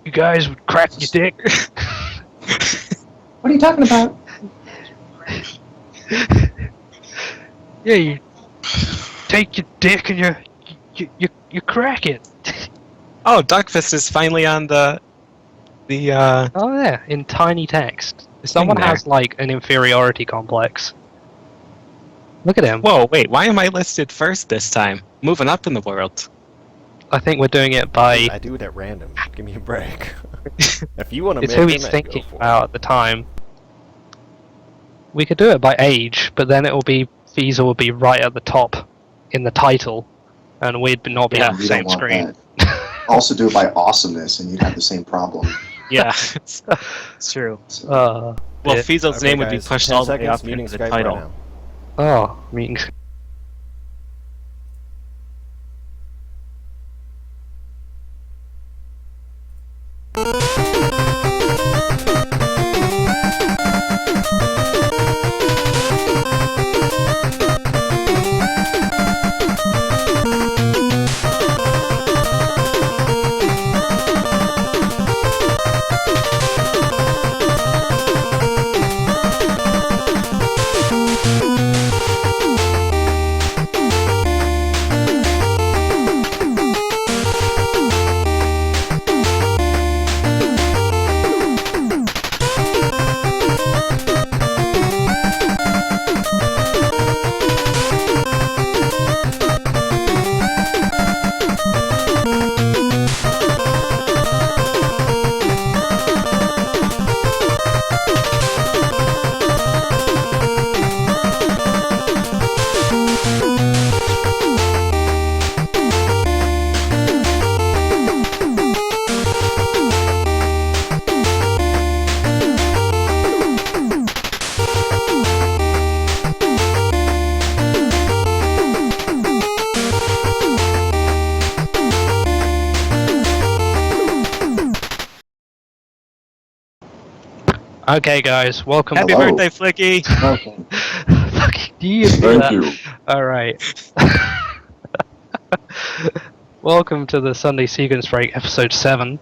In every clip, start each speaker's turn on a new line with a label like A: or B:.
A: You guys would crack your dick.
B: What are you talking about?
A: Yeah, you take your dick and you crack it.
C: Oh, Duckfist is finally on the
A: Oh yeah, in tiny text. Someone
C: there.
A: has like an inferiority complex. Look at him.
C: Whoa, wait, why am I listed first this time? Moving up in the world.
A: I think we're doing it by.
D: I do it at random. Give me a break. If you want to
A: It's
D: make
A: who
D: him,
A: he's
D: go
A: thinking
D: for it.
A: about at the time. We could do it by age, but then it will be Visa will be right at the top in the title, and we'd not be on the
B: You
A: same
B: don't want
A: screen.
B: that. Also do it by awesomeness, and you'd have the same problem.
C: Yeah, it's true.
B: So,
C: Well,
A: yeah.
C: Fiesel's
D: Okay,
C: name would be
D: guys,
C: pushed
D: 10
C: all the way
D: seconds,
C: up
D: meeting
C: into the
D: Skype
C: title.
D: right now.
A: Oh, meetings. Okay, guys, welcome.
C: Happy
B: Hello.
C: birthday, Flicky!
B: okay.
A: Fuck, do you do
B: Thank
A: that?
B: you.
A: Alright. Welcome to the Sunday Sequence Break, episode 7.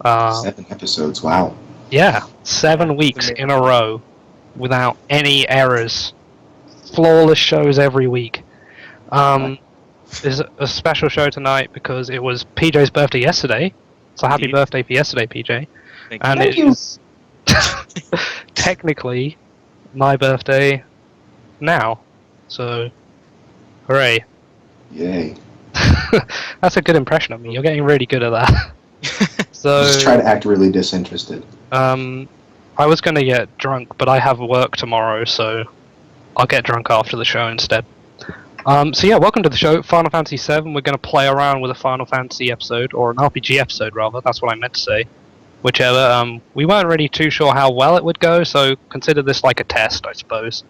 B: 7 episodes, wow.
A: Yeah, 7 weeks in a row without any errors. Flawless shows every week. There's a special show tonight because it was PJ's birthday yesterday. So happy
C: Indeed.
A: birthday for yesterday, PJ.
C: Thank
A: And
B: Thank
A: it
B: you.
A: is technically my birthday now. So, hooray.
B: Yay.
A: That's a good impression of me. You're getting really good at that. So,
B: Just try to act really disinterested.
A: I was going to get drunk, but I have work tomorrow, so I'll get drunk after the show instead. So yeah, welcome to the show, Final Fantasy VII. We're going to play around with a Final Fantasy episode, or an RPG episode rather, that's what I meant to say. Whichever, we weren't really too sure how well it would go, so consider this like a test, I suppose.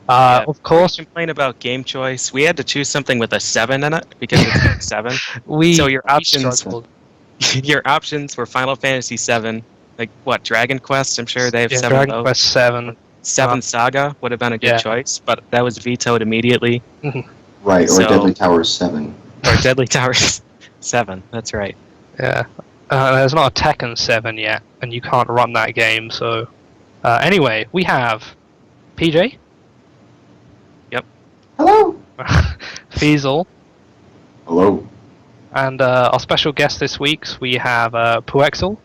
C: Yeah,
A: Of course,
C: complain about game choice. We had to choose something with a 7 in it because it's 7.
A: we
C: So your options-
A: struggled.
C: Your options were Final Fantasy 7, like what, Dragon Quest? I'm sure they have
A: Yeah,
C: 7
A: Dragon
C: of those.
A: Quest 7.
C: 7 Saga would have been a good
A: yeah.
C: choice, but that was vetoed immediately.
B: Right, or
C: So-
B: Deadly Towers 7.
C: Or Deadly Towers 7, that's right.
A: Yeah. There's not a Tekken 7 yet, and you can't run that game, so... anyway, we have PJ,
B: Hello.
A: Fiesel,
B: Hello.
A: and our special guest this week, we have Puexel,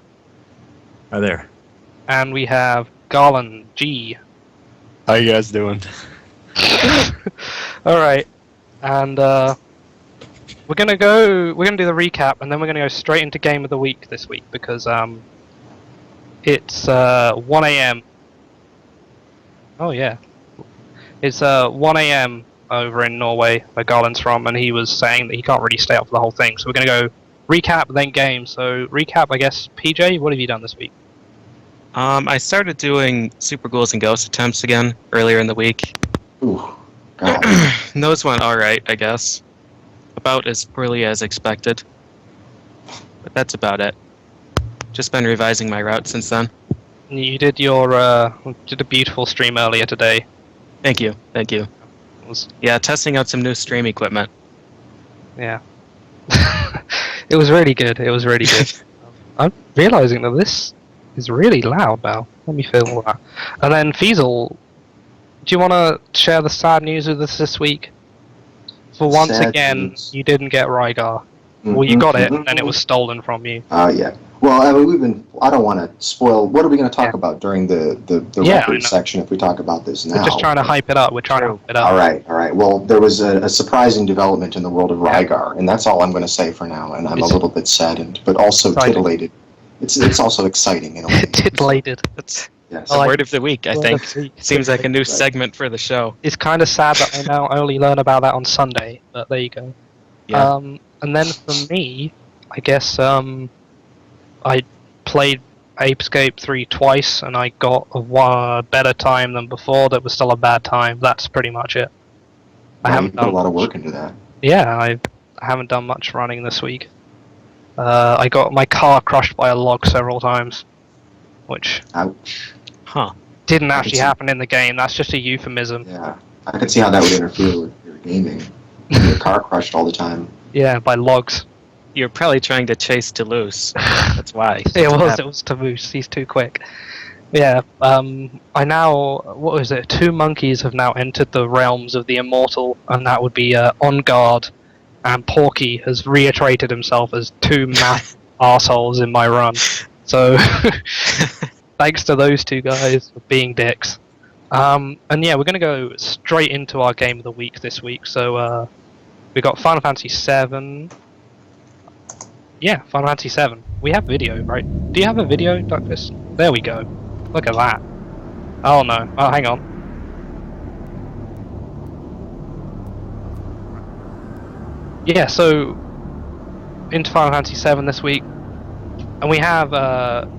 E: Hi there.
A: and we have Garland G.
E: How you guys doing?
A: Alright, and we're gonna do the recap, and then we're gonna go straight into Game of the Week this week, because it's 1 AM. Oh yeah. It's 1 AM over in Norway, where Garland's from, and he was saying that he can't really stay up for the whole thing, so we're gonna go recap, then game. So recap, I guess, PJ, what have you done this week?
C: I started doing Super Ghouls and Ghost attempts again earlier in the week.
B: Ooh, God.
C: Those went alright, I guess. About as poorly as expected. But that's about it. Just been revising my route since then.
A: You did your did a beautiful stream earlier today.
C: Thank you, thank you.
A: It was,
C: Yeah, testing out some new stream equipment.
A: yeah. It was really good. It was really good. I'm realizing that this is really loud now. Let me feel that. And then Feasel, do you want to share the sad news with us this week? For once
B: Sad
A: again,
B: news.
A: you didn't get Rygar. Well, you
B: Mhm,
A: got it,
B: mhm.
A: and it was stolen from you.
B: Yeah. Well, I mean, I don't want to spoil. What are we going to talk about during the
A: Yeah, I
B: record
A: know.
B: section if we talk about this now?
A: We're just trying to hype it up. We're trying to hype it up.
B: All right, all right. Well, there was a surprising development in the world of
A: Yeah.
B: Rygar, and that's all I'm going to say for now. And I'm a
A: It's
B: little bit saddened, but also
A: exciting.
B: titillated. It's also exciting in a way.
A: Titillated.
C: That's
B: Yes.
A: I like
C: word of the week, I
A: Word
C: think.
A: of the week.
C: Seems like a new
B: Right.
C: segment for the show.
A: It's kind of sad that I now only learn about that on Sunday, but there you go.
C: Yeah.
A: And then for me, I guess I played Ape Escape 3 twice, and I got a better time than before. That was still a bad time. That's pretty much it. I
B: Wow,
A: haven't
B: you put a
A: done
B: lot of work into that.
A: Yeah, I haven't done much running this week. I got my car crushed by a log several times, which
B: Ouch.
C: Huh.
A: didn't
B: I can
A: actually
B: see-
A: happen in the game. That's just a euphemism.
B: Yeah, I could see how that would interfere with your gaming. Your car crushed all the time.
A: Yeah, by logs.
C: You're probably trying to chase Toulouse. That's why.
A: It was Tamoose. He's too quick. Yeah. I now. What was it? 2 monkeys have now entered the realms of the immortal, and that would be On Guard, and Porky has reiterated himself as 2 math assholes in my run. So, thanks to those 2 guys for being dicks. And yeah, we're gonna go straight into our game of the week this week. So, we got Final Fantasy VII. Yeah, Final Fantasy VII. We have video, right? Do you have a video, Douglas? There we go. Look at that. Oh no. Oh, hang on. Yeah, so into Final Fantasy VII this week, and we have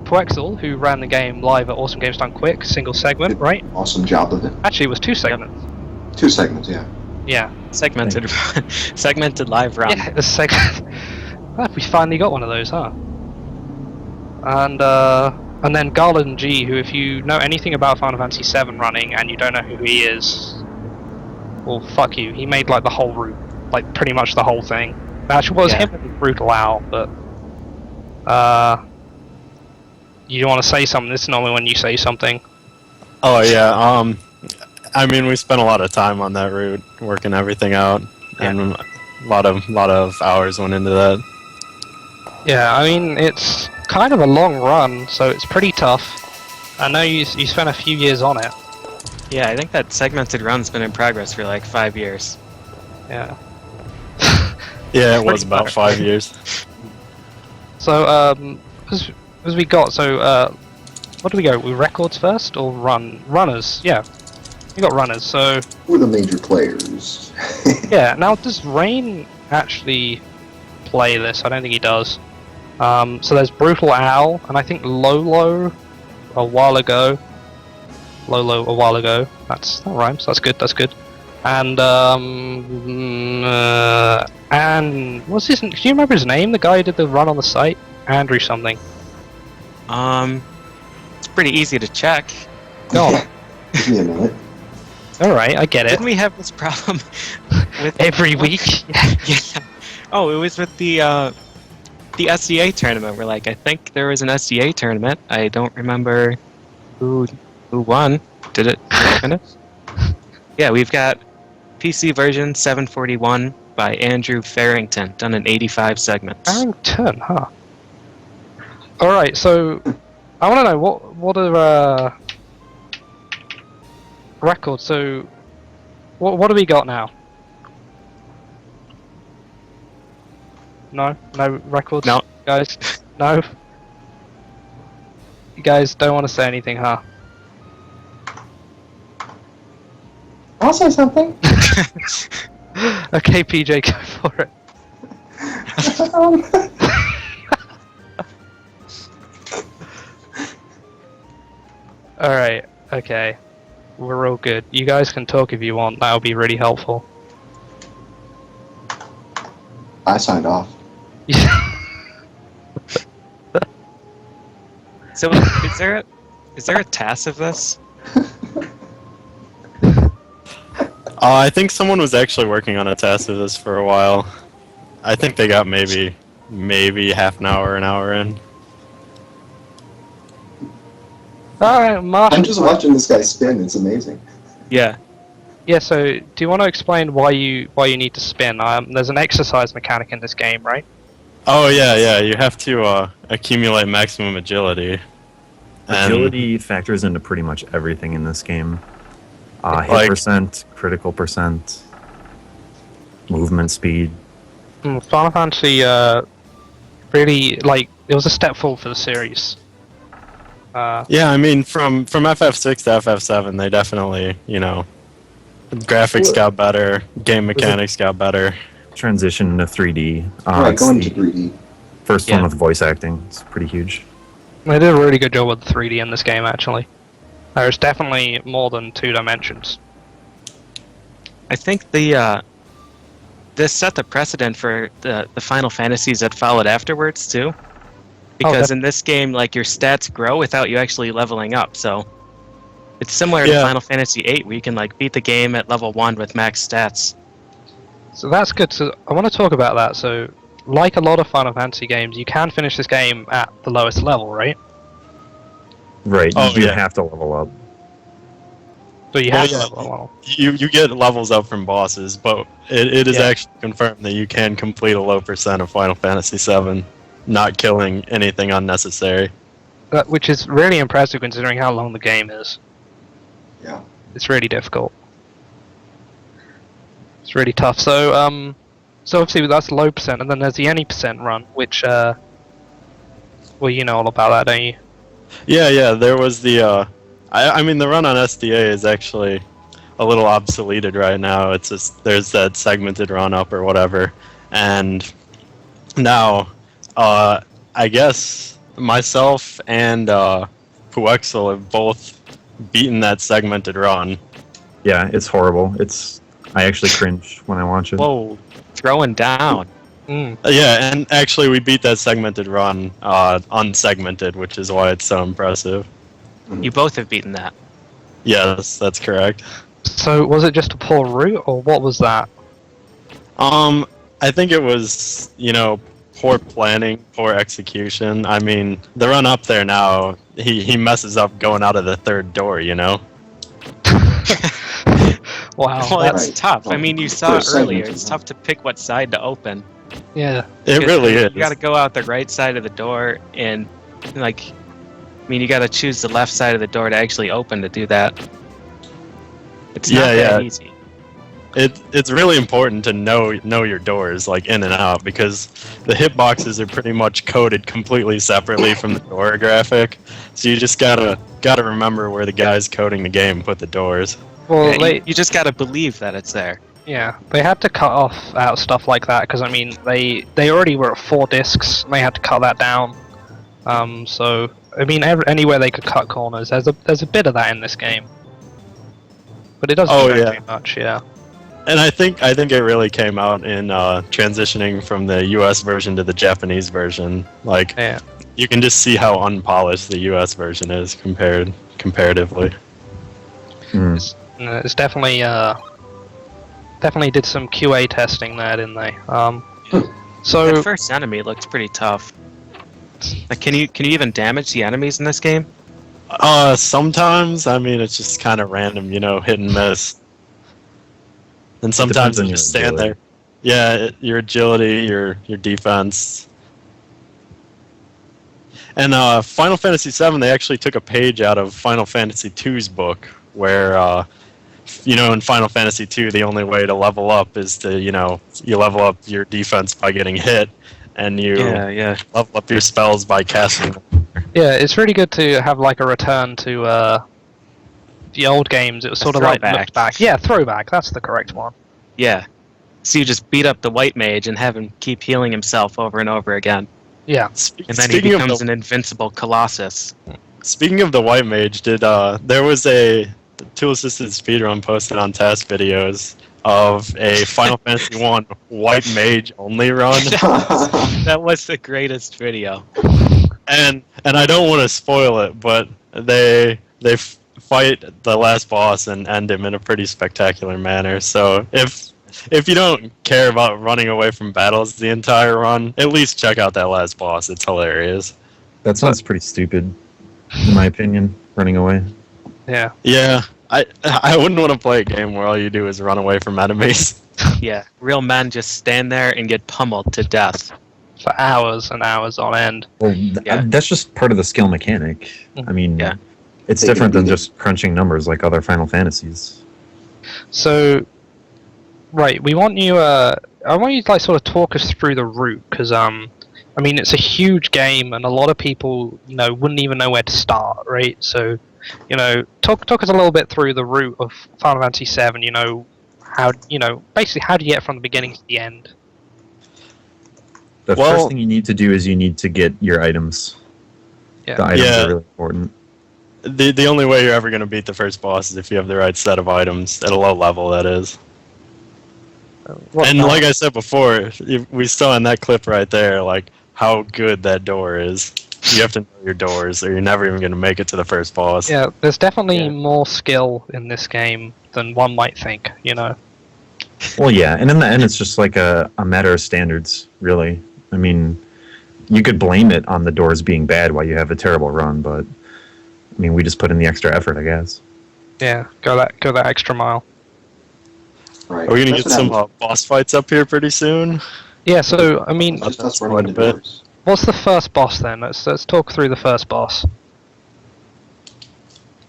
A: Poexel, who ran the game live at Awesome Games Done Quick, single segment, right?
B: Awesome job of it.
A: Actually, it was 2 segments.
B: 2 segments, yeah.
A: Yeah.
C: Segmented segmented live run.
A: Yeah, a segment. Well, we finally got one of those, huh? And then Garland G, who, if you know anything about Final Fantasy VII running and you don't know who he is, well, fuck you. He made like the whole route, like pretty much the whole thing. Actually, was
C: Yeah.
A: him and Brutal Owl, but you want to say something? This is normally when you say something.
E: Oh yeah. I mean, we spent a lot of time on that route, working everything out, and a lot of hours went into that.
A: Yeah, I mean, it's kind of a long run, so it's pretty tough. I know you spent a few years on it.
C: Yeah, I think that segmented run's been in progress for like 5 years.
A: Yeah.
E: Yeah, it was
A: Pretty
E: about
A: much.
E: 5 years.
A: So, as we got, so, what do we go? We records first or runners? Yeah, we got runners. So,
B: We're the major players.
A: yeah. Now, does Rain actually play this? I don't think he does. So there's Brutal Owl, and I think Lolo a while ago. That rhymes. That's good. That's good. And what's his? Do you remember his name? The guy who did the run on the site, Andrew something.
C: It's pretty easy to check.
A: Go on.
B: Give me a minute.
A: All right, I get it.
C: Didn't we have this problem with
A: Every week.
C: Yeah. Oh, it was with the SDA tournament. Where like I think there was an SDA tournament. I don't remember who won. Did it finish? Yeah, we've got PC version 741 by Andrew Farrington, done in 85 segments.
A: Farrington, huh? All right, so I want to know what are records. So what do we got now? No records.
C: No.
A: Guys, no. You guys don't want to say anything, huh?
B: I'll say something.
A: Okay, PJ, go for it. All right. Okay. We're all good. You guys can talk if you want. That'll be really helpful.
B: I signed off.
C: So is there a task of this?
E: I think someone was actually working on a test of this for a while. I think they got maybe half an hour in.
A: Alright, Marsh.
B: I'm just watching this guy spin. It's amazing.
C: Yeah.
A: Yeah, so do you want to explain why you need to spin? There's an exercise mechanic in this game, right?
E: Oh yeah. You have to accumulate maximum agility. And-
F: Agility factors into pretty much everything in this game. Hit
E: Like-
F: percent, critical percent, movement speed.
A: Final Fantasy, really, like, it was a step forward for the series.
E: Yeah, I mean, from FF6 to FF7, they definitely, graphics got better, game mechanics got better.
F: Transition into 3D.
B: Right,
F: It's
B: going to
F: the
B: 3D.
F: first
C: Yeah.
F: one with voice acting. It's pretty huge.
A: They did a really good job with the 3D in this game, actually. There's definitely more than 2 dimensions.
C: I think this set the precedent for the Final Fantasies that followed afterwards too, because in this game, like, your stats grow without you actually leveling up. So it's similar to
E: Yeah.
C: Final Fantasy VIII, where you can like beat the game at level 1 with max stats.
A: So that's good. So I want to talk about that. So, like a lot of Final Fantasy games, you can finish this game at the lowest level, right?
F: Right,
E: Oh,
F: you
E: yeah.
F: have to level up.
A: So you
E: Oh,
A: have to
E: yeah.
A: level level.
E: You get levels up from bosses, but it is
A: Yeah.
E: actually confirmed that you can complete a low percent of Final Fantasy VII, not killing anything unnecessary.
A: Which is really impressive considering how long the game is.
B: Yeah.
A: It's really difficult. It's really tough. So so obviously that's low percent, and then there's the any percent run, which well, you know all about that, don't you?
E: Yeah, there was the I mean, the run on SDA is actually a little obsoleted right now. It's just there's that segmented run up or whatever, and now I guess myself and Puexel have both beaten that segmented run.
F: Yeah, it's horrible. I actually cringe when I watch it.
C: Whoa, throwing down.
E: Yeah, and actually we beat that segmented run unsegmented, which is why it's so impressive.
C: You both have beaten that.
E: Yes, that's correct.
A: So was it just a poor route, or what was that?
E: I think it was, poor planning, poor execution. I mean, the run up there now, he messes up going out of the third door,
A: Wow.
C: Well,
A: that's-
C: it's tough. I mean, you saw
B: Poor
C: it earlier.
B: segment.
C: It's tough to pick what side to open.
A: yeah.
E: It really is.
C: You got to go out the right side of the door, and you got to choose the left side of the door to actually open to do that. It's not that easy.
E: It's really important to know your doors, like, in and out, because the hitboxes are pretty much coded completely separately from the door graphic. So you just gotta remember where the guys coding the game put the doors.
A: Well,
C: Yeah, you just got to believe that it's there.
A: they had to cut off out stuff like that because I mean they already were at 4 discs. And they had to cut that down. So I mean anywhere they could cut corners, there's a bit of that in this game, but it doesn't
E: Oh,
A: affect
E: yeah.
A: too much. Yeah.
E: And I think it really came out in transitioning from the US version to the Japanese version. Like,
A: Yeah.
E: you can just see how unpolished the US version is comparatively.
A: It's definitely did some QA testing there, didn't they? So
C: That first enemy looked pretty tough. Like, can you even damage the enemies in this game?
E: Sometimes, I mean, it's just kind of random, hit and miss. And sometimes
F: depends on
E: you
F: your
E: just stand
F: agility.
E: there. Yeah, your agility, your defense. And Final Fantasy VII, they actually took a page out of Final Fantasy II's book, where, in Final Fantasy II, the only way to level up is to, you level up your defense by getting hit, and you
C: Yeah.
E: level up your spells by casting them.
A: yeah, it's really good to have like a return to the old games. It was sort of like
C: throwback.
A: looked back. Yeah, throwback. That's the correct one.
C: Yeah. So you just beat up the white mage and have him keep healing himself over and over again.
A: Yeah.
C: And then he
E: Speaking of
C: becomes
E: the-
C: an invincible colossus.
E: Speaking of the white mage, there was a tool-assisted speedrun posted on task videos of a Final Fantasy 1 white mage only run,
C: That was the greatest video.
E: and I don't want to spoil it, but they fight the last boss and end him in a pretty spectacular manner. So if you don't care about running away from battles the entire run, at least check out that last boss. It's hilarious.
F: That sounds pretty stupid. in my opinion, running away.
A: Yeah.
E: Yeah, I wouldn't want to play a game where all you do is run away from enemies.
C: Yeah, real men just stand there and get pummeled to death.
A: For hours and hours on end.
F: Well,
C: Yeah.
F: that's just part of the skill mechanic. I mean,
C: Yeah.
F: it's
B: They can
F: different than
B: do-
F: just crunching numbers like other Final Fantasies.
A: So, right, we want you. I want you to like sort of talk us through the route because I mean it's a huge game and a lot of people wouldn't even know where to start, right? So, talk us a little bit through the route of Final Fantasy VII. How basically how do you get from the beginning to the end?
F: The
E: Well-
F: first thing you need to do is you need to get your items.
A: Yeah.
F: The items
E: Yeah.
F: are really important.
E: The only way you're ever going to beat the first boss is if you have the right set of items at a low level, that is. And like I said before, we saw in that clip right there, like how good that door is. You have to know your doors, or you're never even going to make it to the first boss.
A: Yeah, there's definitely
C: Yeah.
A: more skill in this game than one might think.
F: Well, yeah, and in the end, it's just like a matter of standards, really. I mean, you could blame it on the doors being bad while you have a terrible run, but I mean, we just put in the extra effort, I guess.
A: Yeah, go that extra mile.
B: Right.
E: Are we going to
B: That's
E: get
B: what
E: some
B: happens.
E: boss fights up here pretty soon?
A: Yeah, so I mean,
B: It's just us
E: quite
B: running
E: a
B: the
E: bit.
B: doors.
A: what's the first boss then? Let's talk through the first boss.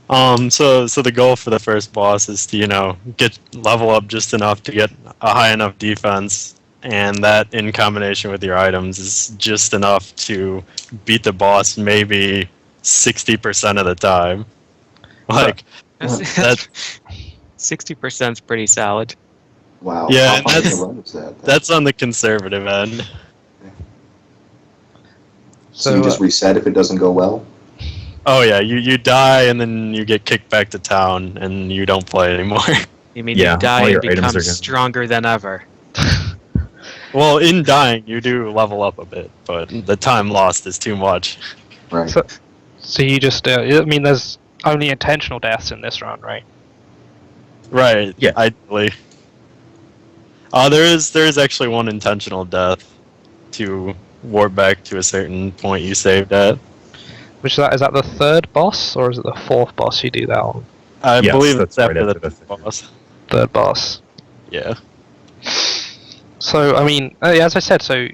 E: So the goal for the first boss is to, get level up just enough to get a high enough defense, and that in combination with your items is just enough to beat the boss maybe 60% of the time. Like, that
C: 60% is pretty solid.
B: Wow.
E: Yeah,
B: How
E: and
B: far
E: that's-
B: is the run is that?
E: that's on the conservative end.
B: So you just reset if it doesn't go well?
E: Oh yeah, you die and then you get kicked back to town and you don't play anymore.
C: You mean
F: Yeah,
C: you die
F: all
C: and
F: your items
C: become
F: are gone.
C: stronger than ever?
E: Well, in dying you do level up a bit, but the time lost is too much.
B: Right.
A: So you just I mean, there's only intentional deaths in this run, right?
E: Right.
F: Yeah.
E: Ideally. There is actually one intentional death to warp back to a certain point you saved at.
A: Which is that the third boss or is it the fourth boss you do that on?
E: I
F: Yes,
E: believe
F: that's
E: it's
F: right
E: after
F: after
E: the
F: the third.
E: boss.
A: Third boss.
E: Yeah.
A: So I mean, as I said, so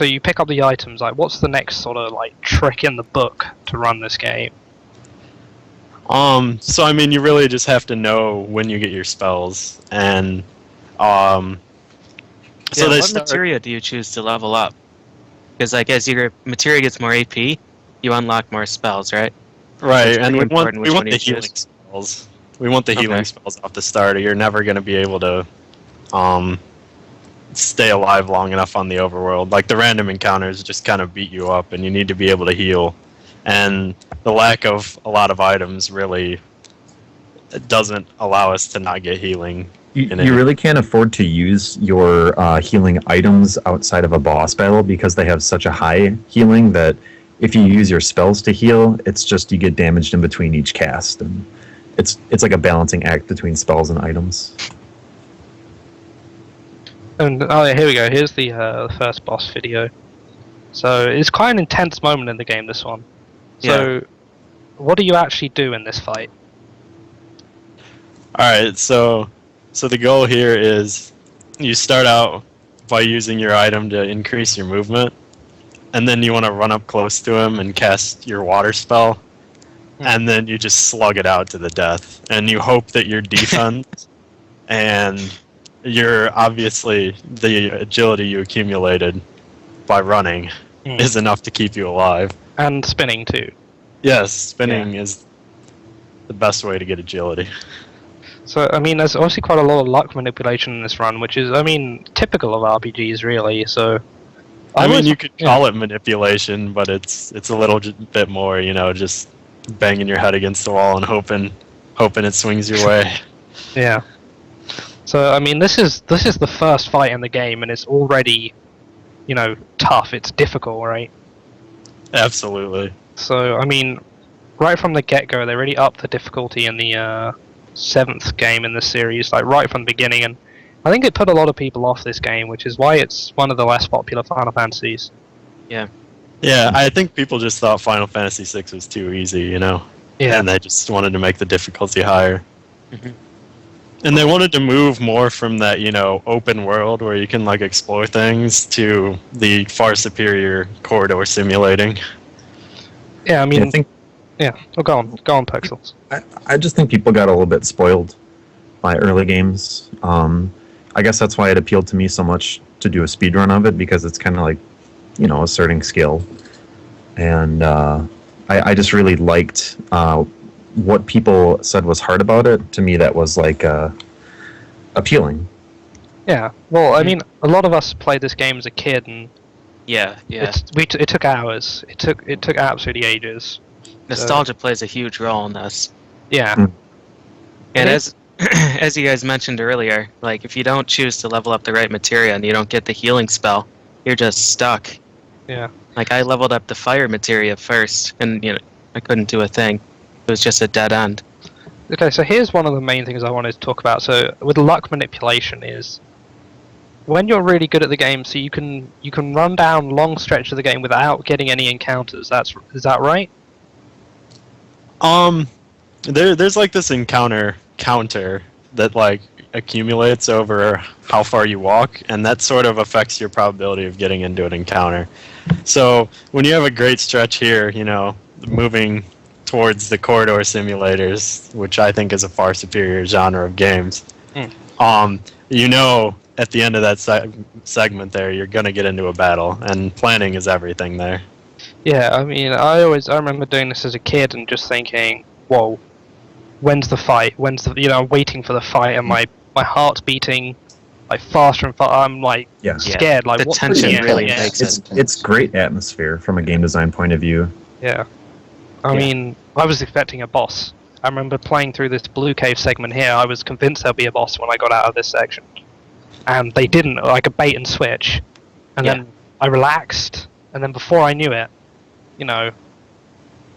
A: you pick up the items. Like, what's the next sort of like trick in the book to run this game?
E: So I mean, you really just have to know when you get your spells, and so
C: Yeah,
E: they
C: what
E: start.
C: materia do you choose to level up? Because like as your materia gets more AP, you unlock more spells, right?
E: Right,
C: It's
E: and
C: pretty
E: we want
C: important which one
E: the
C: you
E: healing
C: choose.
E: spells. We want the healing
C: Okay.
E: spells off the start, or you're never going to be able to stay alive long enough on the overworld. Like the random encounters just kind of beat you up, and you need to be able to heal. And the lack of a lot of items really doesn't allow us to not get healing.
F: You
E: And it-
F: really can't afford to use your healing items outside of a boss battle because they have such a high healing that if you use your spells to heal, it's just you get damaged in between each cast, and it's like a balancing act between spells and items.
A: And oh yeah, here we go. Here's the first boss video. So it's quite an intense moment in the game. This one. So, what do you actually do in this fight?
E: All right, so the goal here is you start out by using your item to increase your movement, and then you want to run up close to him and cast your water spell, and then you just slug it out to the death, and you hope that your defense and your obviously the agility you accumulated by running is enough to keep you alive.
A: And spinning too.
E: Yes, spinning is the best way to get agility.
A: So I mean, there's obviously quite a lot of luck manipulation in this run, which is, I mean, typical of RPGs, really. So,
E: I mean,
A: was-
E: you could call it manipulation, but it's a little bit more, just banging your head against the wall and hoping it swings your way.
A: Yeah. So I mean, this is the first fight in the game, and it's already, tough. It's difficult, right?
E: Absolutely.
A: So I mean, right from the get-go, they really upped the difficulty in the 7th game in the series, like right from the beginning, and I think it put a lot of people off this game, which is why it's one of the less popular Final Fantasies.
E: Yeah, I think people just thought Final Fantasy VI was too easy, you know?
A: Yeah.
E: And they just wanted to make the difficulty higher.
C: Mhm.
E: And they wanted to move more from that, you know, open world where you can, like, explore things to the far superior corridor simulating.
A: Yeah, I mean,
F: I think
A: Oh, go on, Pixels.
F: I just think people got a little bit spoiled by early games. I guess that's why it appealed to me so much to do a speed run of it, because it's kind of like, you know, asserting skill. And I just really liked what people said was hard about it. To me, that was like appealing.
A: Yeah. Well, I
C: Hmm.
A: mean, a lot of us played this game as a kid, and
C: Yeah.
A: it took hours. It took absolutely ages.
C: Nostalgia plays a huge role in this.
A: Yeah.
F: Mm.
C: And
A: It
C: as as you guys mentioned earlier, like if you don't choose to level up the right materia and you don't get the healing spell, you're just stuck.
A: Yeah.
C: Like I leveled up the fire materia first, and you know I couldn't do a thing. It was just a dead end.
A: Okay, so here's one of the main things I wanted to talk about. So with luck manipulation is when you're really good at the game, so you can run down long stretches of the game without getting any encounters. Is that right?
E: There's like this encounter counter that like accumulates over how far you walk, and that sort of affects your probability of getting into an encounter. So when you have a great stretch here, you know, moving towards the corridor simulators, which I think is a far superior genre of games, you know, at the end of that segment there, you're gonna get into a battle, and planning is everything there.
A: Yeah, I mean, I remember doing this as a kid and just thinking, whoa, when's the fight? I'm waiting for the fight, and my heart's beating like faster and faster. I'm like
F: Yeah.
A: scared. Like
C: The
A: what's
C: tension
A: the end?
C: really
A: Yeah.
C: makes it.
F: It's great atmosphere from a game design point of view.
A: Yeah. I mean, I was expecting a boss. I remember playing through this Blue Cave segment here. I was convinced there'd be a boss when I got out of this section, and they didn't. Like a bait and switch, and then I relaxed, and then before I knew it, you know,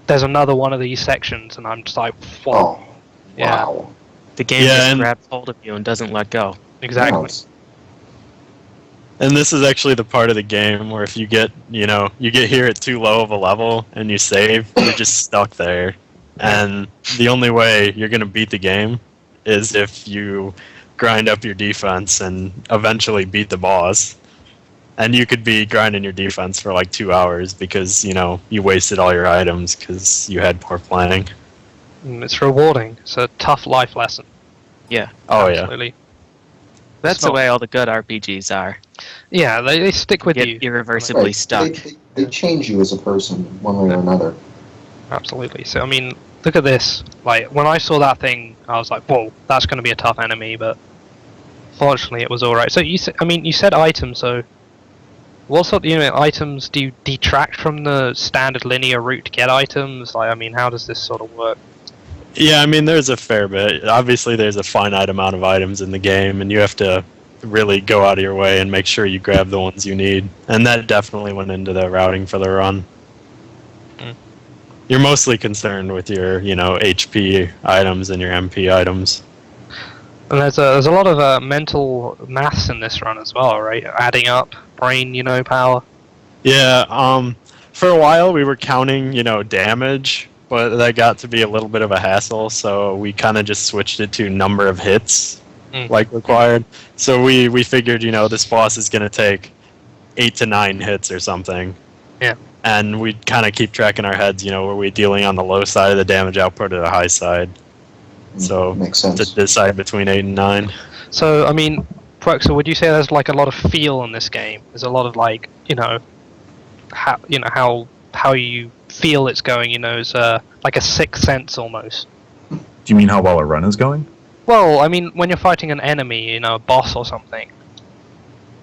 A: there's another one of these sections, and I'm just like, whoa.
B: Oh,
A: Yeah,
B: wow.
C: The game
E: Yeah,
C: just
E: and-
C: grabs hold of you and doesn't let go.
A: exactly.
B: Yes.
E: And this is actually the part of the game where if you get, you know, you get here at too low of a level and you save, you're just stuck there. And the only way you're going to beat the game is if you grind up your defense and eventually beat the boss. And you could be grinding your defense for like 2 hours because, you know, you wasted all your items because you had poor planning.
A: It's rewarding. It's a tough life lesson.
C: Yeah.
E: Oh, yeah.
A: Absolutely.
C: That's
A: not-
C: the way all the good RPGs are.
A: Yeah, they stick with
C: Get
A: you.
C: irreversibly
B: Right.
C: stuck.
B: They change you as a person, one way or another.
A: Absolutely. So I mean, look at this. Like when I saw that thing, I was like, "Whoa, that's going to be a tough enemy." But fortunately, it was all right. So you said items. So what sort of items do you detract from the standard linear route to get items? Like, I mean, how does this sort of work?
E: Yeah, I mean, there's a fair bit. Obviously, there's a finite amount of items in the game, and you have to really go out of your way and make sure you grab the ones you need. And that definitely went into the routing for the run.
A: Mm.
E: You're mostly concerned with your, you know, HP items and your MP items.
A: And there's a lot of mental maths in this run as well, right? Adding up brain, power.
E: Yeah, for a while we were counting, you know, damage, but that got to be a little bit of a hassle, so we kind of just switched it to number of hits, like required. So we figured, you know, this boss is going to take 8 to 9 hits or something.
A: Yeah.
E: And we'd kind of keep track in our heads, you know, were we dealing on the low side of the damage output or the high side? So
B: Makes
E: to
B: sense.
E: decide between 8 and 9.
A: So I mean, Proxer, would you say there's like a lot of feel in this game? There's a lot of like, how you feel it's going. It's like a sixth sense almost.
F: Do you mean how well a run is going?
A: Well, I mean, when you're fighting an enemy, a boss or something,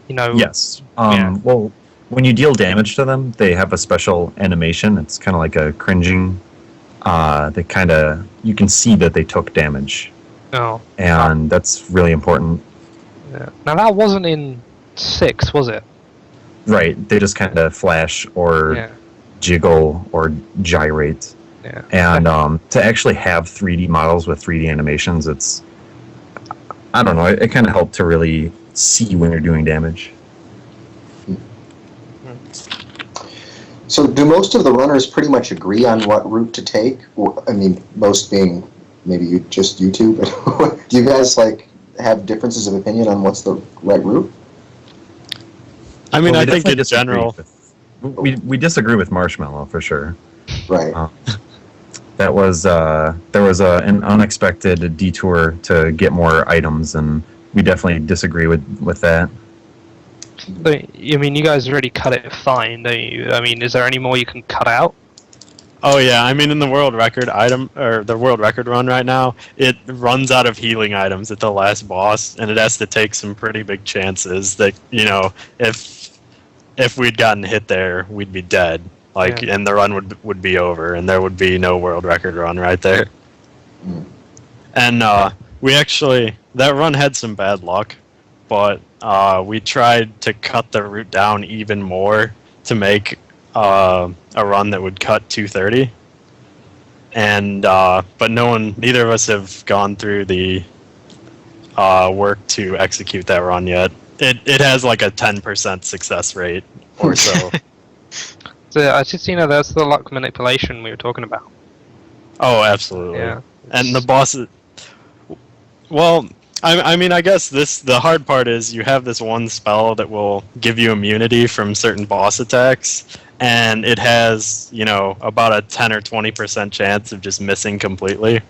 F: Yes.
A: Yeah.
F: Well, when you deal damage to them, they have a special animation. It's kind of like a cringing. You can see that they took damage,
A: Oh,
F: and that's really important.
A: yeah. Now that wasn't in 6, was it?
F: Right? They just kind of flash or
A: Yeah.
F: jiggle or gyrate.
A: Yeah.
F: And to actually have 3D models with 3D animations, I don't know, it kind of helped to really see when you're doing damage.
B: So do most of the runners pretty much agree on what route to take? I mean, most being maybe just you two, but do you guys like have differences of opinion on what's the right route?
E: I mean,
F: Well,
E: I
F: we
E: think
F: definitely
E: in
F: disagree
E: general,
F: we disagree with Marshmallow for sure.
B: Right.
F: That was there was an unexpected detour to get more items, and we definitely disagree with that.
A: So, I mean, you guys already cut it fine, don't you? I mean, is there any more you can cut out?
E: oh yeah, I mean in the world record item or the world record run right now, it runs out of healing items at the last boss, and it has to take some pretty big chances that if we'd gotten hit there, we'd be dead. Like,
A: Yeah.
E: and the run would be over, and there would be no world record run right there.
B: Mm.
E: And we actually that run had some bad luck, but we tried to cut the route down even more to make a run that would cut 230. And but neither of us have gone through the work to execute that run yet. It has like a 10% success rate or so.
A: So I just, that's the luck manipulation we were talking about.
E: Oh, absolutely.
A: Yeah.
E: And the bosses. Well, I mean, I guess the hard part is you have this one spell that will give you immunity from certain boss attacks, and it has about a 10 or 20% chance of just missing completely.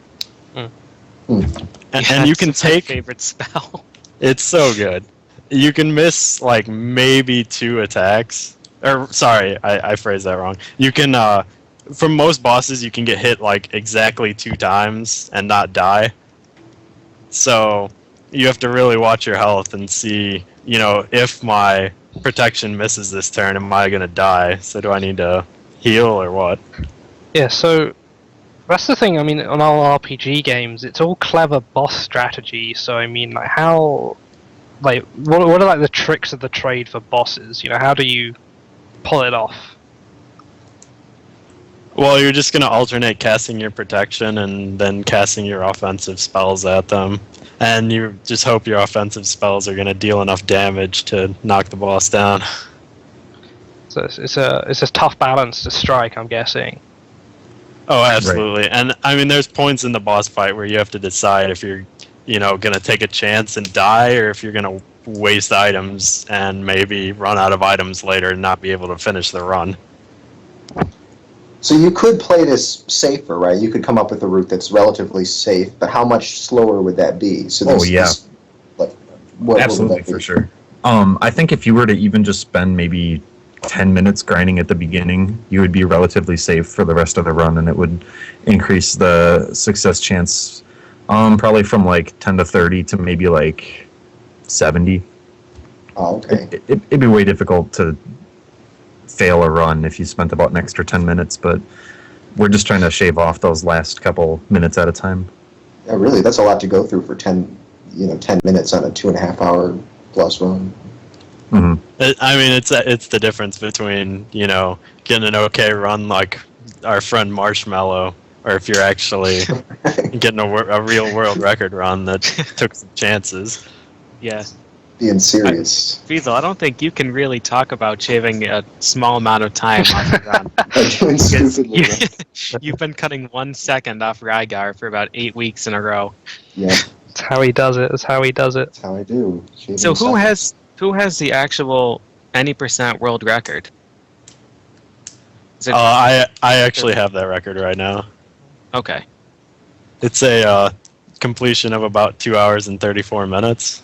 A: Mm.
E: And you can
C: it's my
E: take.
C: favorite spell.
E: It's so good. You can miss like maybe 2 attacks. Or sorry, I phrased that wrong. You can from most bosses you can get hit like exactly 2 times and not die. So you have to really watch your health and see, if my protection misses this turn, am I gonna die? So do I need to heal or what?
A: Yeah, so that's the thing. I mean, on all RPG games, it's all clever boss strategy. So I mean, like what are like the tricks of the trade for bosses? How do you pull it off?
E: Well, you're just gonna alternate casting your protection and then casting your offensive spells at them, and you just hope your offensive spells are gonna deal enough damage to knock the boss down.
A: So it's a tough balance to strike, I'm guessing.
E: Oh, absolutely. And I mean, there's points in the boss fight where you have to decide if you're, gonna take a chance and die, or if you're gonna waste items and maybe run out of items later and not be able to finish the run.
B: So you could play this safer, right? You could come up with a route that's relatively safe, but how much slower would that be? So what
F: Absolutely,
B: would that be?
F: for sure. I think if you were to even just spend maybe 10 minutes grinding at the beginning, you would be relatively safe for the rest of the run, and it would increase the success chance probably from like 10 to 30 to maybe like 70.
B: Oh, okay.
F: It'd be way difficult to fail a run if you spent about an extra 10 minutes, but we're just trying to shave off those last couple minutes at a time.
B: Yeah, really, that's a lot to go through for 10 minutes on a 2.5 hour plus run.
F: Mm-hmm.
E: I mean, it's the difference between getting an okay run like our friend Marshmallow, or if you're actually getting a real world record run that took some chances.
C: Yeah.
B: Being serious.
C: VII, I don't think you can really talk about shaving a small amount of time off the run.
B: Doing stupidly.
C: You've been cutting 1 second off Rygar for about 8 weeks in a row.
B: Yeah,
A: That's how he does it. That's how he does it.
B: that's how I do. Shaving
C: So who
B: seconds.
C: has the actual any percent world record? Is it
E: I actually have that record right now.
C: okay?
E: It's a completion of about 2 hours and 34 minutes,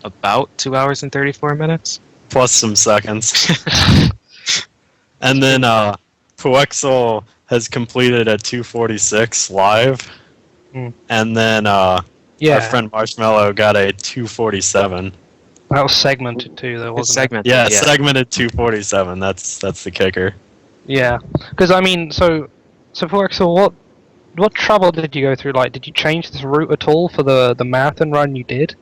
C: About 2 hours and 34 minutes.
E: plus some seconds. And then Puexel has completed a 246 live,
A: Hmm.
E: and then
A: Yeah,
E: our friend Marshmallow got a 247.
A: that was segmented too, though,
C: It's
A: wasn't it?
C: segmented.
E: Yeah, segmented 247. That's the kicker.
A: Yeah, because I mean, so for Axel, what trouble did you go through? Like, did you change this route at all for the marathon run you did?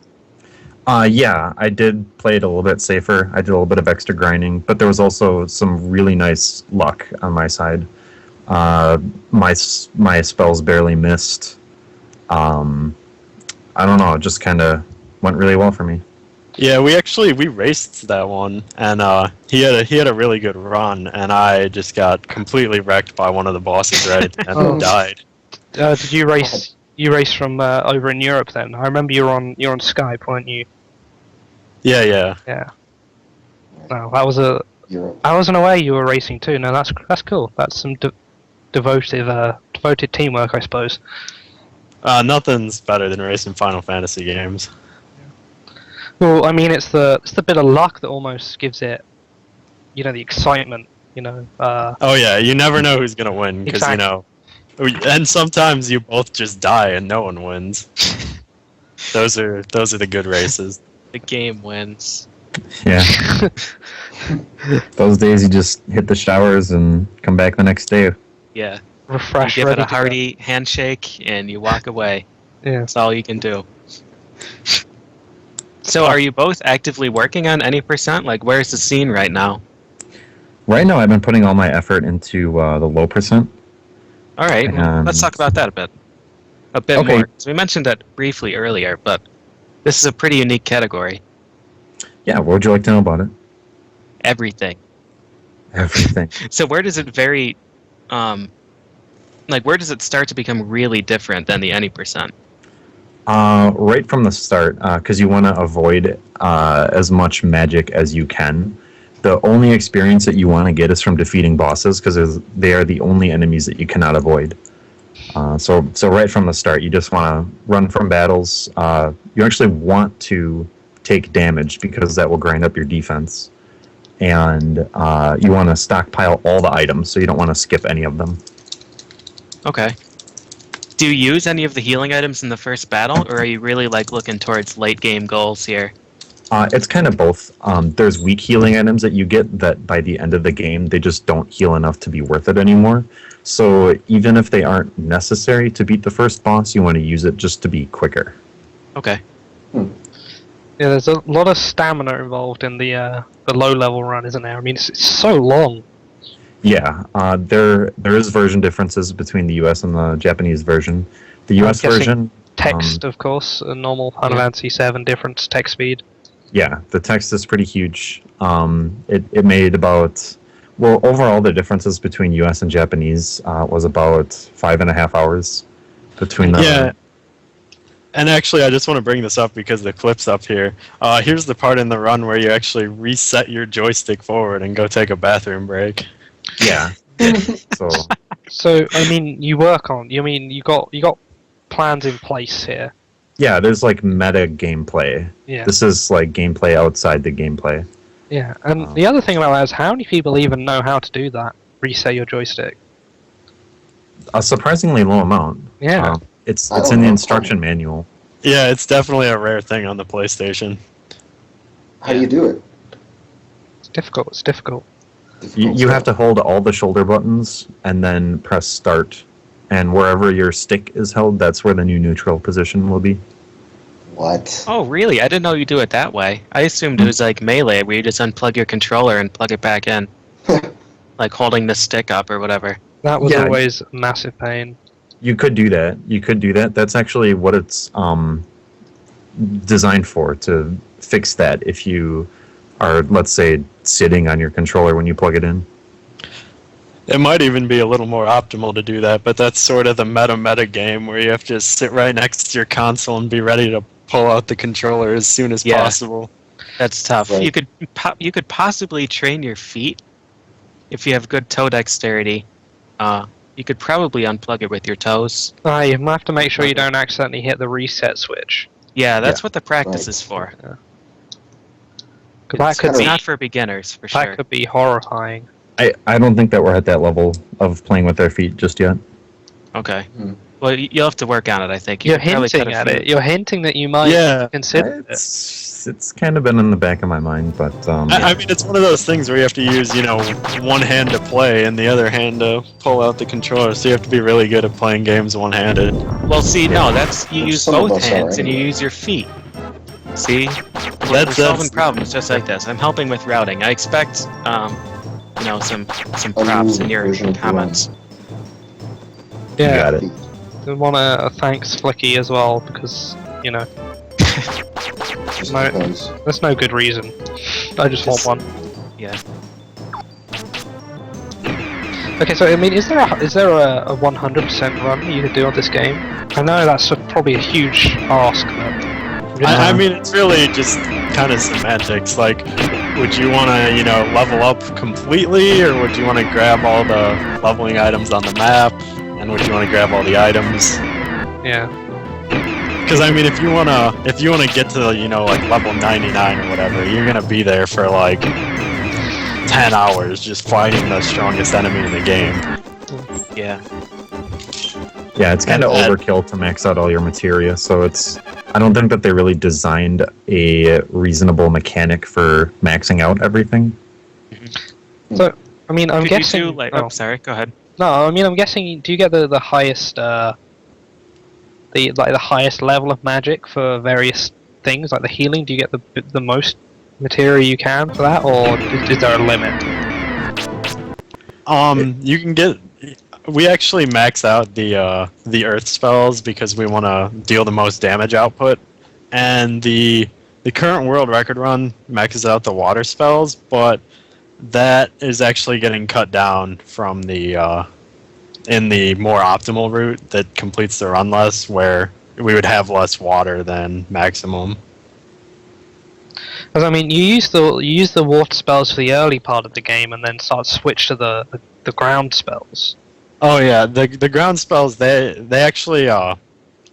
F: Yeah, I did play it a little bit safer. I did a little bit of extra grinding, but there was also some really nice luck on my side. My spells barely missed. I don't know, it just kind of went really well for me.
E: Yeah, we raced that one, and he had a really good run, and I just got completely wrecked by one of the bosses right at the end
A: Oh.
E: and died.
A: Did you race? You raced from over in Europe then? I remember you're on Skype, weren't you?
E: Yeah, yeah.
A: Yeah. No, that was a.
B: Europe.
A: I wasn't aware you were racing too. No, that's cool. That's some devoted teamwork, I suppose.
E: Nothing's better than racing Final Fantasy games.
A: Well, I mean, it's the bit of luck that almost gives it, the excitement.
E: Oh yeah, you never know who's gonna win because
A: Exactly.
E: and sometimes you both just die and no one wins. Those are the good races.
C: The game wins.
F: Yeah. Those days you just hit the showers and come back the next day.
C: Yeah.
A: Refresh,
C: You give it
A: ready
C: a
A: to go.
C: hearty handshake and you walk away.
A: Yeah.
C: That's all you can do. So, are you both actively working on any percent? Like, where's the scene right now?
F: Right now, I've been putting all my effort into the low percent.
C: All right, well, let's
F: And-
C: talk about that a bit. A bit
F: Okay.
C: more. So we mentioned that briefly earlier, but this is a pretty unique category.
F: Yeah, what would you like to know about it?
C: Everything.
F: Everything.
C: So where does it vary? Where does it start to become really different than the any percent?
F: Right from the start, because you want to avoid as much magic as you can. The only experience that you want to get is from defeating bosses, because they are the only enemies that you cannot avoid. So right from the start, you just want to run from battles. You actually want to take damage because that will grind up your defense. And you want to stockpile all the items, so you don't want to skip any of them.
C: Okay. Do you use any of the healing items in the first battle, or are you really looking towards late game goals here?
F: It's kind of both. There's weak healing items that you get that by the end of the game, they just don't heal enough to be worth it anymore. So even if they aren't necessary to beat the first boss, you want to use it just to be quicker.
C: Okay.
A: Yeah, there's a lot of stamina involved in the low level run, isn't there? I mean, it's so long.
F: Yeah, there is version differences between the US and the Japanese version. The US
A: guessing
F: version...
A: Text, of course, a normal Final Fantasy VII difference text speed.
F: Yeah, the text is pretty huge. It made about... Well, overall, the differences between US and Japanese was about 5.5 hours between them.
E: Yeah. And actually, I just want to bring this up because the clip's up here. Here's the part in the run where you actually reset your joystick forward and go take a bathroom break.
F: Yeah. So
A: So, I mean, you got plans in place here.
F: yeah, there's meta gameplay.
A: Yeah.
F: This is gameplay outside the gameplay.
A: Yeah, and the other thing about that is how many people even know how to do that? Reset your joystick.
F: A surprisingly low amount.
A: Yeah.
F: It's
B: I don't
F: in the
B: know.
F: instruction manual.
E: Yeah, it's definitely a rare thing on the PlayStation.
B: How do you do it?
A: It's difficult. It's difficult.
F: You have to hold all the shoulder buttons and then press start. And wherever your stick is held, that's where the new neutral position will be.
B: What?
C: Oh, really? I didn't know you do it that way. I assumed it was like Melee, where you just unplug your controller and plug it back in. Like holding the stick up or whatever.
A: That was
F: Yeah.
A: always a massive pain.
F: You could do that. That's actually what it's designed for, to fix that if you are, let's say, sitting on your controller when you plug it in.
E: It might even be a little more optimal to do that, but that's sort of the meta game where you have to sit right next to your console and be ready to pull out the controller as soon as
C: Yeah.
E: possible.
C: That's tough.
B: Right.
C: You could possibly train your feet if you have good toe dexterity. You could probably unplug it with your toes.
A: You have to make sure you don't accidentally hit the reset switch.
C: Yeah, that's
F: Yeah.
C: what the practice
B: Right.
C: is for.
A: 'Cause that
B: It's
A: could
C: It's
A: be
C: not for beginners, for
A: that
C: sure.
A: could be horrifying.
F: I don't think that we're at that level of playing with our feet just yet.
C: Okay.
B: Hmm.
C: Well, you'll have to work on it, I think.
A: You're
C: could probably cut
A: hinting
C: a
A: at
C: few-
A: it. You're hinting that you might
E: Yeah.
A: consider it.
F: It's kind of been in the back of my mind, but
E: I mean, it's one of those things where you have to use, one hand to play and the other hand to pull out the controller. So you have to be really good at playing games one-handed.
C: Well, see, no, that's you
B: Well,
C: use
B: some of
C: both
B: us are
C: hands and you
B: anyway.
C: use your feet. See, we're
E: That's-
C: solving problems just like this. I'm helping with routing. I expect, some
B: A
C: props
B: new
C: in your
B: version of
C: comments.
F: you
A: Yeah,
F: got it.
A: I want to thanks Flicky as well because
B: Just
A: No.
B: because.
A: There's no good reason. I just want one.
C: Yeah.
A: Okay, so I mean, is there a 100% run you could do on this game? I know that's probably a huge ask, but
E: I mean, it's really just kind of semantics. Like, would you want to, level up completely, or would you want to grab all the leveling items on the map, and would you want to grab all the items?
A: yeah.
E: Because I mean, if you wanna get to like level 99 or whatever, you're gonna be there for like 10 hours just fighting the strongest enemy in the game.
C: Yeah.
F: Yeah, it's kind of
E: And-
F: overkill to max out all your materia, so I don't think that they really designed a reasonable mechanic for maxing out everything.
A: So I mean, I'm
C: Could
A: guessing.
C: you do like?
A: oh.
C: Oh, sorry. Go ahead.
A: No, I mean, I'm guessing. Do you get the highest the highest level of magic for various things, like the healing? Do you get the most material you can for that, or is there a limit?
E: You can get. We actually max out the earth spells because we want to deal the most damage output, and the current world record run maxes out the water spells, but that is actually getting cut down from the in the more optimal route that completes the run less, where we would have less water than maximum.
A: Because I mean, you use the water spells for the early part of the game, and then start to switch to the ground spells.
E: Oh yeah, the ground spells they actually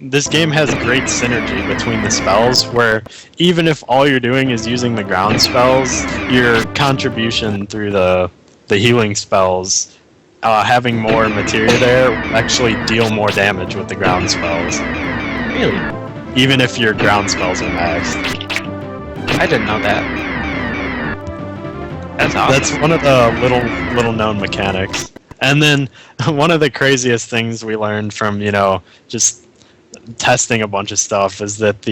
E: this game has great synergy between the spells, where even if all you're doing is using the ground spells, your contribution through the healing spells, having more materia there, will actually deal more damage with the ground spells.
C: Really?
E: Even if your ground spells are maxed.
C: I didn't know that. That's awesome.
E: That's one of the little known mechanics. And then one of the craziest things we learned from, just testing a bunch of stuff is that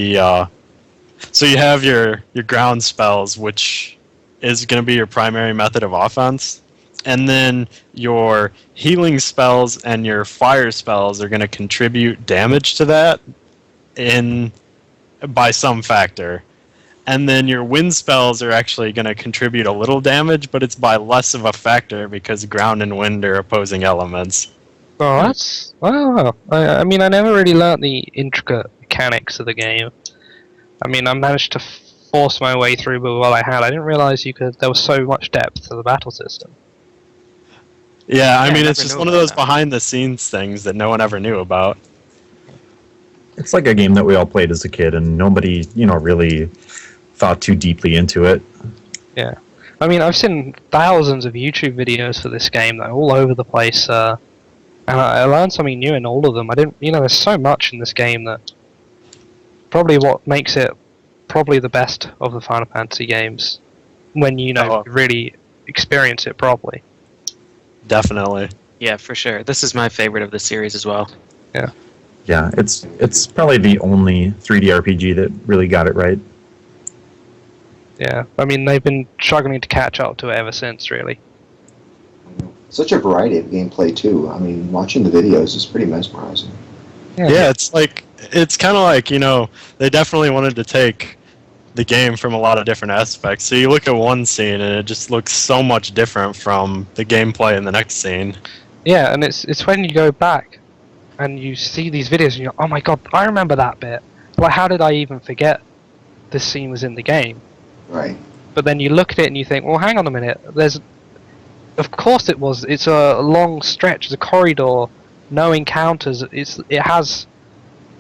E: so you have your ground spells, which is going to be your primary method of offense, and then your healing spells and your fire spells are going to contribute damage to that by some factor. And then your wind spells are actually going to contribute a little damage, but it's by less of a factor because ground and wind are opposing elements.
A: Oh, that's wow. I mean, I never really learnt the intricate mechanics of the game. I mean, I managed to force my way through with what I had. I didn't realize there was so much depth to the battle system.
E: Yeah, I
C: Yeah, I
E: mean, it's
C: never
E: just
C: knew
E: one of
C: about
E: those
C: that.
E: behind-the-scenes things that no one ever knew about.
F: It's like a game that we all played as a kid, and nobody, really thought too deeply into it.
A: Yeah. I mean, I've seen thousands of YouTube videos for this game, though, all over the place, and I learned something new in all of them. I didn't, there's so much in this game that probably what makes it probably the best of the Final Fantasy games when
E: Oh.
A: really experience it properly.
E: Definitely.
C: Yeah, for sure. This is my favorite of the series as well.
F: Yeah, it's probably the only 3D RPG that really got it right.
A: Yeah, I mean, they've been struggling to catch up to it ever since, really.
B: Such a variety of gameplay too. I mean, watching the videos is pretty mesmerizing.
E: Yeah, it's kind of like, they definitely wanted to take the game from a lot of different aspects. So you look at one scene and it just looks so much different from the gameplay in the next scene.
A: Yeah, and it's when you go back and you see these videos and you're, oh my god, I remember that bit. Like, how did I even forget this scene was in the game?
B: Right.
A: But then you look at it and you think, well, hang on a minute. Of course it was. It's a long stretch. It's a corridor. No encounters. It has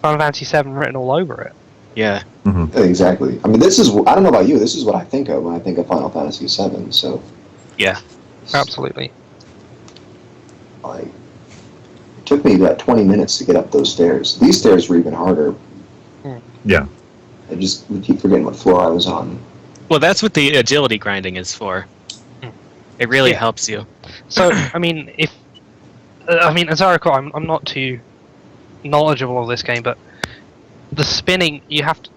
A: Final Fantasy VII written all over it.
C: Yeah.
B: Exactly. I mean, I don't know about you, this is what I think of when I think of Final Fantasy VII, so.
C: Yeah.
A: Absolutely.
B: Like, it took me about 20 minutes to get up those stairs. These stairs were even harder.
F: Yeah.
B: I just would keep forgetting what floor I was on.
C: Well, that's what the agility grinding is for. It really
A: Yeah.
C: helps you.
A: So, I mean, as I recall, I'm not too knowledgeable of this game, but the spinning, you have to,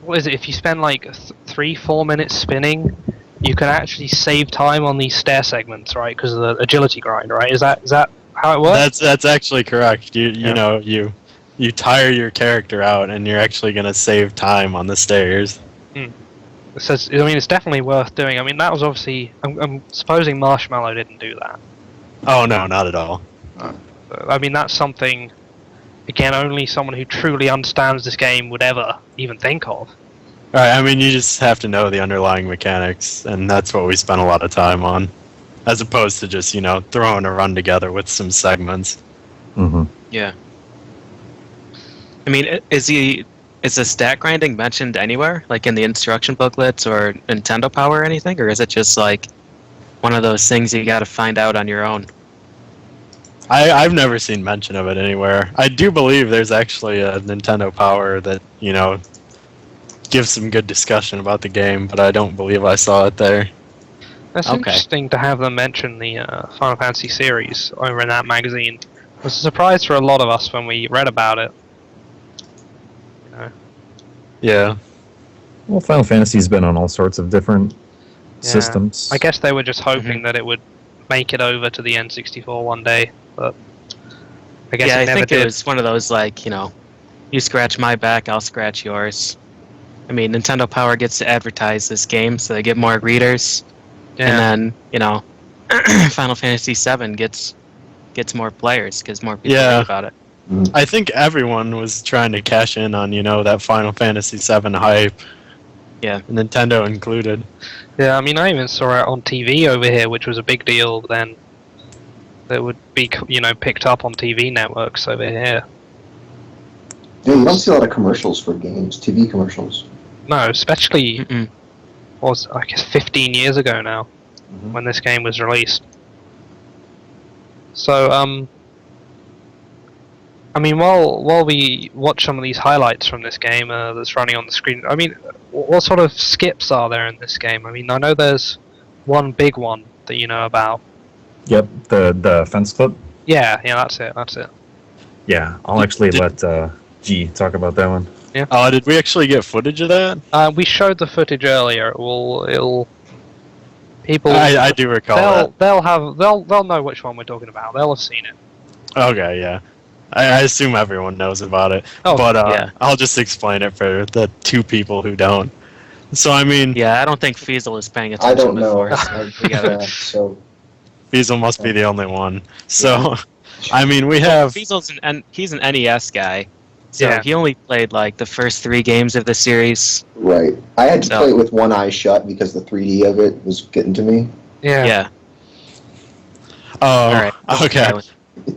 A: if you spend like 3-4 minutes spinning, you can actually save time on these stair segments, right? Because of the agility grind, right? Is that how it works?
E: That's actually correct. You tire your character out and you're actually going to save time on the stairs.
A: It says, I mean, it's definitely worth doing. I mean, that was obviously. I'm supposing Marshmallow didn't do that.
E: Oh no, not at all.
A: I mean, that's something. Again, only someone who truly understands this game would ever even think of.
E: Right, I mean, you just have to know the underlying mechanics, and that's what we spent a lot of time on, as opposed to just throwing a run together with some segments.
F: Hmm.
C: Yeah. I mean, is the stat grinding mentioned anywhere, like in the instruction booklets or Nintendo Power or anything, or is it just like one of those things you got to find out on your own?
E: I've never seen mention of it anywhere. I do believe there's actually a Nintendo Power that gives some good discussion about the game, but I don't believe I saw it there.
A: That's
C: Okay.
A: interesting to have them mention the Final Fantasy series over in that magazine. It was a surprise for a lot of us when we read about it.
E: Yeah.
F: Well, Final Fantasy's been on all sorts of different
A: Yeah.
F: systems.
A: I guess they were just hoping that it would make it over to the N64 one day, but I guess
C: Yeah,
A: it
C: I
A: never
C: think
A: did.
C: it was one of those like, you scratch my back, I'll scratch yours. I mean, Nintendo Power gets to advertise this game, so they get more readers,
A: Yeah.
C: and then Final Fantasy VII gets more players because more people
E: Yeah.
C: read about it.
E: I think everyone was trying to cash in on, that Final Fantasy VII hype.
C: Yeah.
E: Nintendo included.
A: Yeah, I mean, I even saw it on TV over here, which was a big deal then. That would be, picked up on TV networks over here.
B: Yeah, you don't see a lot of commercials for games, TV commercials.
A: No, especially,
C: Mm-mm.
A: was I guess 15 years ago now,
B: Mhm.
A: when this game was released. So, I mean, while we watch some of these highlights from this game that's running on the screen, I mean, what sort of skips are there in this game? I mean, I know there's one big one that you know about.
F: Yep, the fence clip.
A: Yeah, that's it.
F: Yeah, I'll actually let G talk about that one.
E: Oh, did we actually get footage of that?
A: We showed the footage earlier. It'll people.
E: I do recall
A: they'll know which one we're talking about. They'll have seen it.
E: that. Okay, yeah. I assume everyone knows about it.
A: Oh,
E: but
C: yeah.
E: I'll just explain it for the two people who don't. So, I mean,
C: Yeah, I don't think Fiesel is paying
B: I
C: attention
B: don't know.
C: before. So we gotta.
B: So
E: Fiesel must be the only one. So, I mean, we have...
C: Fiesel's he's an NES guy, so
A: Yeah.
C: he only played like the first 3 games of the series.
B: right, I had to
C: So-
B: play it with one eye shut because the 3D of it was getting to me.
C: Yeah.
E: Oh,
C: All right.
E: okay.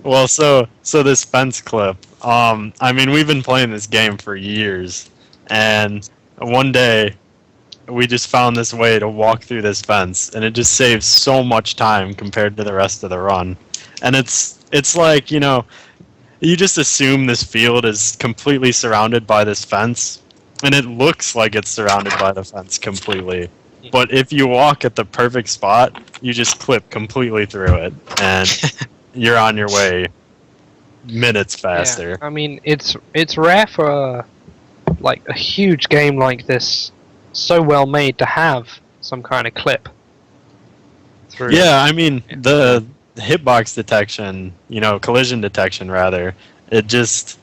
E: Well, so this fence clip. I mean, we've been playing this game for years, and one day we just found this way to walk through this fence, and it just saves so much time compared to the rest of the run. And it's like, you just assume this field is completely surrounded by this fence, and it looks like it's surrounded by the fence completely. But if you walk at the perfect spot, you just clip completely through it, and you're on your way minutes faster.
A: Yeah. I mean, it's rare for a huge game like this, so well made, to have some kind of clip through.
E: Yeah, I mean, the hitbox detection, collision detection rather, it's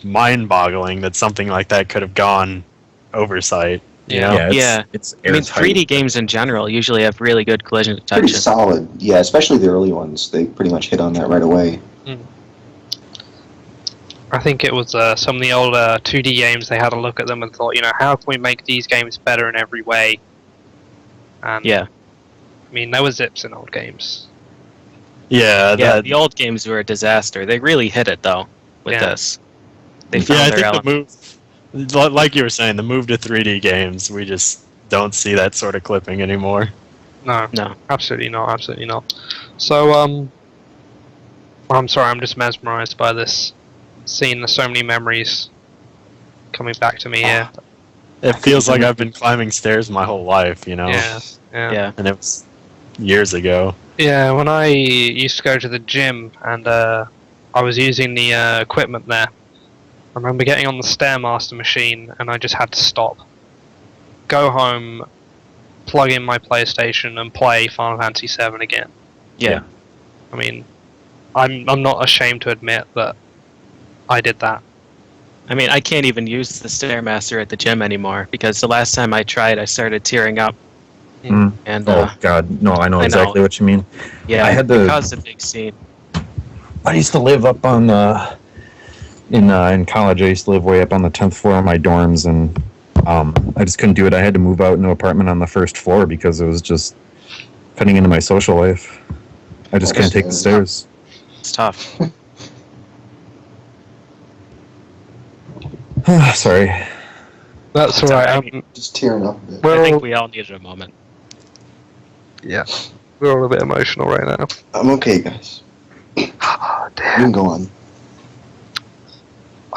E: mind-boggling that something like that could have gone oversight. You know?
F: Yeah, it's
C: I mean,
F: airtight.
C: 3D games in general usually have really good collision
B: Pretty
C: detection.
B: solid, yeah. Especially the early ones, they pretty much hit on that right away.
A: I think it was some of the older 2D games. They had a look at them and thought, how can we make these games better in every way? And
C: Yeah.
A: I mean, there were zips in old games.
E: Yeah,
C: Yeah,
E: that,
C: the old games were a disaster. They really hit it though with
A: Yeah.
C: this. They
E: yeah,
C: found
E: I
C: their
E: think
C: element.
E: the move, like you were saying, the move to 3D games, we just don't see that sort of clipping anymore.
A: No,
C: No.
A: absolutely not. So, I'm sorry, I'm just mesmerized by this scene. There's so many memories coming back to me here.
E: It feels like I've been climbing stairs my whole life,
A: Yeah.
C: Yeah.
E: and it was years ago.
A: Yeah, when I used to go to the gym and I was using the equipment there, I remember getting on the Stairmaster machine and I just had to stop, go home, plug in my PlayStation and play Final Fantasy VII again.
C: Yeah.
A: I mean, I'm not ashamed to admit that I did that.
C: I mean, I can't even use the Stairmaster at the gym anymore because the last time I tried, I started tearing up.
F: Mm.
C: And
F: Oh God, no! I know
C: I know.
F: exactly what you mean.
C: yeah,
F: I had
C: it
F: to-
C: caused a big scene.
F: I used to live up on in college. I used to live way up on the 10th floor of my dorms, and I just couldn't do it. I had to move out into an apartment on the first floor because it was just cutting into my social life. I just couldn't take the stairs.
C: It's tough.
F: Sorry.
A: That's
C: It's
A: all right.
C: alright.
B: Just tearing up a bit.
C: I
A: We're
C: think
A: all,
C: we all needed a moment.
A: yeah, we're all a bit emotional right now.
B: I'm okay, guys.
A: Oh,
B: You
A: dear.
B: can go on.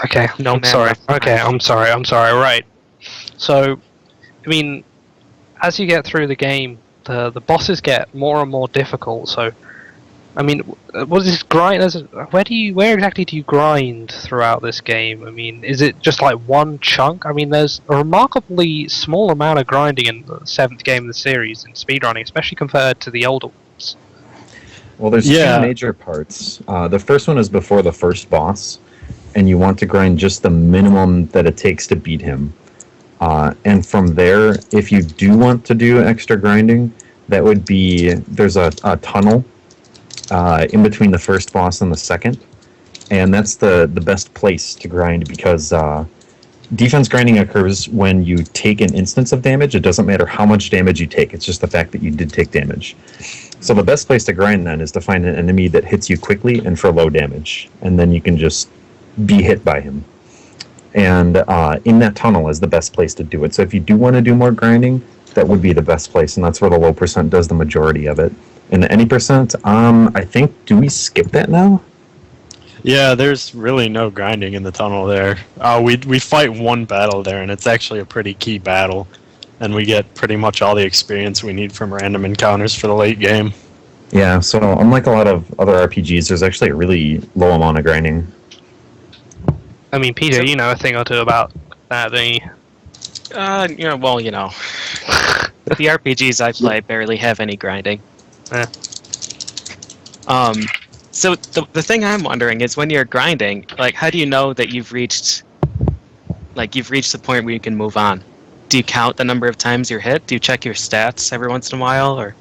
A: Okay,
C: No
A: I'm
C: man
A: sorry.
C: left behind.
A: Okay, I'm sorry. Right. So, I mean, as you get through the game, the bosses get more and more difficult. So, I mean, what is this grind? Where exactly do you grind throughout this game? I mean, is it just like one chunk? I mean, there's a remarkably small amount of grinding in the 7th game of the series in speedrunning, especially compared to the older ones.
F: Well, there's
E: Yeah.
F: two major parts. The first one is before the first boss, and you want to grind just the minimum that it takes to beat him. And from there, if you do want to do extra grinding, that would be there's a tunnel in between the first boss and the second, and that's the best place to grind because defense grinding occurs when you take an instance of damage. It doesn't matter how much damage you take; it's just the fact that you did take damage. So the best place to grind then is to find an enemy that hits you quickly and for low damage, and then you can just be hit by him. And in that tunnel is the best place to do it. So if you do want to do more grinding, that would be the best place, and that's where the low percent does the majority of it. And the any percent, I think, do we skip that now?
E: Yeah, there's really no grinding in the tunnel there. We fight one battle there, and it's actually a pretty key battle, and we get pretty much all the experience we need from random encounters for the late game.
F: Yeah, so unlike a lot of other RPGs, there's actually a really low amount of grinding.
A: I mean, Peter, you know a thing or two about that, don't you?
C: The RPGs I play barely have any grinding.
A: Yeah.
C: So the thing I'm wondering is when you're grinding, like, how do you know that you've reached the point where you can move on? Do you count the number of times you're hit? Do you check your stats every once in a while, or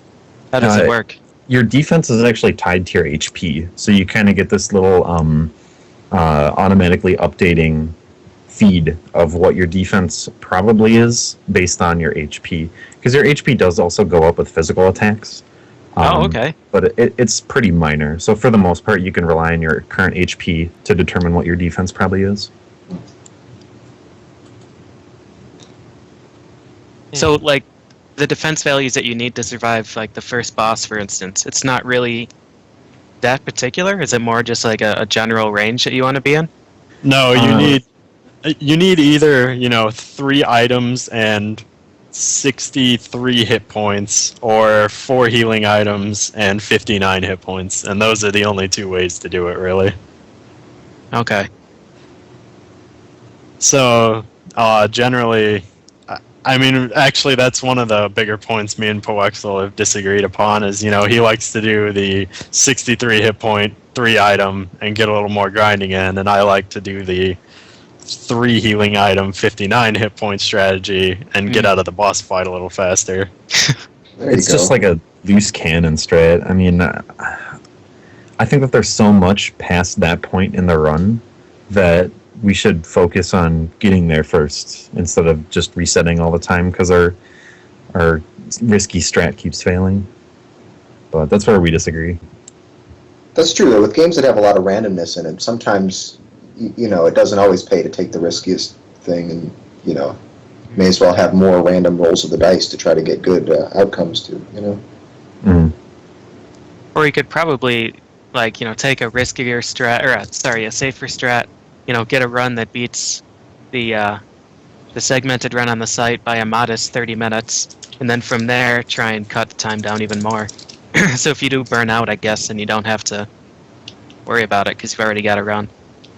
C: how does it work?
F: Your defense is actually tied to your HP, so you kind of get this little automatically updating feed of what your defense probably is based on your HP, because your HP does also go up with physical attacks.
C: Okay.
F: But it's pretty minor. So for the most part, you can rely on your current HP to determine what your defense probably is.
C: So, like, the defense values that you need to survive, like the first boss, for instance, it's not really that particular? Is it more just like a general range that you want to be in?
E: No, you need either 3 items and 63 hit points, or 4 healing items and 59 hit points, and those are the only 2 ways to do it, really.
C: Okay.
E: So, generally, I mean, actually, that's one of the bigger points me and Poexel have disagreed upon is, he likes to do the 63 hit point, 3 item, and get a little more grinding in, and I like to do the 3 healing item, 59 hit point strategy, and get out of the boss fight a little faster.
F: It's just like a loose cannon strat. I mean, I think that there's so much past that point in the run that we should focus on getting there first instead of just resetting all the time because our risky strat keeps failing. But that's where we disagree.
B: That's true, though. With games that have a lot of randomness in it, sometimes, it doesn't always pay to take the riskiest thing and, may as well have more random rolls of the dice to try to get good outcomes to,
F: Mm.
C: Or you could probably, take a riskier strat, or a safer strat, get a run that beats the segmented run on the site by a modest 30 minutes, and then from there try and cut the time down even more. So if you do burn out, I guess, then you don't have to worry about it because you've already got a run.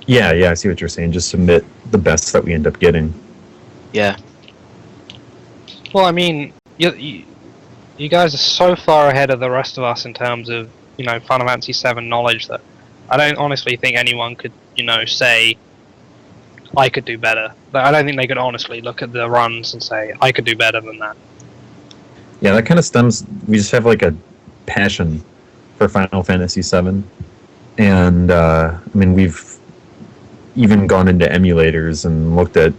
F: Yeah, I see what you're saying. Just submit the best that we end up getting.
C: Yeah.
A: Well, I mean, you guys are so far ahead of the rest of us in terms of, Final Fantasy VII knowledge that I don't honestly think anyone could, say, I could do better. But I don't think they could honestly look at the runs and say, I could do better than that.
F: Yeah, that kind of stems. We just have like a passion for Final Fantasy VII, and I mean we've even gone into emulators and looked at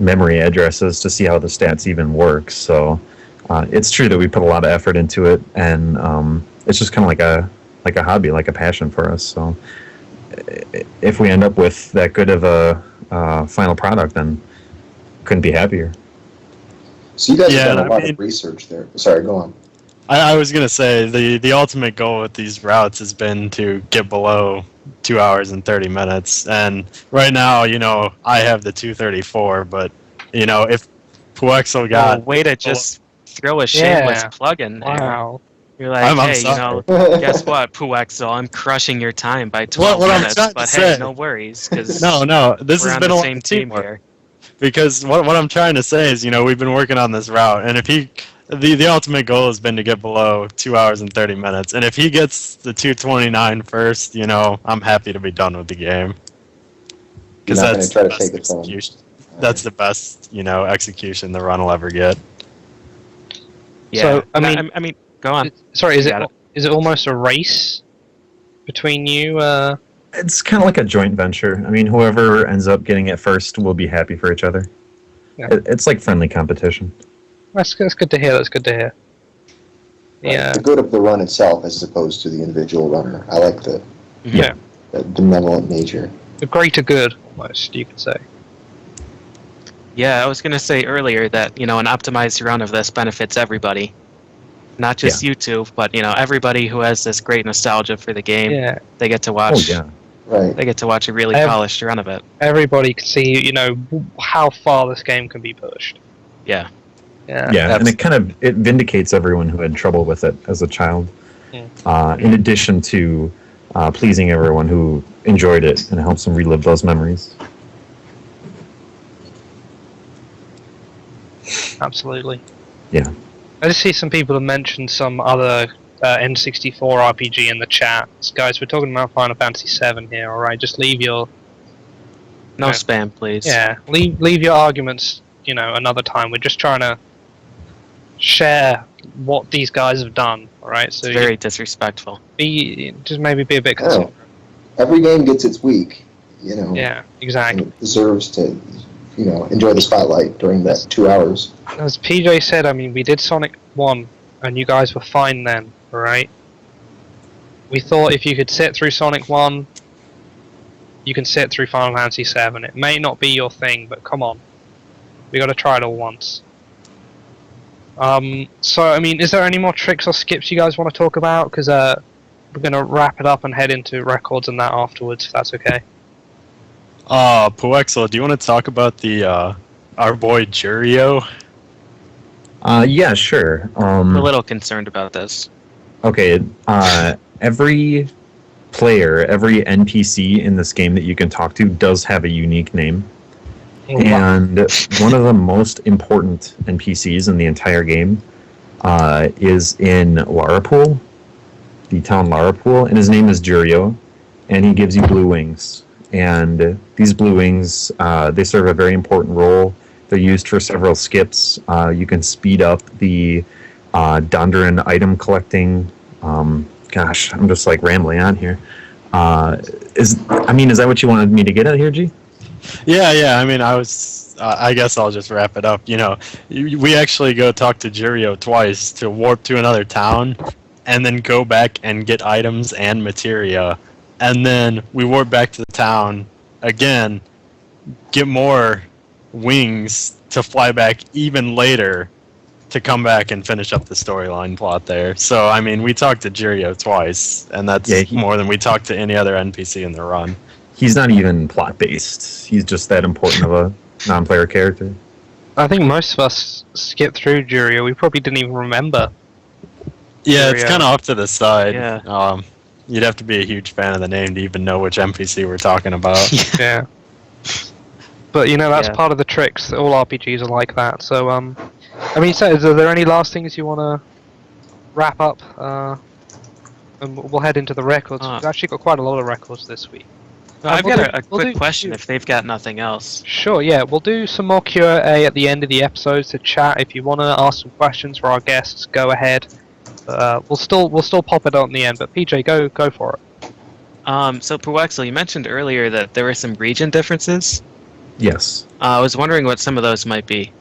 F: memory addresses to see how the stats even work. So it's true that we put a lot of effort into it, and it's just kind of like a hobby, like a passion for us. So if we end up with that good of a final product, then couldn't be happier.
B: So you guys
E: Yeah,
B: have done a
E: I
B: lot
E: mean-
B: of research there. Sorry, go on.
E: I was gonna say the ultimate goal with these routes has been to get below 2 hours and 30 minutes, and right now, I have the 2:34, but if Puexel
C: Oh,
E: got
C: way to just throw a shameless
A: Yeah.
C: plug in there.
A: Wow.
C: You're like,
E: I'm
C: hey,
E: sorry.
C: guess what, Puexel? I'm crushing your time by 12
E: What I'm
C: minutes.
E: trying to
C: But
E: say-
C: hey, no worries, because
E: no, this
C: we're
E: has
C: on
E: been
C: the
E: a lot
C: same
E: of
C: team
E: teamwork.
C: here.
E: Because what I'm trying to say is, we've been working on this route, and if the ultimate goal has been to get below 2 hours and 30 minutes, and if he gets the 2:29 first, I'm happy to be done with the game.
B: You're
E: Because
B: not going
E: that's
B: to try
E: the
B: to
E: best
B: take its own.
E: execution. That's the best, execution the run will ever get.
C: Yeah.
A: So, I
C: No,
A: mean-
C: I mean, go on.
A: Sorry,
C: You got it.
A: is it almost a race between you?
F: It's kind of like a joint venture. I mean, whoever ends up getting it first will be happy for each other.
A: Yeah.
F: It's like friendly competition.
A: That's good to hear. That's good to hear. Yeah.
B: The good of the run itself as opposed to the individual runner. I like the
A: Yeah.
B: benevolent nature.
A: The greater good, almost, you could say.
C: Yeah, I was going to say earlier that, an optimized run of this benefits everybody. Not just you two, but, everybody who has this great nostalgia for the game.
A: Yeah.
C: They get to
F: Oh
C: watch
F: yeah.
B: Right.
C: they get to watch a really polished run of it.
A: Everybody can see, how far this game can be pushed.
C: Yeah.
A: Yeah.
F: Yeah, and it vindicates everyone who had trouble with it as a child.
A: Yeah.
F: In addition to pleasing everyone who enjoyed it, and it helps them relive those memories.
A: Absolutely.
F: Yeah.
A: I just see some people have mentioned some other N64 RPG in the chat. Guys, we're talking about Final Fantasy VII here, alright? Just leave your...
C: No
A: Yeah.
C: spam, please.
A: Yeah, leave your arguments, another time. We're just trying to share what these guys have done, alright? So
C: It's very disrespectful.
A: just maybe be a bit considerate.
B: Every game gets its week, and
A: Yeah, exactly.
B: it deserves to, enjoy the spotlight during that 2 hours.
A: As PJ said, I mean, we did Sonic 1, and you guys were fine then, alright? We thought if you could sit through Sonic 1, you can sit through Final Fantasy 7. It may not be your thing, but come on. We gotta try it all once. So, I mean, is there any more tricks or skips you guys want to talk about? Because we're gonna wrap it up and head into records and that afterwards, if that's okay.
E: Puexel, do you want to talk about the our boy Jurio?
F: Yeah, sure.
C: I'm a little concerned about this.
F: Okay, every player, every NPC in this game that you can talk to does have a unique name. And one of the most important NPCs in the entire game is in Larapool, the town Larapool, and his name is Jurio, and he gives you blue wings. And these blue wings, they serve a very important role. They're used for several skips. You can speed up the Dondaran item collecting. Gosh, I'm just like rambling on here. Is that what you wanted me to get at here, G?
E: Yeah. I mean, I guess I'll just wrap it up. We actually go talk to Jurio twice to warp to another town, and then go back and get items and materia, and then we warp back to the town again, get more wings to fly back even later to come back and finish up the storyline plot there. So, I mean, we talked to Jurio twice, and that's more than we talked to any other NPC in the run.
F: He's not even plot-based. He's just that important of a non-player character.
A: I think most of us skipped through Jurio. We probably didn't even remember.
E: Yeah, it's
A: Jurio.
E: kind of off to the side.
C: Yeah.
E: You'd have to be a huge fan of the name to even know which NPC we're talking about.
A: Yeah. But that's
C: Yeah.
A: part of the tricks. All RPGs are like that. So so is there any last things you want to wrap up? And we'll head into the records. We've actually got quite a lot of records this week.
C: I've
A: we'll
C: got
A: do-
C: a
A: we'll
C: quick
A: do-
C: question if they've got nothing else.
A: Sure, yeah, we'll do some more Q&A at the end of the episode to chat. If you want to ask some questions for our guests, go ahead. We'll still pop it on the end. But PJ, go for it.
C: So Puwexel, you mentioned earlier that there were some region differences.
F: Yes.
C: I was wondering what some of those might be.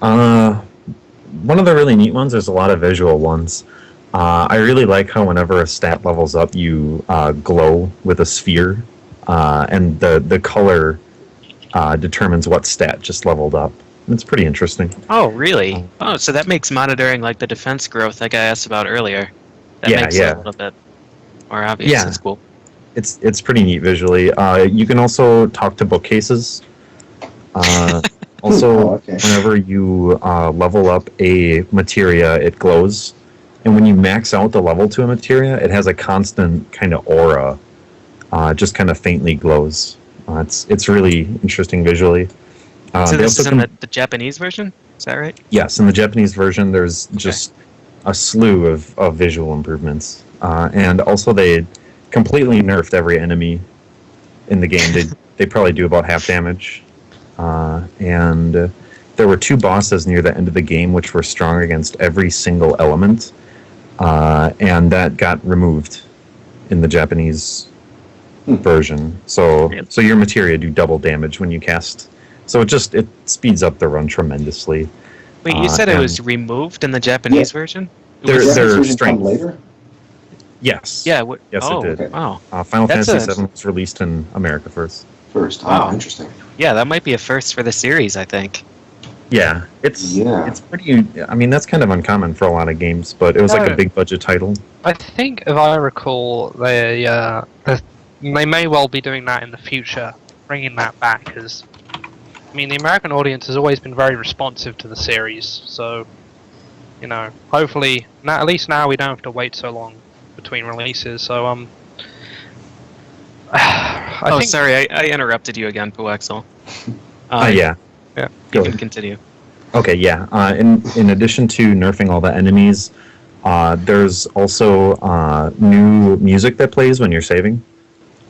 F: One of the really neat ones, there's a lot of visual ones. I really like how whenever a stat levels up, you glow with a sphere, and the color determines what stat just leveled up. It's pretty interesting.
C: Oh, really? Oh, so that makes monitoring like the defense growth like I asked about earlier. That
F: Yeah,
C: makes
F: yeah.
C: it a little bit more obvious.
F: Yeah.
C: That's cool.
F: It's pretty neat visually. You can also talk to bookcases. Also,
B: Oh, okay.
F: whenever you level up a materia, it glows. And when you max out the level to a materia, it has a constant kind of aura. Just kind of faintly glows. It's really interesting visually.
C: So
F: they
C: this
F: also
C: is in
F: can-
C: the Japanese version? Is that right?
F: Yes, in the Japanese version, there's just a slew of visual improvements. And also, they completely nerfed every enemy in the game. They probably do about half damage. And there were 2 bosses near the end of the game which were strong against every single element. And that got removed in the Japanese version. So your materia do double damage when you cast. So it speeds up the run tremendously.
C: Wait, you said it
F: and
C: was removed in the Japanese version? It
F: There-
C: was-
B: Does
F: there-
B: that
F: their
B: version come
F: strength.
B: later?
F: Yes.
C: Yeah.
F: Yes,
C: oh,
F: it did.
C: Wow.
F: Final
C: That's
F: Fantasy
C: a-
F: VII was released in America first.
B: First.
C: Wow.
B: Oh, interesting.
C: Yeah, that might be a first for the series, I think.
F: Yeah, it's
B: Yeah.
F: pretty. I mean, that's kind of uncommon for a lot of games, but it was like
A: No.
F: a big budget title.
A: I think, if I recall, they may well be doing that in the future, bringing that back. Because I mean, the American audience has always been very responsive to the series, so hopefully, at least now we don't have to wait so long between releases. So I think
C: Sorry, I interrupted you again, Puwexel.
F: Yeah.
A: Yeah.
C: You
F: Go
C: can continue.
F: Okay, yeah. In addition to nerfing all the enemies, there's also new music that plays when you're saving.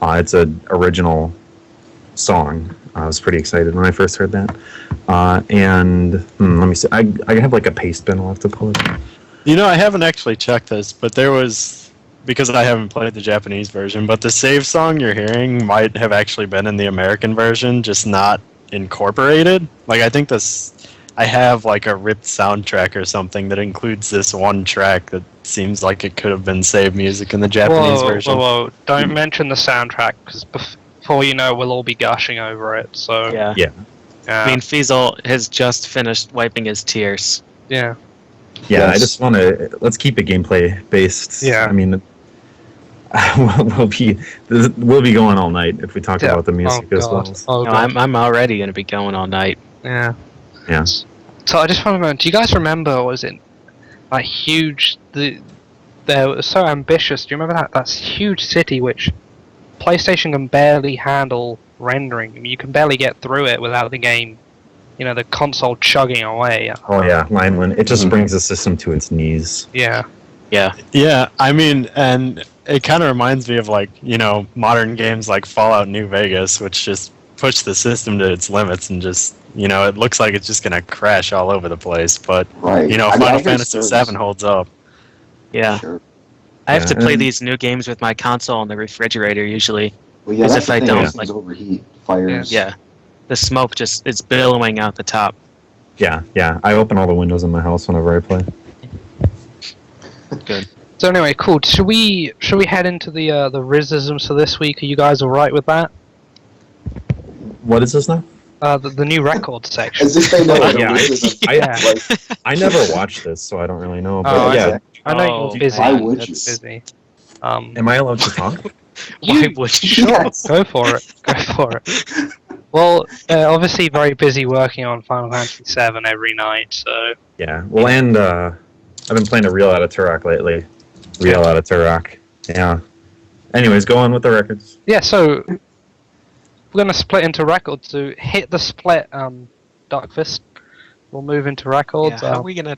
F: It's an original song. I was pretty excited when I first heard that. And let me see. I have like a paste bin. I'll have to pull it.
E: I haven't actually checked this, but there was, because I haven't played the Japanese version, but the save song you're hearing might have actually been in the American version, just not incorporated. Like, I think I have like a ripped soundtrack or something that includes this one track that seems like it could have been saved music in the Japanese version.
A: Whoa! Don't mention the soundtrack, because before you know, we'll all be gushing over it. So
C: Yeah.
F: Yeah.
C: I mean, Fiesel has just finished wiping his tears.
A: yeah.
F: Yeah, I
B: Yes.
F: just want to let's keep it gameplay based.
A: Yeah.
F: I mean, we'll be going all night if we talk
A: Yeah.
F: about the music as well.
A: Oh
C: No,
A: god.
C: I'm already going to be going all night.
A: Yeah.
F: Yeah.
A: So I just want to remember, do you guys remember, was it like huge, they were so ambitious, do you remember that huge city which PlayStation can barely handle rendering? I mean, you can barely get through it without the game, the console chugging away.
F: Oh yeah, Lineman. It just
B: Mhm.
F: brings the system to its knees.
A: Yeah.
C: Yeah.
E: Yeah, I mean, and it kind of reminds me of like, modern games like Fallout New Vegas, which just push the system to its limits and just, it looks like it's just going to crash all over the place. But,
B: Right. I mean, I
E: Final
B: hear
E: Fantasy
B: stories.
E: VII holds up.
C: Yeah.
B: Sure.
C: I have to
F: Yeah,
C: play
F: and-
C: these new games with my console on the refrigerator usually.
B: Well, yeah,
C: As
B: that's
C: if I
B: the thing.
C: don't,
B: Things
C: like-
B: overheat. Fires.
C: Yeah. The smoke it's billowing out the top.
F: Yeah. I open all the windows in my house whenever I play.
C: Good.
A: So anyway, cool. Should we head into the Rizisms for this week? Are you guys alright with that?
F: What is this now?
A: The new record section.
B: As if they know what
F: Yeah,
B: it is.
A: Yeah.
B: Like,
F: I never watched this, so I don't really know. But
A: Oh,
F: yeah,
A: I know
C: Oh,
A: you're busy.
B: why would you?
A: That's busy.
F: am I allowed to talk?
C: Why would you?
A: Sure,
B: Yes.
A: go for it. Go for it. Well, obviously very busy working on Final Fantasy VII every night, so
F: Yeah. Well, and I've been playing a Real out of Turok lately. Real out of Turok. Yeah. Anyways, go on with the records.
A: yeah. So we're gonna split into records. So hit the split, Darkfist. We'll move into records.
C: Yeah, how are we gonna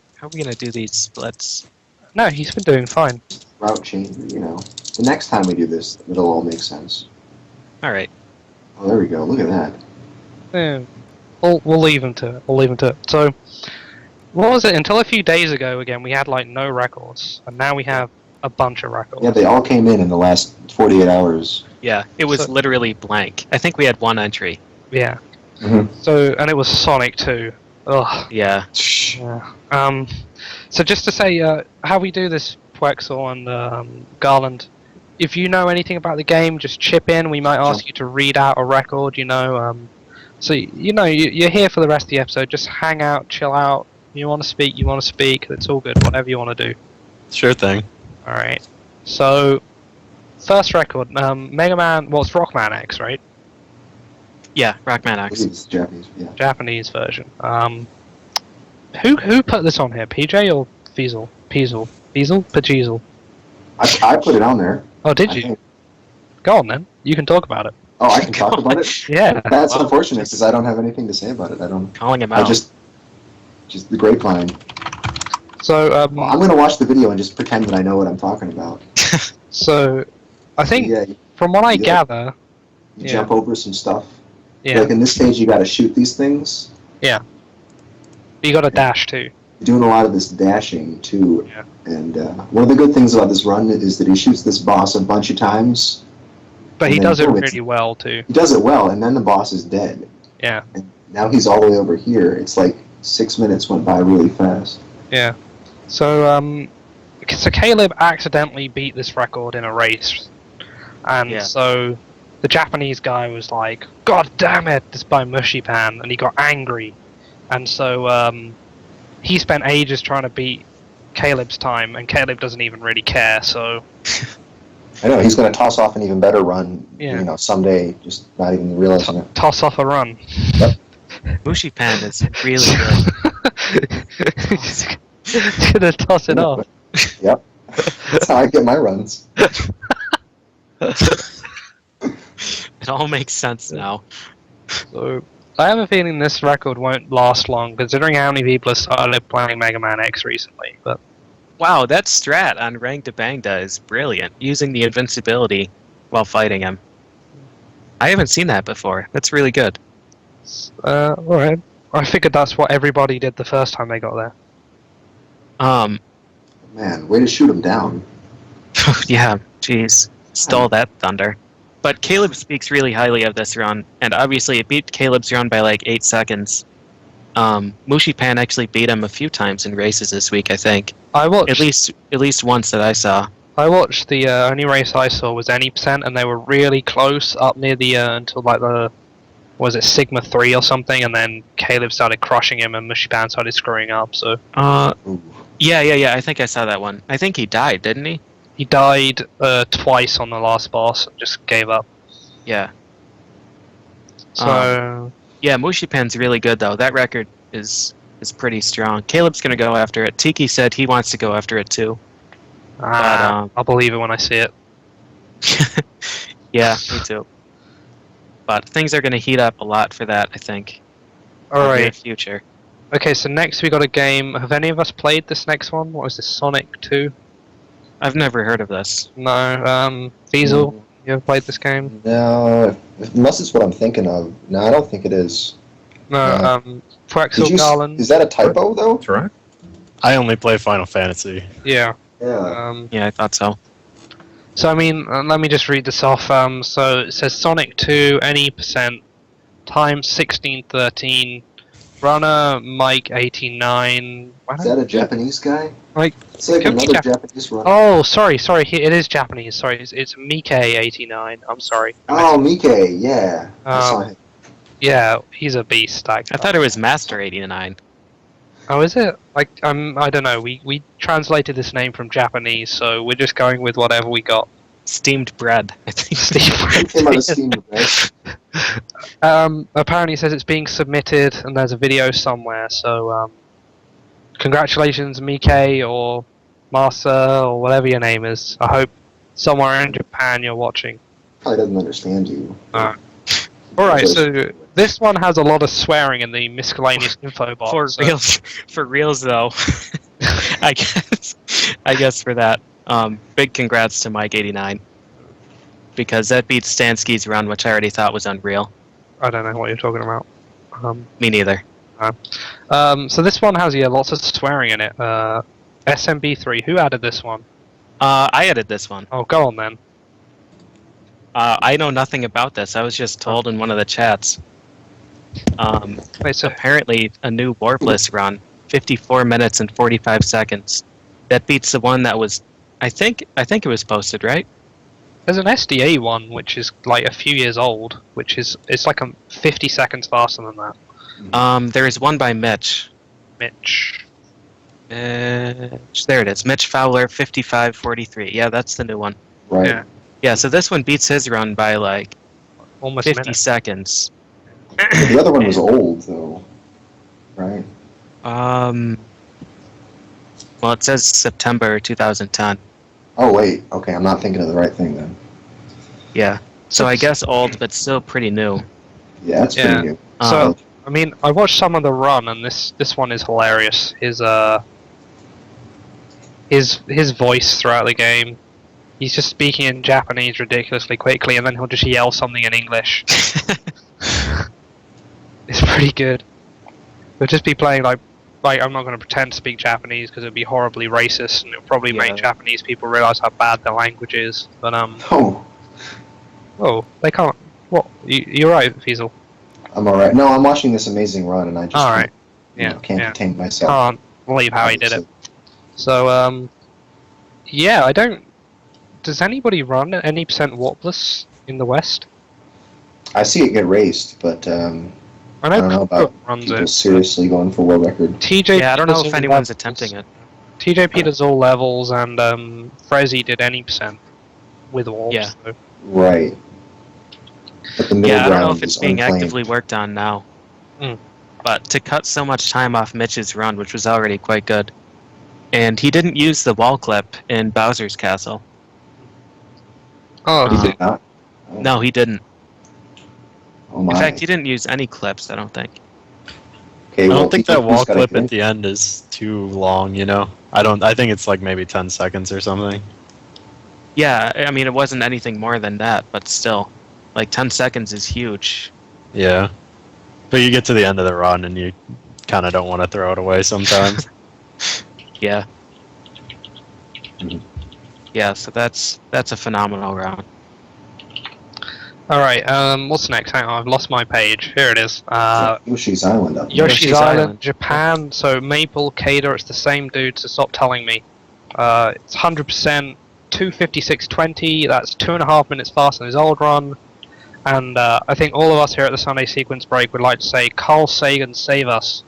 C: do these splits?
A: No, he's been doing fine.
B: route change, The next time we do this, it'll all make sense.
C: All right.
B: Oh, there we go. Look at that.
A: Yeah. We'll leave him to it. We'll leave him to it. So, what was it? Until a few days ago, again, we had like no records, and now we have a bunch of records.
B: Yeah, they all came in the last 48 hours.
C: Yeah, it was
A: So-
C: literally blank. I think we had one entry.
A: Yeah.
B: Mhm.
A: So, and it was Sonic 2. Ugh.
C: Yeah.
A: Yeah. So just to say, how we do this, Puexel and Garland, if you know anything about the game, just chip in. We might ask you to read out a record, So, you're here for the rest of the episode. Just hang out, chill out. You want to speak, you want to speak. It's all good, whatever you want to do.
E: Sure thing.
A: Alright. So, first record, Mega Man, well, it's Rockman X, right?
C: Yeah, Rockman
B: I
C: X.
B: believe it's Japanese. Yeah.
A: Japanese version. Who put this on here? PJ or Fiesel? Peasel? Pajezel?
B: I put it on there.
A: Oh, did
B: I
A: you?
B: think.
A: Go on then. You can talk about it.
B: Oh, I can talk about it.
A: Yeah.
B: That's unfortunate because I don't have anything to say about it. I don't.
C: Calling him
B: I
C: out.
B: just the grapevine.
A: So,
B: Well, I'm gonna watch the video and just pretend that I know what I'm talking about.
A: I think
B: Yeah,
A: from what I
B: yeah.
A: gather,
B: you
A: Yeah.
B: jump over some stuff.
A: yeah,
B: Like in this stage, you got to shoot these things.
A: you got a dash too.
B: You're doing a lot of this dashing too.
A: Yeah.
B: And one of the good things about this run is that he shoots this boss a bunch of times.
A: But he
B: And then
A: does it
B: boom, it's-
A: really well too.
B: He does it well, and then the boss is dead.
A: Yeah.
B: And now he's all the way over here. It's like 6 minutes went by really fast.
A: Yeah. So Caleb accidentally beat this record in a race, and
C: Yeah.
A: so the Japanese guy was like, "God damn it, this by Mushy Pan," and he got angry, and so he spent ages trying to beat Caleb's time, and Caleb doesn't even really care. So
B: I know he's going to toss off an even better run.
A: Yeah.
B: Someday, just not even realizing it.
A: toss off a run.
C: Mushi Pan is really good.
A: He's gonna toss it off.
B: Yep. That's how I get my runs.
C: It all makes sense now.
A: So I have a feeling this record won't last long, considering how many people have started playing Mega Man X recently. But
C: Wow, that strat on Rang to Bangda is brilliant, using the invincibility while fighting him. I haven't seen that before. That's really good.
A: alright. I figured that's what everybody did the first time they got there.
B: Man, way to shoot him down.
C: Yeah, jeez. Stole that thunder. But Caleb speaks really highly of this run, and obviously it beat Caleb's run by like 8 seconds. Mushi Pan actually beat him a few times in races this week, I think.
A: I watched
C: At least once that I saw.
A: the only race I saw was Any%, and they were really close up near the until like the was it Sigma 3 or something, and then Caleb started crushing him and Mushy Pan started screwing up. So
B: Ooh.
C: Yeah, I think I saw that one. I think he died, didn't he?
A: he died twice on the last boss and just gave up.
C: Yeah.
A: So
C: Yeah, Mushi Pan's really good though. That record is pretty strong. Caleb's gonna go after it. Tiki said he wants to go after it too.
A: I'll believe it when I see it.
C: Yeah, me too. But things are gonna heat up a lot for that, I think. In the near
A: Alright.
C: future.
A: Okay, so next we got a game. Have any of us played this next one? What was this, Sonic 2?
C: I've never heard of this.
A: No. Fiesel, you ever played this game?
B: No, unless it's what I'm thinking of. No, I don't think it is.
A: No.
B: No. Did
A: Puexel
B: you,
A: Garland.
B: is that a typo, though?
F: That's right.
E: I only play Final Fantasy.
A: Yeah.
B: Yeah.
C: Yeah, I thought so.
A: So I mean, let me just read this off. So it says Sonic 2, any percent, time 1613, runner Mike 89.
B: Is that a Japanese guy?
A: Like,
B: It's like
A: could be
B: another
A: Jap-
B: Japanese run.
A: Oh, sorry, it is Japanese. Sorry, it's Mike 89. I'm sorry.
B: Oh, Mike, yeah. I saw him.
A: Yeah, he's a beast. That
C: I
A: guy.
C: thought it was Master 89.
A: Oh, is it? Like, I don't know. We translated this name from Japanese, so we're just going with whatever we got.
C: Steamed bread, I think.
B: It came out of Steam, right?
A: Apparently it says it's being submitted, and there's a video somewhere. So, congratulations, Mike or Masa or whatever your name is. I hope somewhere in Japan you're watching.
B: Probably doesn't understand you.
A: Alright, so this one has a lot of swearing in the miscellaneous info box.
C: For
A: so-
C: reals, for reals though. I guess for that. Big congrats to Mike 89. because that beats Stansky's run, which I already thought was unreal.
A: I don't know what you're talking about.
C: Me neither.
A: So this one has lots of swearing in it. SMB3. Who added this one?
C: I added this one.
A: Oh, go on then.
C: I know nothing about this. I was just told in one of the chats.
A: Wait, so
C: Apparently, a new Warbless run, 54 minutes and 45 seconds. That beats the one that was, I think it was posted, right?
A: there's an SDA one which is like a few years old, it's like 50 seconds faster than that.
C: There is one by Mitch.
A: Mitch.
C: There it is. Mitch Fowler, 55:43. Yeah, that's the new one.
B: Right.
A: Yeah.
C: Yeah, so this one beats his run by like
A: Almost a
C: 50
A: minute.
C: seconds.
B: The other one was old, though. Right?
C: Well, it says September 2010.
B: Oh, wait. Okay, I'm not thinking of the right thing then.
C: Yeah. So I guess old, but still pretty new.
B: Yeah, that's
A: Yeah.
B: pretty good.
A: So, I mean, I watched some of the run, and this one is hilarious. His voice throughout the game. He's just speaking in Japanese ridiculously quickly, and then he'll just yell something in English. It's pretty good. He'll just be playing like I'm not going to pretend to speak Japanese because it would be horribly racist, and it'll probably make Japanese people realize how bad their language is. But
B: Oh,
A: they can't. What? You're right, Fiesel.
B: I'm alright. No, I'm watching this amazing run, and I just
A: All right.
B: can't contain myself.
A: Can't believe how he did it. So, yeah, I don't. Does anybody run at any percent warpless in the West?
B: I see it get raced, but
A: I
B: I don't know
A: Cook
B: about
A: runs
B: people
A: it.
B: seriously going for world record.
A: TJ.
C: Yeah, I don't know
A: does
C: if
A: all
C: anyone's
A: levels.
C: attempting it.
A: TJP does all levels, and Frezzy did any percent with warps.
C: Yeah.
A: So.
B: Right. But the middle
C: Yeah, I don't know
B: ground
C: if it's
B: is
C: being
B: unclaimed.
C: actively worked on now.
A: Mm.
C: But to cut so much time off Mitch's run, which was already quite good, and he didn't use the wall clip in Bowser's Castle.
A: Oh,
B: He did not? Oh.
C: No, he didn't.
B: Oh my.
C: In fact, he didn't use any clips, I don't think.
B: Okay,
E: I
B: well,
E: don't think
B: TJP's
E: that wall
B: gotta
E: clip
B: get
E: at the end is too long, you know? I think it's like maybe 10 seconds or something.
C: Yeah, I mean, it wasn't anything more than that, but still. Like, 10 seconds is huge.
E: Yeah. But you get to the end of the run and you kind of don't want to throw it away sometimes.
C: Yeah.
B: Mhm.
C: Yeah, so that's a phenomenal round.
A: all right. What's next? Hang on, I've lost my page. Here it is.
B: Yoshi's Island up there.
A: Yoshi's
C: Yoshi's
A: Island,
C: Island.
A: Japan. So Maple, Kader, it's the same dude. So stop telling me. It's 100%, 256.20. That's 2.5 minutes faster than his old run. And I think all of us here at the Sunday Sequence Break would like to say, Carl Sagan, save us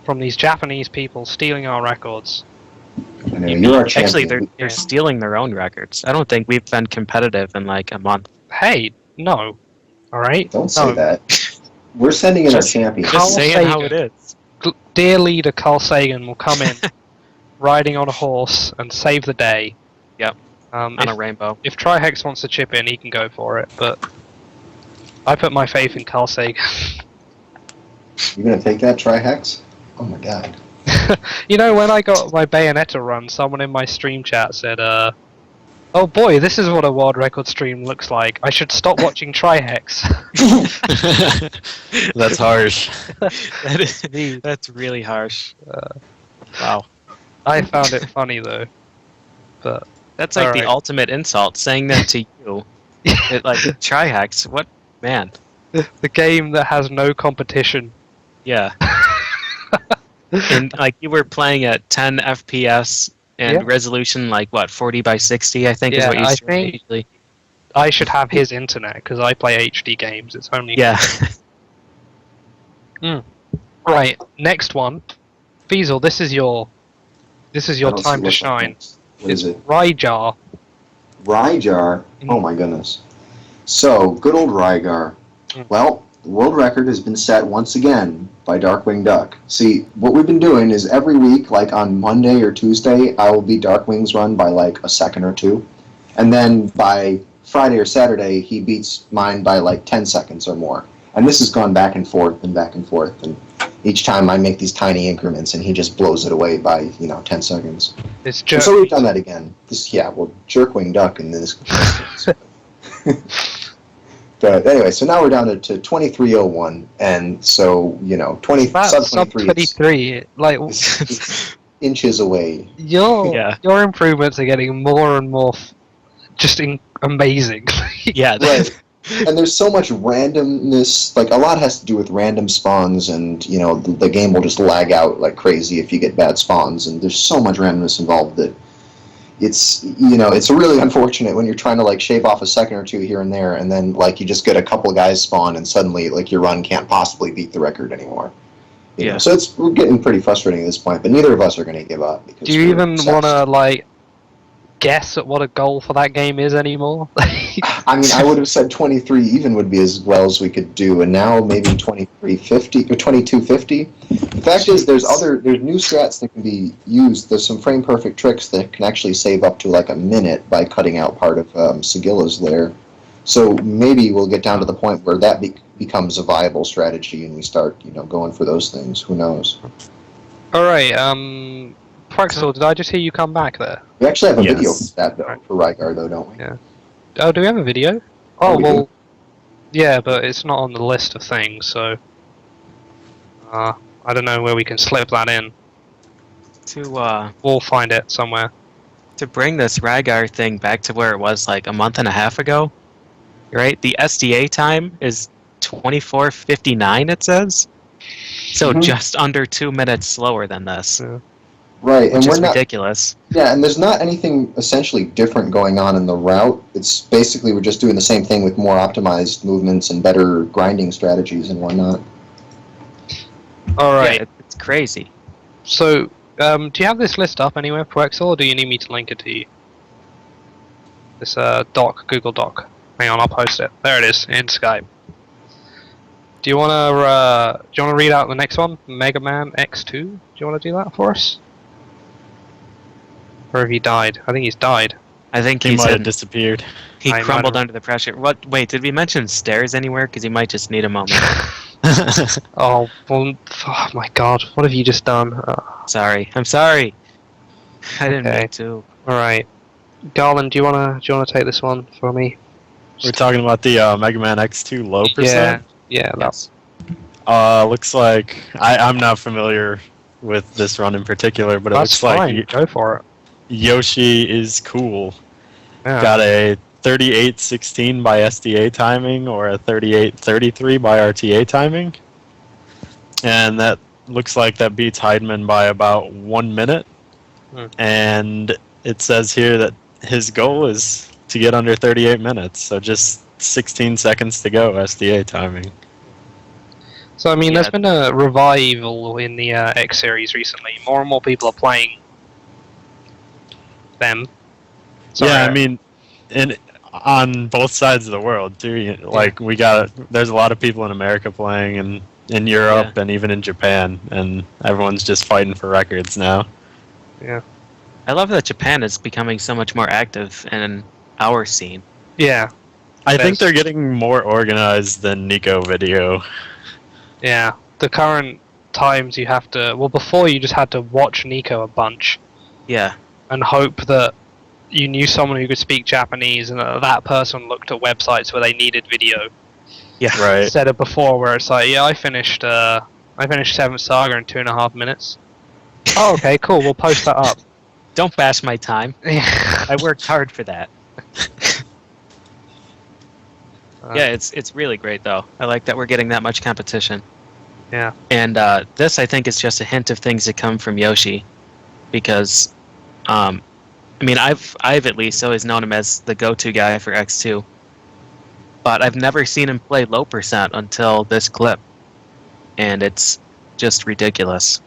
A: from these Japanese people stealing our records.
B: Anyway, you're our
C: Actually,
B: champion.
C: they're stealing their own records. I don't think we've been competitive in like a month.
A: Hey, no. All right.
B: Don't say
A: No.
B: that. We're sending in
C: Just-
B: our champion.
A: Carl
C: Just saying how it
A: Sagan.
C: is.
A: Dear leader Carl Sagan will come in, riding on a horse and save the day.
C: Yep. On a rainbow.
A: If Trihex wants to chip in, he can go for it. But I put my faith in Carl Sagan.
B: You're gonna take that Trihex? Oh my god.
A: You know, when I got my Bayonetta run, someone in my stream chat said, "Oh boy, this is what a world record stream looks like. I should stop watching Trihex."
E: That's harsh.
C: That's really harsh. Wow.
A: I found it funny though. But
C: That's like the
A: Alright.
C: ultimate insult, saying that to you. Like, Trihex, what? Man.
A: the game that has no competition.
C: Yeah. And, like, you were playing at 10 FPS and
A: Yeah.
C: resolution, like, what, 40 by 60, I think, is
A: Yeah,
C: what you
A: I
C: stream
A: think-
C: usually.
A: I should have his internet because I play HD games. It's only
C: Yeah.
A: right. Next one, Fiesel. This is your
B: I don't see
A: time to
B: what's
A: shine.
B: next. What is it?
A: Ryjar.
B: Ryjar. Oh my goodness. So, good old Rygar.
A: Mm.
B: Well, the world record has been set once again by Darkwing Duck. See, what we've been doing is every week, like on Monday or Tuesday, I will beat Darkwing's run by like a second or two. And then by Friday or Saturday, he beats mine by like 10 seconds or more. And this has gone back and forth and back and forth. And each time I make these tiny increments and he just blows it away by, 10 seconds.
A: It's
B: And
A: just
B: so we've done that again. Jerkwing Duck in this. But anyway, so now we're down to 2301, and so 20
A: That's
B: sub
A: sub
B: 23 is,
A: 23. Like
B: is inches away.
C: Yeah.
A: your improvements are getting more and more just amazing.
C: Yeah.
B: Right. And there's so much randomness. Like a lot has to do with random spawns, and the game will just lag out like crazy if you get bad spawns. And there's so much randomness involved that it's really unfortunate when you're trying to like shave off a second or two here and there, and then like you just get a couple guys spawn, and suddenly like your run can't possibly beat the record anymore. You know? So we're getting pretty frustrating at this point, but neither of us are going to give up. Because
A: Do you
B: we're
A: even
B: obsessed.
A: want to like guess at what a goal for that game is anymore?
B: I mean, I would have said 23 even would be as well as we could do, and now maybe 2350 or 2250. The fact is, there's new strats that can be used. There's some frame perfect tricks that can actually save up to like a minute by cutting out part of Sigilla's lair. So maybe we'll get down to the point where that becomes a viable strategy, and we start going for those things. Who knows?
A: All right, Praxel, did I just hear you come back there?
B: We actually have a
F: Yes.
B: video for that though, for Rygar though, don't we?
A: Yeah. Oh, do we have a video?
B: Oh,
A: Oh,
B: we
A: well, yeah, but it's not on the list of things, so I don't know where we can slip that in. We'll find it somewhere.
C: To bring this Rygar thing back to where it was like a month and a half ago, right? The SDA time is 24:59. It says, so
B: Mhm.
C: just under 2 minutes slower than this,
B: Right, and
C: which
B: we're
C: is
B: not.
C: ridiculous.
B: Yeah, and there's not anything essentially different going on in the route. It's basically we're just doing the same thing with more optimized movements and better grinding strategies and whatnot.
A: All right.
C: Yeah, it's crazy.
A: So, do you have this list up anywhere, Praxel, or do you need me to link it to you? This Google Doc. Hang on, I'll post it. There it is in Skype. Do you wanna read out the next one, Mega Man X2? Do you wanna do that for us? Or have he died? I think he's died.
C: I think
E: He
C: he's
E: might have
C: in,
E: disappeared.
C: he
A: I
C: crumbled
A: might have-
C: under the pressure. What? Wait, did we mention stairs anywhere? Because he might just need a moment.
A: Oh, well, oh my god, what have you just done?
C: Sorry, I'm sorry. I didn't
A: Okay.
C: mean to.
A: Alright. Garland, do you wanna take this one for me?
E: We're talking about the Mega Man X2 low percent.
A: Yeah, that's
E: Looks like I'm not familiar with this run in particular, but it
A: that's
E: looks
A: fine.
E: like
A: Go for it.
E: Yoshi is cool.
A: Yeah.
E: Got a 38:16 by SDA timing or a 38:33 by RTA timing, and that looks like that beats Heidemann by about 1 minute. And it says here that his goal is to get under 38 minutes, so just 16 seconds to go SDA timing.
A: So I mean,
C: Yeah.
A: there's been a revival in the X series recently. More and more people are playing them.
E: Yeah, I mean, on both sides of the world too. Like there's a lot of people in America playing, and in Europe, and even in Japan, and everyone's just fighting for records now.
A: Yeah.
C: I love that Japan is becoming so much more active in our scene.
A: Yeah.
E: I think
A: There's-
E: they're getting more organized than Nico Video.
A: Yeah. The current times you have to. Well, before you just had to watch Nico a bunch
C: Yeah,
A: and hope that you knew someone who could speak Japanese, and that person looked at websites where they needed video.
C: yeah.
E: Right.
A: Instead of before, where it's like, yeah, I finished Seventh Saga in 2.5 minutes. Oh, okay, cool. We'll post that up.
C: Don't bash my time.
A: Yeah.
C: I worked hard for that. Yeah, it's really great though. I like that we're getting that much competition.
A: Yeah.
C: And this, I think, is just a hint of things that come from Yoshi, because, I mean, I've at least always known him as the go-to guy for X2, but I've never seen him play low percent until this clip, and it's just ridiculous.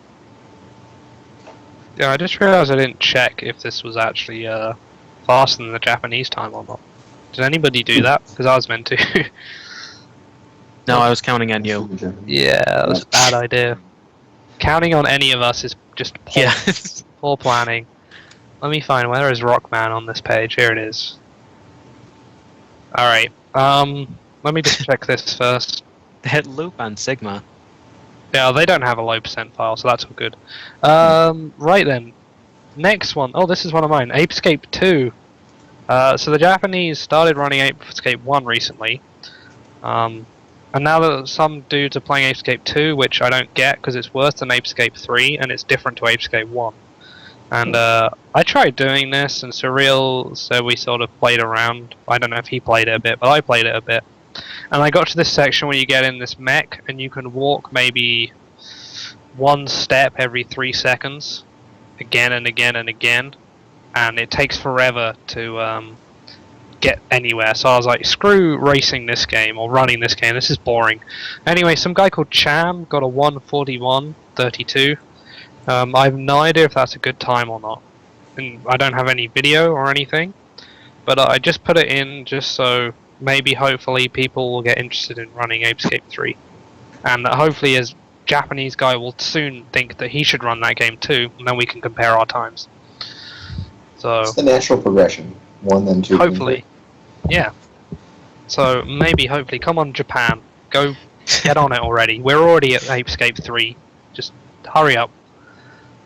A: Yeah, I just realized I didn't check if this was actually faster than the Japanese time or not. Did anybody do that? Because I was meant to.
C: No, I was counting on you.
A: Yeah, that was a bad idea. Counting on any of us is just poor,
C: Yeah.
A: poor planning. Let me find, where is Rockman on this page? Here it is. Alright, let me just check this first.
C: Hit loop on Sigma.
A: Yeah, they don't have a low percent file, so that's all good. Right then. Next one. Oh, this is one of mine. Apescape 2. So the Japanese started running Ape Escape 1 recently. And now that some dudes are playing Ape Escape 2, which I don't get because it's worse than Ape Escape 3 and it's different to Ape Escape 1. And I tried doing this, and Surreal said we sort of played around. I don't know if he played it a bit, but I played it a bit. And I got to this section where you get in this mech, and you can walk maybe one step every 3 seconds, again and again and again, and it takes forever to get anywhere. So I was like, screw racing this game or running this game. This is boring. Anyway, some guy called Cham got a 1:41:32. I have no idea if that's a good time or not. And I don't have any video or anything, but I just put it in just so maybe hopefully people will get interested in running Ape Escape 3. And that hopefully as Japanese guy will soon think that he should run that game too, and then we can compare our times. So
B: It's the natural progression. 1, then 2.
A: hopefully. Yeah. So maybe hopefully come on Japan. Go get on it already. We're already at Ape Escape 3. Just hurry up.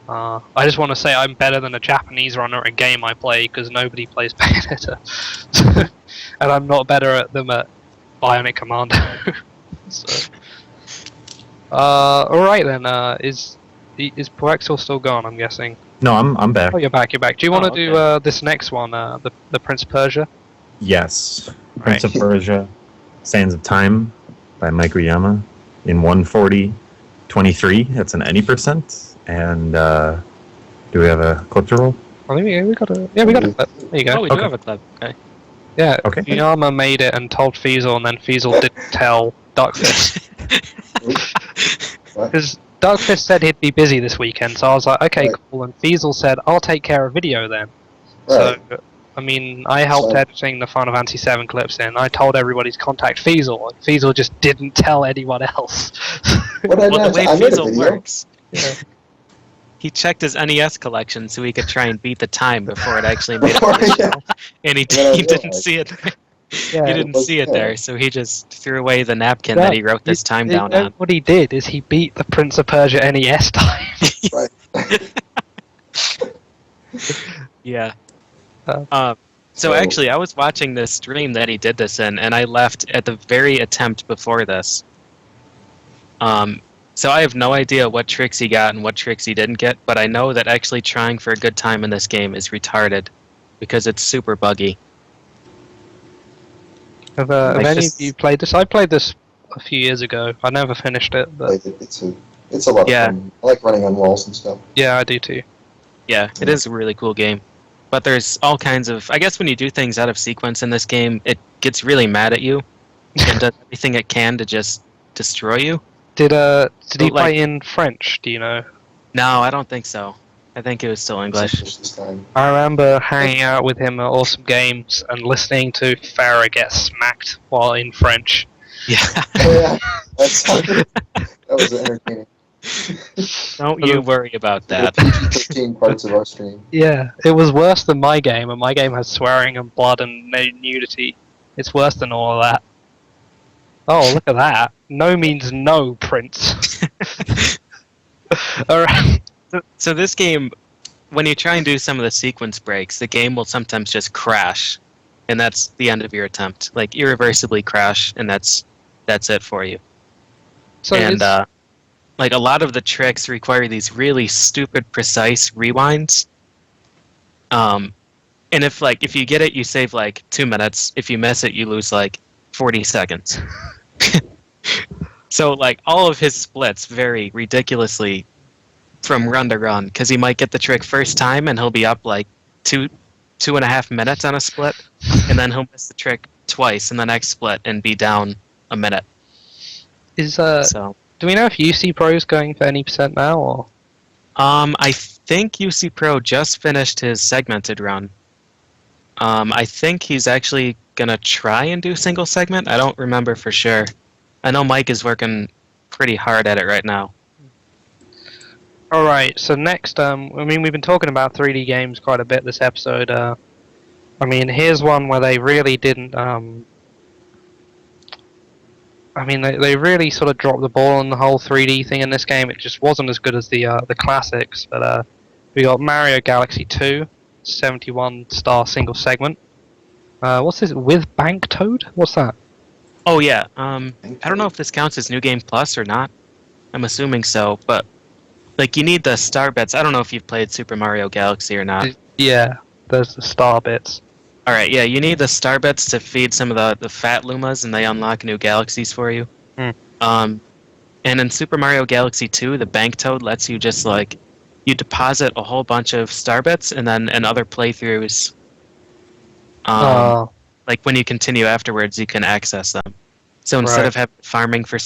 A: I just want to say I'm better than a Japanese runner at a game I play because nobody plays Bayonetta. And I'm not better at them at Bionic Commando. So, alright then, is Poexel still gone, I'm guessing?
F: No, I'm back.
A: Oh, you're back. Do you want to
C: okay.
A: do this next one, the Prince of Persia?
F: Yes. Prince
A: Right.
F: of Persia, Sands of Time by Mike Uyama in 1:40:23. That's an any percent. And do we have a clip to roll?
A: I think we got a clip. There you go.
C: Oh, we do
F: Okay.
C: have a clip. Okay.
A: Yeah,
F: Okay.
A: Uyama made it and told Fiesel, and then Fiesel didn't tell Duckfist.
B: What?
A: Because Duckfist said he'd be busy this weekend, so I was like, okay,
B: Right.
A: cool. And Fiesel said, I'll take care of video then.
B: Right.
A: So, I mean, I helped
B: So-
A: editing the Final Fantasy 7 clips in. I told everybody to contact Fiesel, and Fiesel just didn't tell anyone else.
B: What I
C: Well, the way
B: I made a
C: Fiesel
B: video.
C: works, he checked his NES collection so he could try and beat the time before it actually made it to the
B: Yeah.
C: show. And he
B: Then I
C: didn't
B: realized.
C: see it.
A: Yeah,
C: He didn't
B: was-
C: see it
B: yeah.
C: there, so he just threw away the napkin
A: Yeah,
C: that he wrote this time down
A: You know
C: on.
A: what he did is he beat the Prince of Persia NES time.
C: Yeah.
A: Uh,
C: So actually, I was watching this stream that he did this in, and I left at the very attempt before this. So I have no idea what tricks he got and what tricks he didn't get, but I know that actually trying for a good time in this game is retarded because it's super buggy.
A: Have
C: Like
A: any
C: this-
A: of you played this? I played this a few years ago. I never finished it, but
B: It's a lot
C: Yeah.
B: of fun. I like running on walls and stuff.
A: yeah, I do too.
C: Yeah, it is a really cool game. But there's all kinds of... I guess when you do things out of sequence in this game, it gets really mad at you and does everything it can to just destroy you.
A: Did he
C: like-
A: play in French? Do you know?
C: No, I don't think so. I think it was still English.
B: This time.
A: I remember hanging out with him at Awesome Games and listening to Farah get smacked while in French.
C: Yeah.
B: Oh, yeah, that was entertaining.
C: Don't you worry about that.
B: The PG-13 parts of our stream.
A: Yeah, it was worse than my game, and my game has swearing and blood and nudity. It's worse than all of that. Oh, look at that. No means no, Prince. Alright.
C: So this game, when you try and do some of the sequence breaks, the game will sometimes just crash, and that's the end of your attempt. Like irreversibly crash, and that's it for you.
A: So
C: And
A: it's-
C: like a lot of the tricks require these really stupid precise rewinds. And if you get it, you save like 2 minutes. If you miss it, you lose like 40 seconds. So like all of his splits vary ridiculously from run to run because he might get the trick first time and he'll be up like 2.5 minutes on a split, and then he'll miss the trick twice in the next split and be down a minute.
A: do we know if UC Pro is going for any percent now, or?
C: I think UC Pro just finished his segmented run. I think he's actually gonna try and do single segment. I don't remember for sure. I know Mike is working pretty hard at it right now.
A: Alright, so next, I mean, we've been talking about 3D games quite a bit this episode. I mean, here's one where they really didn't, I mean, they really sort of dropped the ball on the whole 3D thing in this game. It just wasn't as good as the classics, but we got Mario Galaxy 2, 71-star single segment. What's this? With Bank Toad? What's that?
C: Oh yeah. I don't know if this counts as New Game Plus or not. I'm assuming so, but like you need the star bits. I don't know if you've played Super Mario Galaxy or not.
A: Yeah, there's the star bits.
C: All right, yeah, you need the star bits to feed some of the fat Lumas, and they unlock new galaxies for you.
A: Hmm.
C: And in Super Mario Galaxy 2, the Bank Toad lets you just like you deposit a whole bunch of star bits, and then in other playthroughs, like when you continue afterwards, you can access them. So instead
A: Right.
C: of having farming for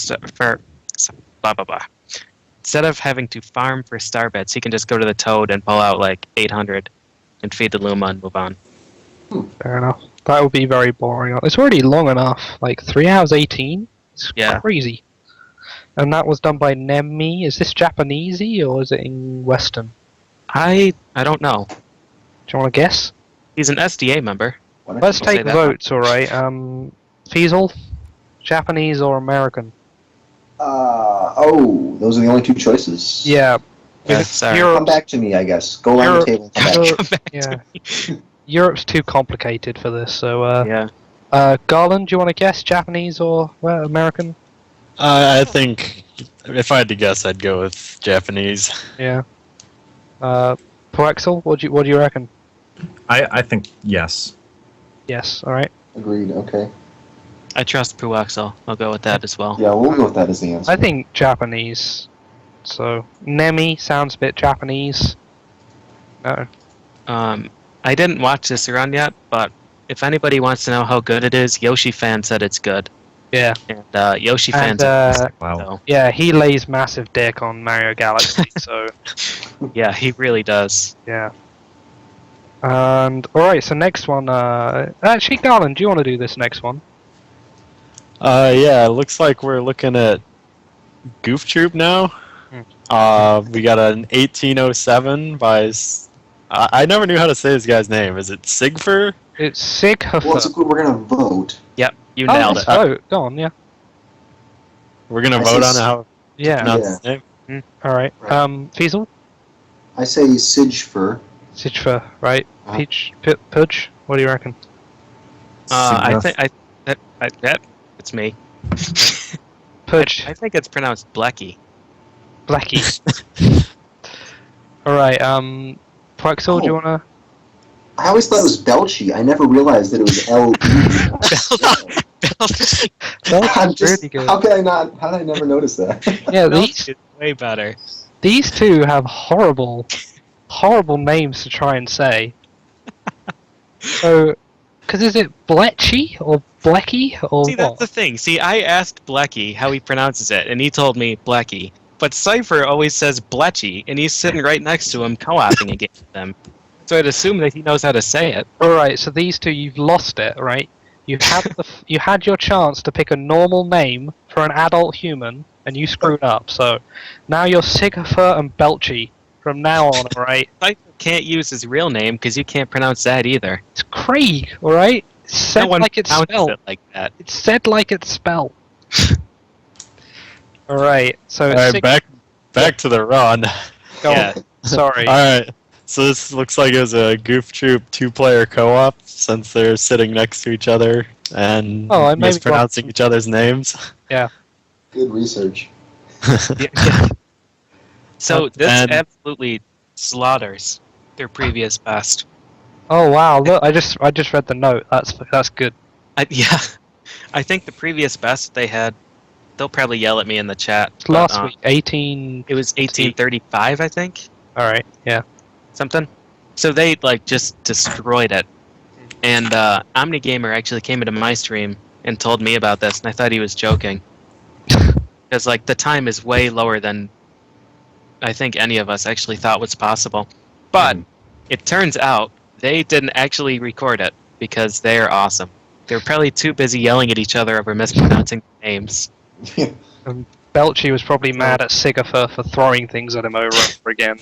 C: blah blah blah, instead of having to farm for star bits, you can just go to the Toad and pull out like 800 and feed the Luma and move on.
A: Fair enough. That would be very boring. It's already long enough. Like 3 hours 18. It's
C: Yeah.
A: crazy. And that was done by Nemi. Is this Japanesey or is it in Western?
C: I don't know.
A: Do you want to guess?
C: He's an SDA member.
B: Why don't
A: Let's
B: you-
C: say
A: take
C: that.
A: votes, alright? Fiesel? Japanese or American?
B: Those are the only two choices.
A: Yeah.
C: Yeah, sorry.
B: Come back to me, I guess. Go around
A: Europe-
B: the table. And come back.
C: Come back to
A: Yeah. Europe's too complicated for this, so
C: Yeah.
A: Garland, do you want to guess Japanese or American?
E: I think if I had to guess, I'd go with Japanese.
A: Yeah. Poexel, what do you reckon?
F: I think yes.
A: Yes, alright.
B: Agreed. Okay.
C: I trust Puaxel. I'll go with that as well.
B: Yeah, we'll go with that as the answer.
A: I think Japanese. So Nemi sounds a bit Japanese. No.
C: I didn't watch this run yet, but if anybody wants to know how good it is, Yoshi fan said it's good.
A: Yeah.
C: And Yoshi
A: And
C: fans.
F: Wow.
C: So,
A: yeah, he lays massive dick on Mario Galaxy, so
C: yeah, he really does.
A: yeah. And alright, so next one, actually Garland, do you want to do this next one?
E: Yeah, it looks like we're looking at Goof Troop now. We got an 1807 by. I never knew how to say this guy's name. Is it Sigfer?
A: It's Sighofer.
B: Well, it's good. We're gonna vote.
C: Yep, you
A: Oh,
C: nailed
A: let's
C: it.
A: vote. Go on, yeah.
E: We're gonna
B: I
E: vote
B: see
E: on how to
A: Yeah.
E: pronounce his name.
A: Alright.
B: Right.
A: Fiesel?
B: I say Sidgefur.
A: Sigfer, right?
B: Uh-huh.
A: Peach, Pudge, what do you reckon?
C: I
F: Signif-
C: think it's me.
A: Pudge,
C: I think it's pronounced Blecky.
A: Blackie. Alright, Poexel, do you
B: Oh.
A: wanna?
B: I always thought it was Belchy. I never realized that it was L. I'm just.
A: really good.
B: How could I not? How did I never notice that?
A: Yeah,
C: Belch is way better.
A: these two have horrible names to try and say. So, because is it Bletchy or Blecky or
C: See, that's
A: what?
C: the thing. See, I asked Blecky how he pronounces it, and he told me Blecky. But Cypher always says Bletchy, and he's sitting right next to him co-oping against them. So I'd assume that he knows how to say it.
A: Alright, so these two, you've lost it, right? You had you had your chance to pick a normal name for an adult human, and you screwed up. So now you're Sigfer and Belchy from now on, alright?
C: Cypher can't use his real name because you can't pronounce that either.
A: It's Craig, alright? It's said
C: No one
A: like it's
C: pronounces
A: spelled.
C: it like that.
A: It's said like it's spelled. Alright, so
E: All right,
A: Sig-
E: back to the run.
A: go
C: Yeah.
A: on. Sorry.
E: All right. So this looks like it was a Goof Troop 2-player co-op since they're sitting next to each other and
A: Oh, I maybe
E: mispronouncing each other's names.
B: Good research.
C: Yeah. So this
E: And-
C: absolutely slaughters their previous best.
A: Oh wow! Look, I just read the note. That's good.
C: Yeah, I think the previous best they had. They'll probably yell at me in the chat.
A: It's
C: but,
A: last week, 18.
C: It was 1835, I think.
A: All right, yeah.
C: Something. So they like just destroyed it. And OmniGamer actually came into my stream and told me about this, and I thought he was joking. Because like the time is way lower than I think any of us actually thought was possible. But it turns out they didn't actually record it because they're awesome. They're probably too busy yelling at each other over mispronouncing names.
A: Belchy was probably mad at Sigurfer for throwing things at him over and over again.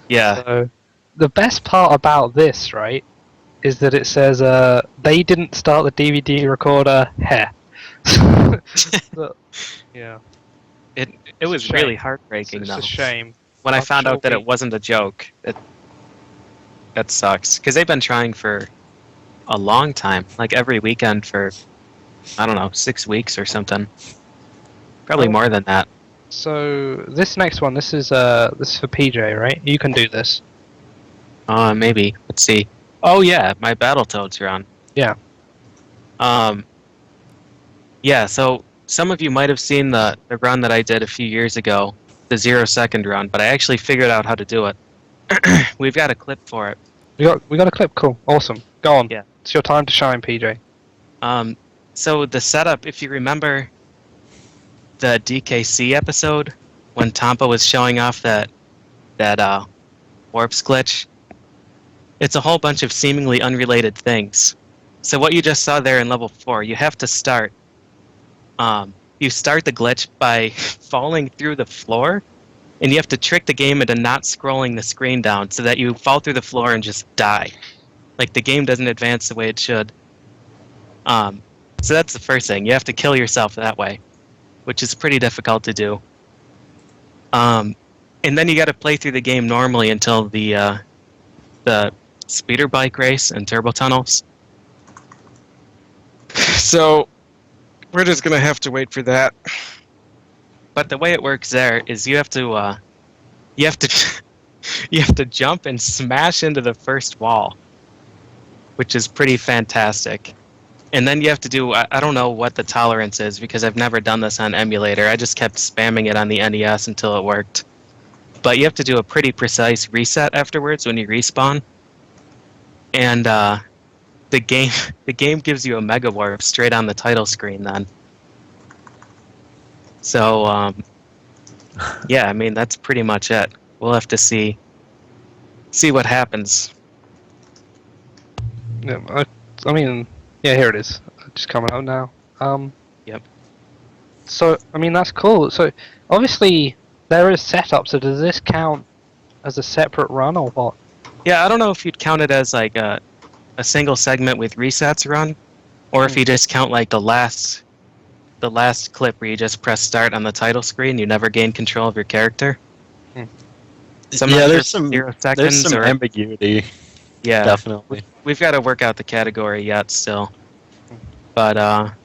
C: Yeah.
A: So, the best part about this, right, is that it says they didn't start the DVD recorder. Heh. But, yeah,
C: It was
A: It's a shame.
C: really heartbreaking
A: it's
C: though.
A: a shame.
C: When I
A: I'm
C: found
A: sure
C: out that
A: we-
C: it wasn't a joke, that sucks. Because they've been trying for a long time, like every weekend for, I don't know, 6 weeks or something. Probably
A: Oh.
C: more than that.
A: So this next one, this is for PJ, right? You can do this.
C: Maybe. Let's see. Oh yeah, my Battletoads run.
A: Yeah.
C: Yeah, so some of you might have seen the run that I did a few years ago, the 0-second run, but I actually figured out how to do it. We've got a clip for it.
A: We got a clip. Cool. Awesome. Go on.
C: Yeah.
A: It's your time to shine, PJ.
C: So the setup, if you remember the DKC episode when Tampa was showing off that warps glitch, it's a whole bunch of seemingly unrelated things. So what you just saw there in level 4, you have to start. You start the glitch by falling through the floor, and you have to trick the game into not scrolling the screen down so that you fall through the floor and just die. Like the game doesn't advance the way it should. So that's the first thing. You have to kill yourself that way, which is pretty difficult to do. And then you got to play through the game normally until the speeder bike race and turbo tunnels. So we're just gonna have to wait for that. But the way it works there is you have to you have to jump and smash into the first wall, which is pretty fantastic. And then you have to do, I don't know what the tolerance is because I've never done this on emulator. I just kept spamming it on the NES until it worked. But you have to do a pretty precise reset afterwards when you respawn. And the game gives you a mega warp straight on the title screen then. So yeah, I mean that's pretty much it. We'll have to see what happens.
A: Yeah, I mean, yeah, here it is. Just coming out now.
C: Yep.
A: So, I mean, that's cool. So, obviously, there is setup. So, does this count as a separate run or what?
C: Yeah, I don't know if you'd count it as like a single segment with resets run, or if you just count like the last clip where you just press start on the title screen, you never gain control of your character. So I'm not sure
E: there's
C: if
E: some
C: 0 seconds
E: there's some
C: or
E: ambiguity.
C: yeah,
E: Definitely.
C: we've got to work out the category yet still. But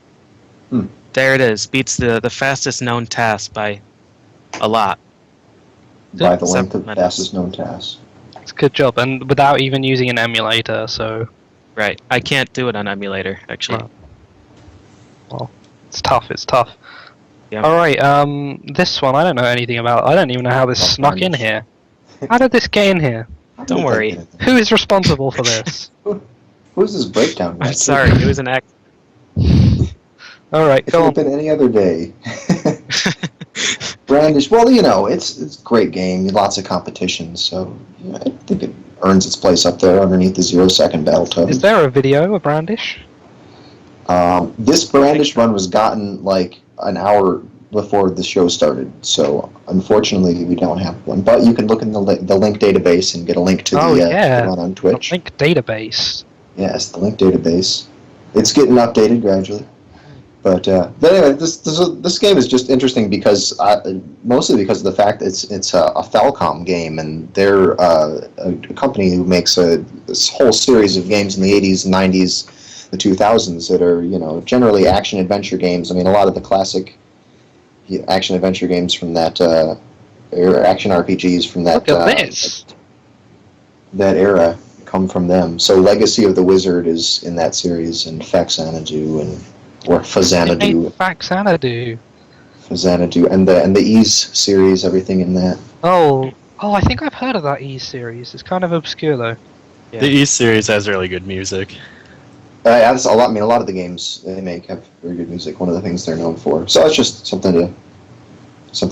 C: there it is. Beats the fastest known task by a lot.
B: By the length of
C: 7 minutes.
B: fastest known task.
A: It's a good job, and without even using an emulator. So,
C: Right. I can't do it on emulator actually.
A: No. well, it's tough. It's tough.
C: Yeah.
A: All right. This one I don't know anything about. I don't even know how this
B: Well,
A: snuck in
B: fine.
A: here. How did this get in here?
C: Don't worry.
A: Who is responsible for this?
B: Who's this breakdown guy?
C: I'm sorry. It was an act.
A: All right,
B: If it
A: go
B: had
A: on.
B: been any other day. Brandish, well, you know, it's a great game, lots of competition, so yeah, I think it earns its place up there underneath the 0-second Battletoads.
A: Is there a video of Brandish?
B: This Brandish run was gotten like an hour before the show started, so unfortunately we don't have one. But you can look in the link database and get a link to
A: Oh,
B: the
A: yeah.
B: run on Twitch.
A: Link database.
B: Yes, the link database. It's getting updated gradually. But anyway, this game is just interesting because mostly because of the fact that it's a Falcom game, and they're a company who makes this whole series of games in the 80s, 90s, the 2000s that are generally action adventure games. I mean, a lot of the classic action adventure games from that or action RPGs from that
A: Look at this.
B: that era come from them. So Legacy of the Wizard is in that series, and Faxanadu or Fazanadu. Fazanadu, and the Ease series, everything in that.
A: Oh, I think I've heard of that E series. It's kind of obscure though.
C: Yeah.
E: The East series has really good music.
B: That's a lot. I mean, a lot of the games they make have very good music. One of the things they're known for. So it's just something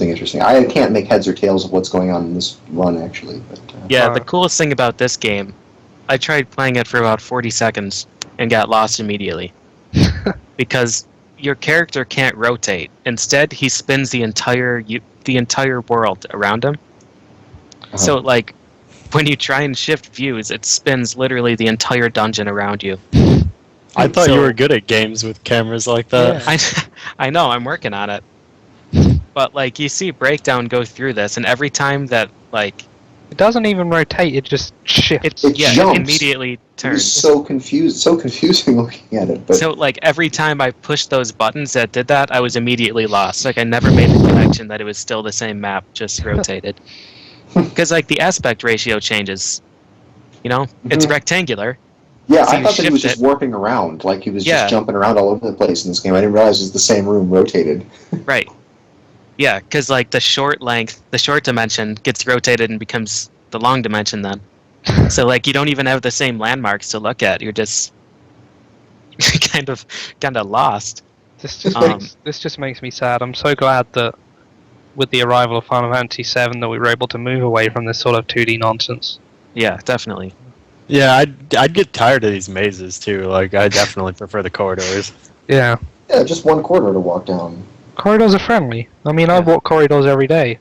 B: interesting. I can't make heads or tails of what's going on in this run actually. But,
C: Yeah, the coolest thing about this game, I tried playing it for about 40 seconds and got lost immediately. Because your character can't rotate. Instead, he spins the entire world around him. So, like, when you try and shift views, it spins literally the entire dungeon around you.
E: I thought
C: So-
E: you were good at games with cameras like that.
C: I know, I'm working on it. But, like, you see Breakdown go through this, and every time that, like,
A: It doesn't even rotate. It just shifts.
B: It
C: It
B: jumps.
C: immediately
B: It
C: turns.
B: was so confusing looking at it. But
C: So like every time I pushed those buttons that did that, I was immediately lost. Like I never made the connection that it was still the same map, just rotated. Because like the aspect ratio changes. You know, it's
B: Mhm.
C: rectangular.
B: yeah,
C: so
B: I
C: you
B: thought that he was
C: shift
B: just warping around, like he was
C: Yeah.
B: just jumping around all over the place in this game. I didn't realize it was the same room rotated.
C: Right. Yeah, because like the short dimension gets rotated and becomes the long dimension then. So like you don't even have the same landmarks to look at. You're just kind of lost.
A: This just makes me sad. I'm so glad that with the arrival of Final Fantasy VII that we were able to move away from this sort of 2D nonsense.
C: Yeah, definitely.
E: Yeah, I'd get tired of these mazes too. Like I definitely prefer the corridors.
A: Yeah.
B: Yeah, just one corridor to walk down.
A: Corridors are friendly. I mean, I
C: Yeah.
A: walk corridors every day.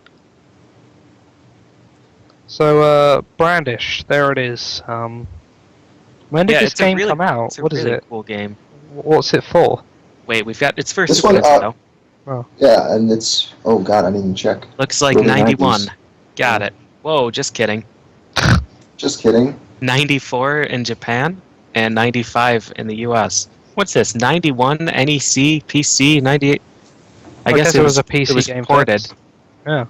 A: So, Brandish, there it is. When did
C: Yeah,
A: this
C: it's a
A: game
C: really-
A: come out?
C: It's a
A: What is
C: really
A: it?
C: cool game.
A: What's it for?
C: Wait, it's for
B: This
C: Super
B: one,
C: Nintendo.
B: Yeah, and it's oh god, I didn't even check.
C: Looks like
B: early
C: 91.
B: 90s.
C: Got it. Whoa, just kidding.
B: Just kidding.
C: 94 in Japan and 95 in the US. What's this? 91 NEC PC 98. I guess it was
A: a PC
C: it was
A: game
C: ported.
A: first. Yeah.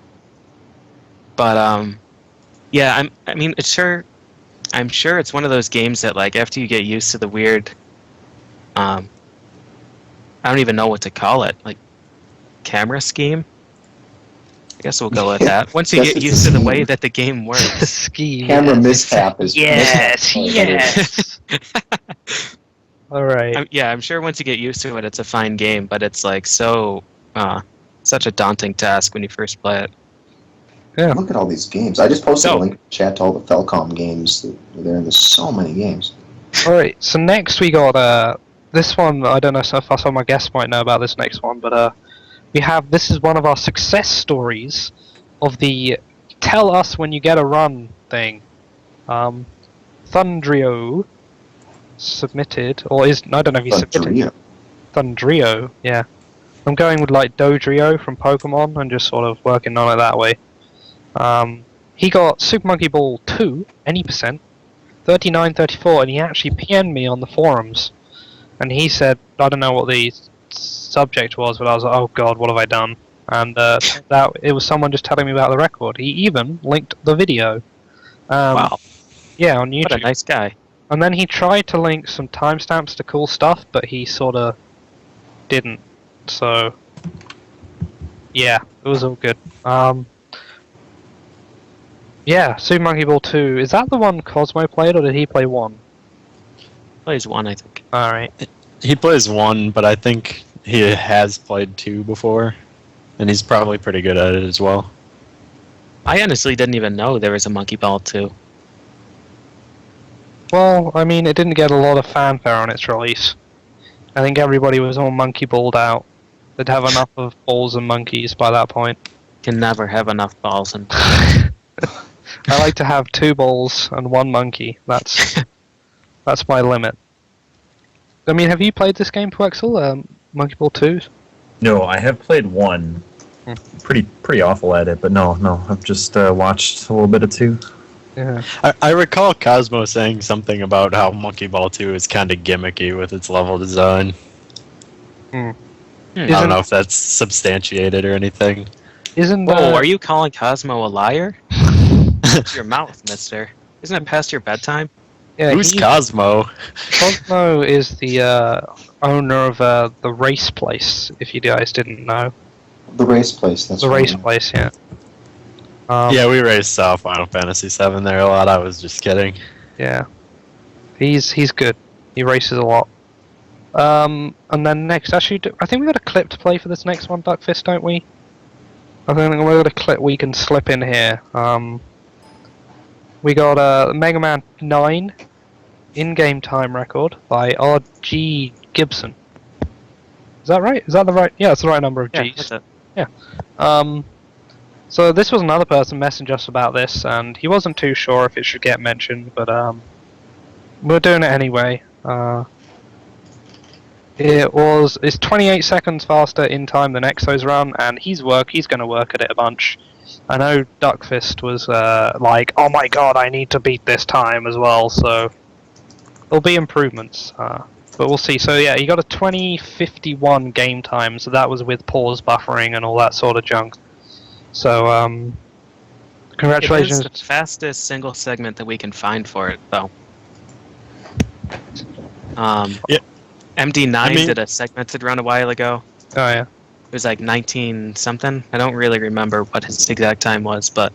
C: But yeah, I'm sure it's one of those games that like after you get used to the weird I don't even know what to call it, like camera scheme. I guess we'll go with that. Once you
B: Guess
C: get
B: it's
C: used
B: a
C: to the
B: scheme.
C: way that the game works.
A: Ski.
B: Camera
A: yes.
B: mishap is
A: Yes,
B: mishap.
A: yes. Alright.
C: I'm sure once you get used to it, it's a fine game, but it's like such a daunting task when you first play it.
A: Yeah.
B: Look at all these games. I just posted
C: So-
B: a link in the chat to all the Felcom games that are there, and there's so many games.
A: Alright, so next we got this one. I don't know if some of my guests might know about this next one, but this is one of our success stories of the tell us when you get a run thing. Thundrio submitted, or is I don't know if he submitted.
B: Thundrio.
A: Thundrio, yeah. I'm going with like Dodrio from Pokemon and just sort of working on it that way. He got Super Monkey Ball 2, any percent, 39.34, and he actually PM'd me on the forums. And he said, I don't know what the subject was, but I was like, oh god, what have I done? And turned out it was someone just telling me about the record. He even linked the video.
C: Wow,
A: Yeah, on
C: what a
A: YouTube.
C: nice guy.
A: And then he tried to link some timestamps to cool stuff, but he sort of didn't. So, yeah, it was all good. Yeah, Super Monkey Ball 2. Is that the one Cosmo played, or did he play 1?
C: Plays one, I think.
A: Alright.
E: He plays 1, but I think he has played 2 before, and he's probably pretty good at it as well.
C: I honestly didn't even know there was a Monkey Ball 2.
A: Well, I mean, it didn't get a lot of fanfare on its release. I think everybody was all monkey balled out. They'd have enough of balls and monkeys by that point.
C: Can never have enough balls and
A: I like to have 2 balls and 1 monkey. That's my limit. I mean, have you played this game, Twexel? Monkey Ball 2?
F: No, I have played 1. Pretty awful at it, but no, I've just watched a little bit of 2.
A: Yeah.
E: I recall Cosmo saying something about how Monkey Ball 2 is kind of gimmicky with its level design. I don't know if that's substantiated or anything.
A: Isn't
C: Whoa, are you calling Cosmo a liar? Watch your mouth, mister. Isn't it past your bedtime?
A: Yeah,
E: Who's Cosmo?
A: Cosmo is the owner of the race place, if you guys didn't know.
B: The race place. That's
A: The
B: right.
A: race place, yeah.
E: Yeah, we raced Final Fantasy VII there a lot. I was just kidding.
A: Yeah. He's good. He races a lot. And then next, actually, I think we got a clip to play for this next one, Duckfist, don't we? I think we got a clip we can slip in here. We got Mega Man 9 in-game time record by R.G. Gibson. Is that right? Is that the right? Yeah, it's the right number of
C: Yeah,
A: G's.
C: that's it.
A: So this was another person messaging us about this, and he wasn't too sure if it should get mentioned, but we're doing it anyway. It's 28 seconds faster in time than Exo's run, and he's going to work at it a bunch. I know Duckfist was like, oh my god, I need to beat this time as well. So there'll be improvements, but we'll see. So yeah, you got a 2051 game time. So that was with pause buffering and all that sort of junk. So congratulations.
C: It is the fastest single segment that we can find for it, though.
E: Yeah.
C: MD9 did a segmented run a while ago.
A: Oh yeah.
C: It was like 19 something. I don't really remember what his exact time was, but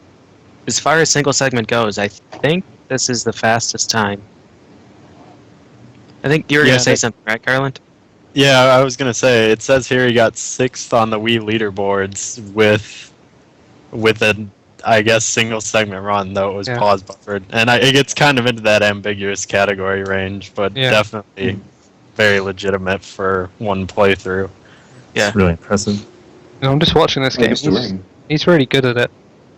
C: as far as single segment goes, I think this is the fastest time. I think you were going to say something, right, Garland?
E: Yeah, I was gonna say it says here he got 6th on the Wii leaderboards with a, I guess, single segment run, though it was pause buffered, and it gets kind of into that ambiguous category range, but definitely very legitimate for one playthrough.
C: Yeah,
F: It's really impressive.
A: I'm just watching this game. He's really good at it.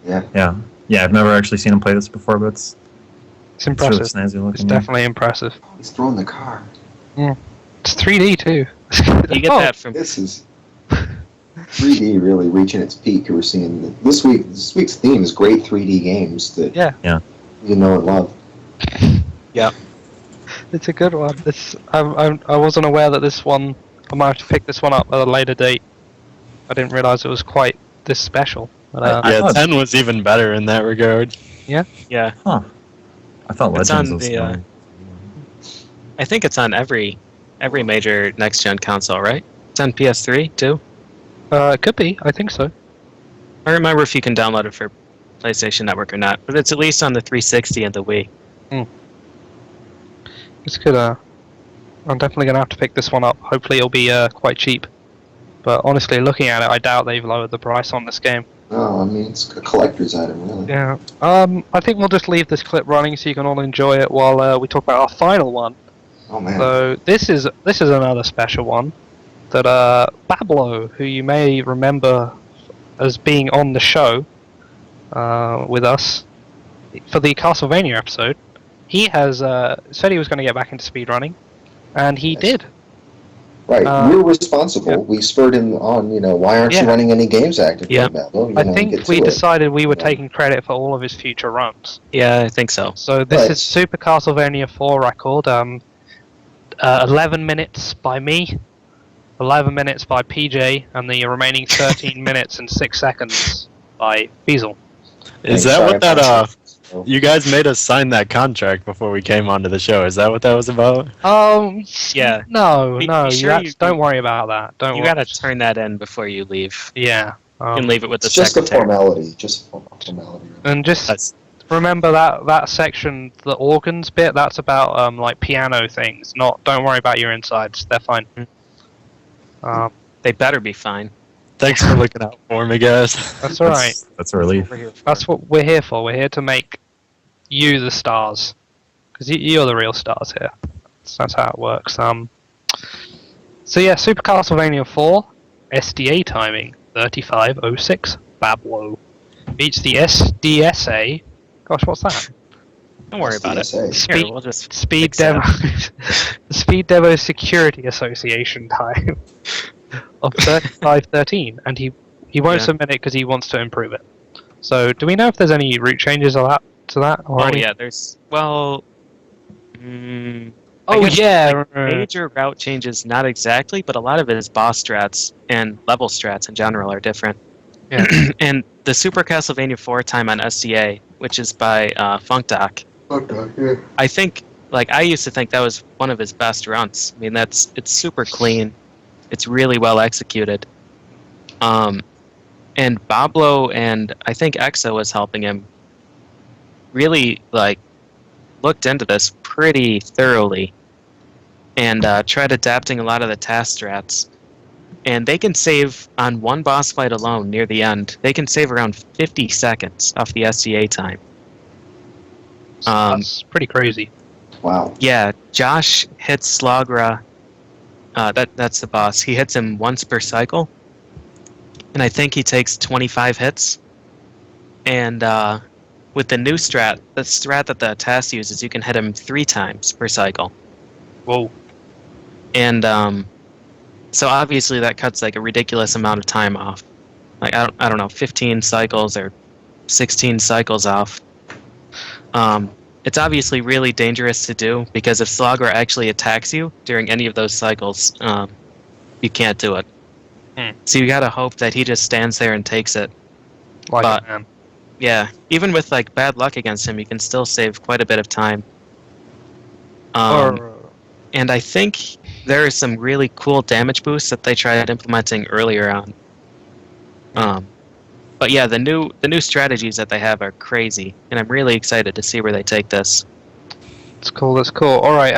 B: Yeah.
F: Yeah, I've never actually seen him play this before, but it's
A: impressive.
F: really snazzy looking.
A: It's definitely impressive.
B: He's throwing the car.
A: It's 3D too.
C: you get that from
B: This is 3D really reaching its peak. We're seeing this week's theme is great 3D games that you know and love.
C: Yeah,
A: it's a good one. I wasn't aware that this one. I might have to pick this one up at a later date. I didn't realize it was quite this special. But,
E: yeah, 10 was even better in that regard.
C: yeah.
F: Huh. I thought
C: It's
F: Legends
C: on
F: was
C: the, I think it's on every major next gen console, right? It's on PS3 too.
A: it could be. I think so.
C: I don't remember if you can download it for PlayStation Network or not, but it's at least on the 360 and the Wii.
A: It's good. I'm definitely gonna have to pick this one up. Hopefully, it'll be quite cheap. But honestly, looking at it, I doubt they've lowered the price on this game.
B: Oh, I mean, it's a collector's item, really.
A: Yeah. I think we'll just leave this clip running so you can all enjoy it while we talk about our final one.
B: Oh man.
A: So this is another special one that Bablo, who you may remember as being on the show with us for the Castlevania episode, he has said he was going to get back into speedrunning, and he did.
B: Right, we're responsible. We spurred him on. Why aren't you running any games actively, Bablo?
A: I think we decided we were taking credit for all of his future runs.
C: Yeah, I think so.
A: So this is Super Castlevania 4 record. 11 minutes by me, 11 minutes by PJ, and the remaining 13 minutes and 6 seconds by Beazle.
E: Is that what that you guys made us sign that contract before we came onto the show? Is that what that was about?
C: Yeah.
A: No,
C: sure
A: don't worry about that.
C: You gotta turn that in before you leave.
A: Yeah.
C: You can leave it with the
B: It's just a
C: secretary.
B: formality. Just a formality.
A: And just remember that section, the organs bit. That's about like piano things. Don't worry about your insides. They're fine.
C: They better be fine.
E: Thanks for looking out for me, guys.
A: That's all right.
F: That's a relief.
A: That's what we're here for. We're here to make you the stars, because you're the real stars here. That's how it works. So yeah, Super Castlevania 4 SDA timing 3506 Bablo beats the SDSA. Gosh, what's that?
C: Don't worry about it.
B: SDSA.
C: Here, we'll just
A: Speed
C: fix it
A: Demo,
C: up.
A: Speed Demo Security Association time of 3513, and he won't submit it because he wants to improve it. So, do we know if there's any route changes or to that? Or
C: Oh
A: any?
C: yeah, there's I
A: Oh
C: guess,
A: yeah.
C: major route changes, not exactly, but a lot of it is boss strats and level strats in general are different.
A: Yeah.
C: And the Super Castlevania 4 time on SCA, which is by Funkdoc, I think, I used to think that was one of his best runs. I mean, it's super clean. It's really well executed. And Bablo and I think Exa was helping him really, looked into this pretty thoroughly and tried adapting a lot of the task strats. And they can save, on one boss fight alone near the end, they can save around 50 seconds off the SCA time.
A: That's pretty crazy.
B: Wow.
C: Yeah, Josh hits Slagra. That's the boss. He hits him once per cycle. And I think he takes 25 hits. And with the new strat, the strat that the task uses, you can hit him 3 times per cycle.
A: Whoa.
C: And so obviously that cuts a ridiculous amount of time off. I don't know, 15 cycles or 16 cycles off. It's obviously really dangerous to do because if Slogger actually attacks you during any of those cycles, you can't do it. So you gotta hope that he just stands there and takes it.
A: Like
C: But-
A: a man.
C: Yeah, even with like bad luck against him, you can still save quite a bit of time. And I think there are some really cool damage boosts that they tried implementing earlier on. But yeah, the new strategies that they have are crazy, and I'm really excited to see where they take this.
A: That's cool. That's cool. All right.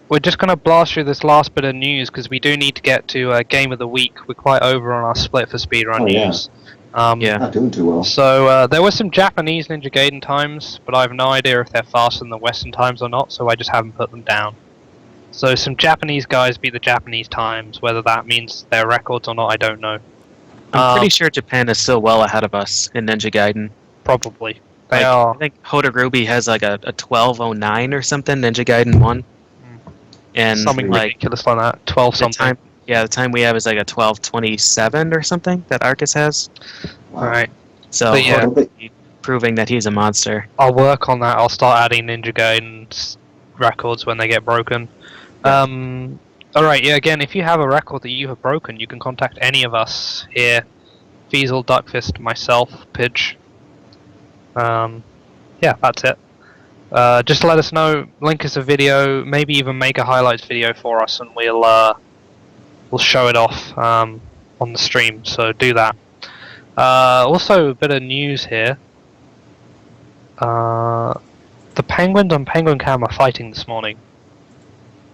A: We're just gonna blast through this last bit of news because we do need to get to game of the week. We're quite over on our split for speedrun news.
C: Yeah.
B: Not doing too well.
A: So there were some Japanese Ninja Gaiden times, but I have no idea if they're faster than the Western times or not. So I just haven't put them down. So some Japanese guys beat the Japanese times. Whether that means their records or not, I don't know.
C: I'm pretty sure Japan is still well ahead of us in Ninja Gaiden.
A: Probably. They
C: Like,
A: are.
C: I think Hotarubi has like a 1209 or something, Ninja Gaiden 1. And
A: Something
C: like
A: ridiculous like that. 12
C: the
A: something.
C: time, the time we have is like a 1227 or something that Arcus has.
B: Wow.
A: Alright.
C: So
A: But yeah.
C: proving that he's a monster.
A: I'll work on that. I'll start adding Ninja Gaiden's records when they get broken. Alright, yeah, again, if you have a record that you have broken, you can contact any of us here. Feasel, Duckfist, myself, Pidge. Yeah, that's it. Just let us know, link us a video, maybe even make a highlights video for us, and we'll show it off on the stream, so do that. Also, a bit of news here. The Penguins on Penguin Cam are fighting this morning.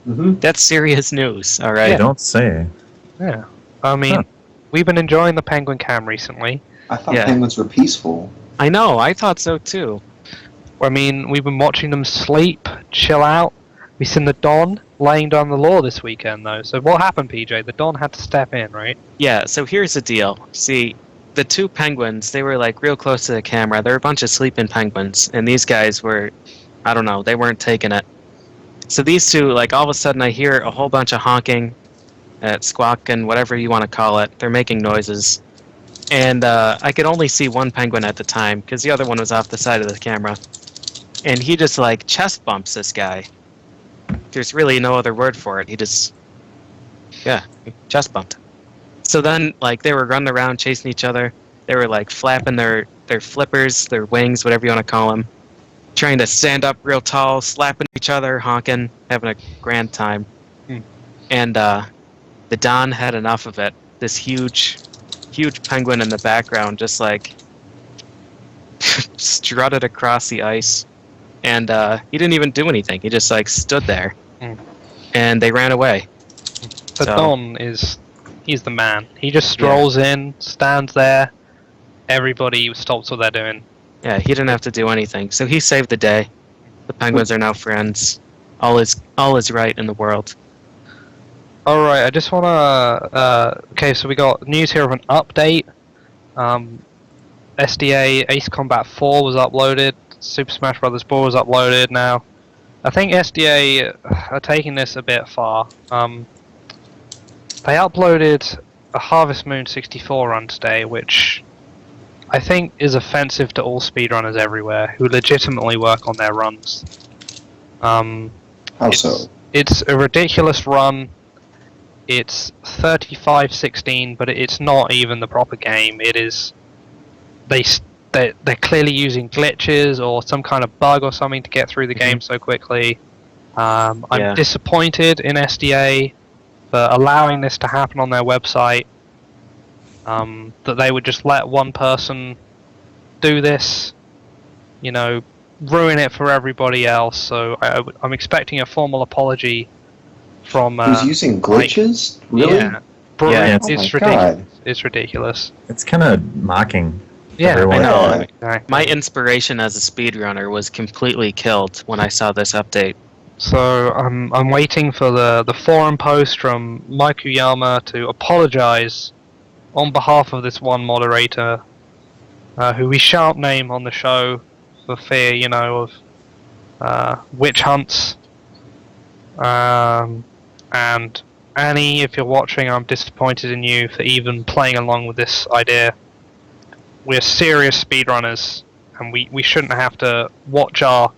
C: That's serious news, alright?
F: I don't say.
A: Yeah. I mean,
F: Huh.
A: we've been enjoying the Penguin Cam recently.
B: I thought
C: Yeah.
B: penguins were peaceful.
C: I know, I thought so too.
A: I mean, we've been watching them sleep, chill out. We've seen the Don laying down the law this weekend, though. So what happened, PJ? The Don had to step in, right?
C: Yeah, so here's the deal. See, the two penguins, they were like real close to the camera. They're a bunch of sleeping penguins, and these guys were, I don't know, they weren't taking it. So these two, like all of a sudden I hear a whole bunch of honking, squawking, whatever you want to call it. They're making noises. And I could only see one penguin at the time, because the other one was off the side of the camera. And he just like chest bumps this guy. There's really no other word for it. He just, yeah, chest bumped. So then, like, they were running around chasing each other. They were like flapping their flippers, their wings, whatever you want to call them, trying to stand up real tall, slapping each other, honking, having a grand time. And the Don had enough of it. This huge penguin in the background just like strutted across the ice. And he didn't even do anything. He just like stood there. And they ran away.
A: The
C: So-
A: Don he's the man. He just strolls in, stands there. Everybody stops what they're doing.
C: Yeah, he didn't have to do anything. So he saved the day. The penguins are now friends. All is right in the world.
A: Alright, I just wanna... okay, so we got news here of an update. SDA Ace Combat 4 was uploaded. Super Smash Bros. Brawl was uploaded now. I think SDA are taking this a bit far. They uploaded a Harvest Moon 64 run today, which I think is offensive to all speedrunners everywhere who legitimately work on their runs.
B: How so?
A: It's a ridiculous run. It's 35-16, but it's not even the proper game. It is... They're clearly using glitches or some kind of bug or something to get through the game so quickly. I'm disappointed in SDA for allowing this to happen on their website. That they would just let one person do this, you know, ruin it for everybody else. So I'm expecting a formal apology from.
B: Who's using glitches? Really?
A: Yeah,
C: Yeah.
B: Oh
A: it's
B: my
A: ridiculous.
B: God.
A: It's ridiculous.
F: It's kind of mocking.
A: Yeah,
F: everyone.
A: I know.
B: Yeah.
A: Exactly.
C: My inspiration as a speedrunner was completely killed when I saw this update.
A: So I'm waiting for the forum post from Mike Uyama to apologize on behalf of this one moderator, who we shan't name on the show for fear, you know, of witch hunts. And Annie, if you're watching, I'm disappointed in you for even playing along with this idea. we're serious speedrunners, and we shouldn't have to watch our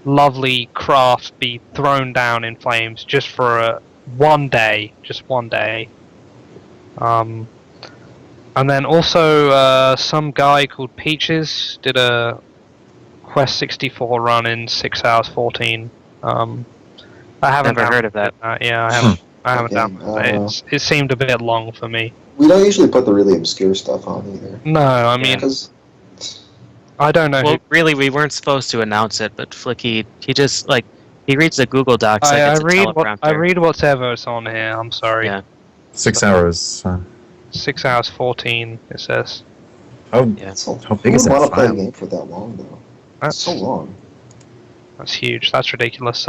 A: lovely craft be thrown down in flames just for one day. Just one day. And then also some guy called Peaches did a Quest 64 run in 6 hours 14. I haven't
C: Never heard of that.
A: yeah, I haven't. I haven't
B: Okay,
A: done it. It seemed a bit long for me.
B: We don't usually put the really obscure stuff on either.
A: No, I mean,
B: Because
A: I don't know.
C: Well, really, we weren't supposed to announce it, but Flicky, he just he reads the Google Docs like
A: I
C: it's a teleprompter.
A: I read whatever's on here. I'm sorry.
C: Yeah.
F: 6 hours.
A: 6 hours 14. It says.
F: How,
C: Yeah.
F: how
B: who
F: big is
B: would
F: that
B: want to play a
F: file?
B: game for that long, though?
A: That's
B: It's so long.
A: That's huge. That's ridiculous.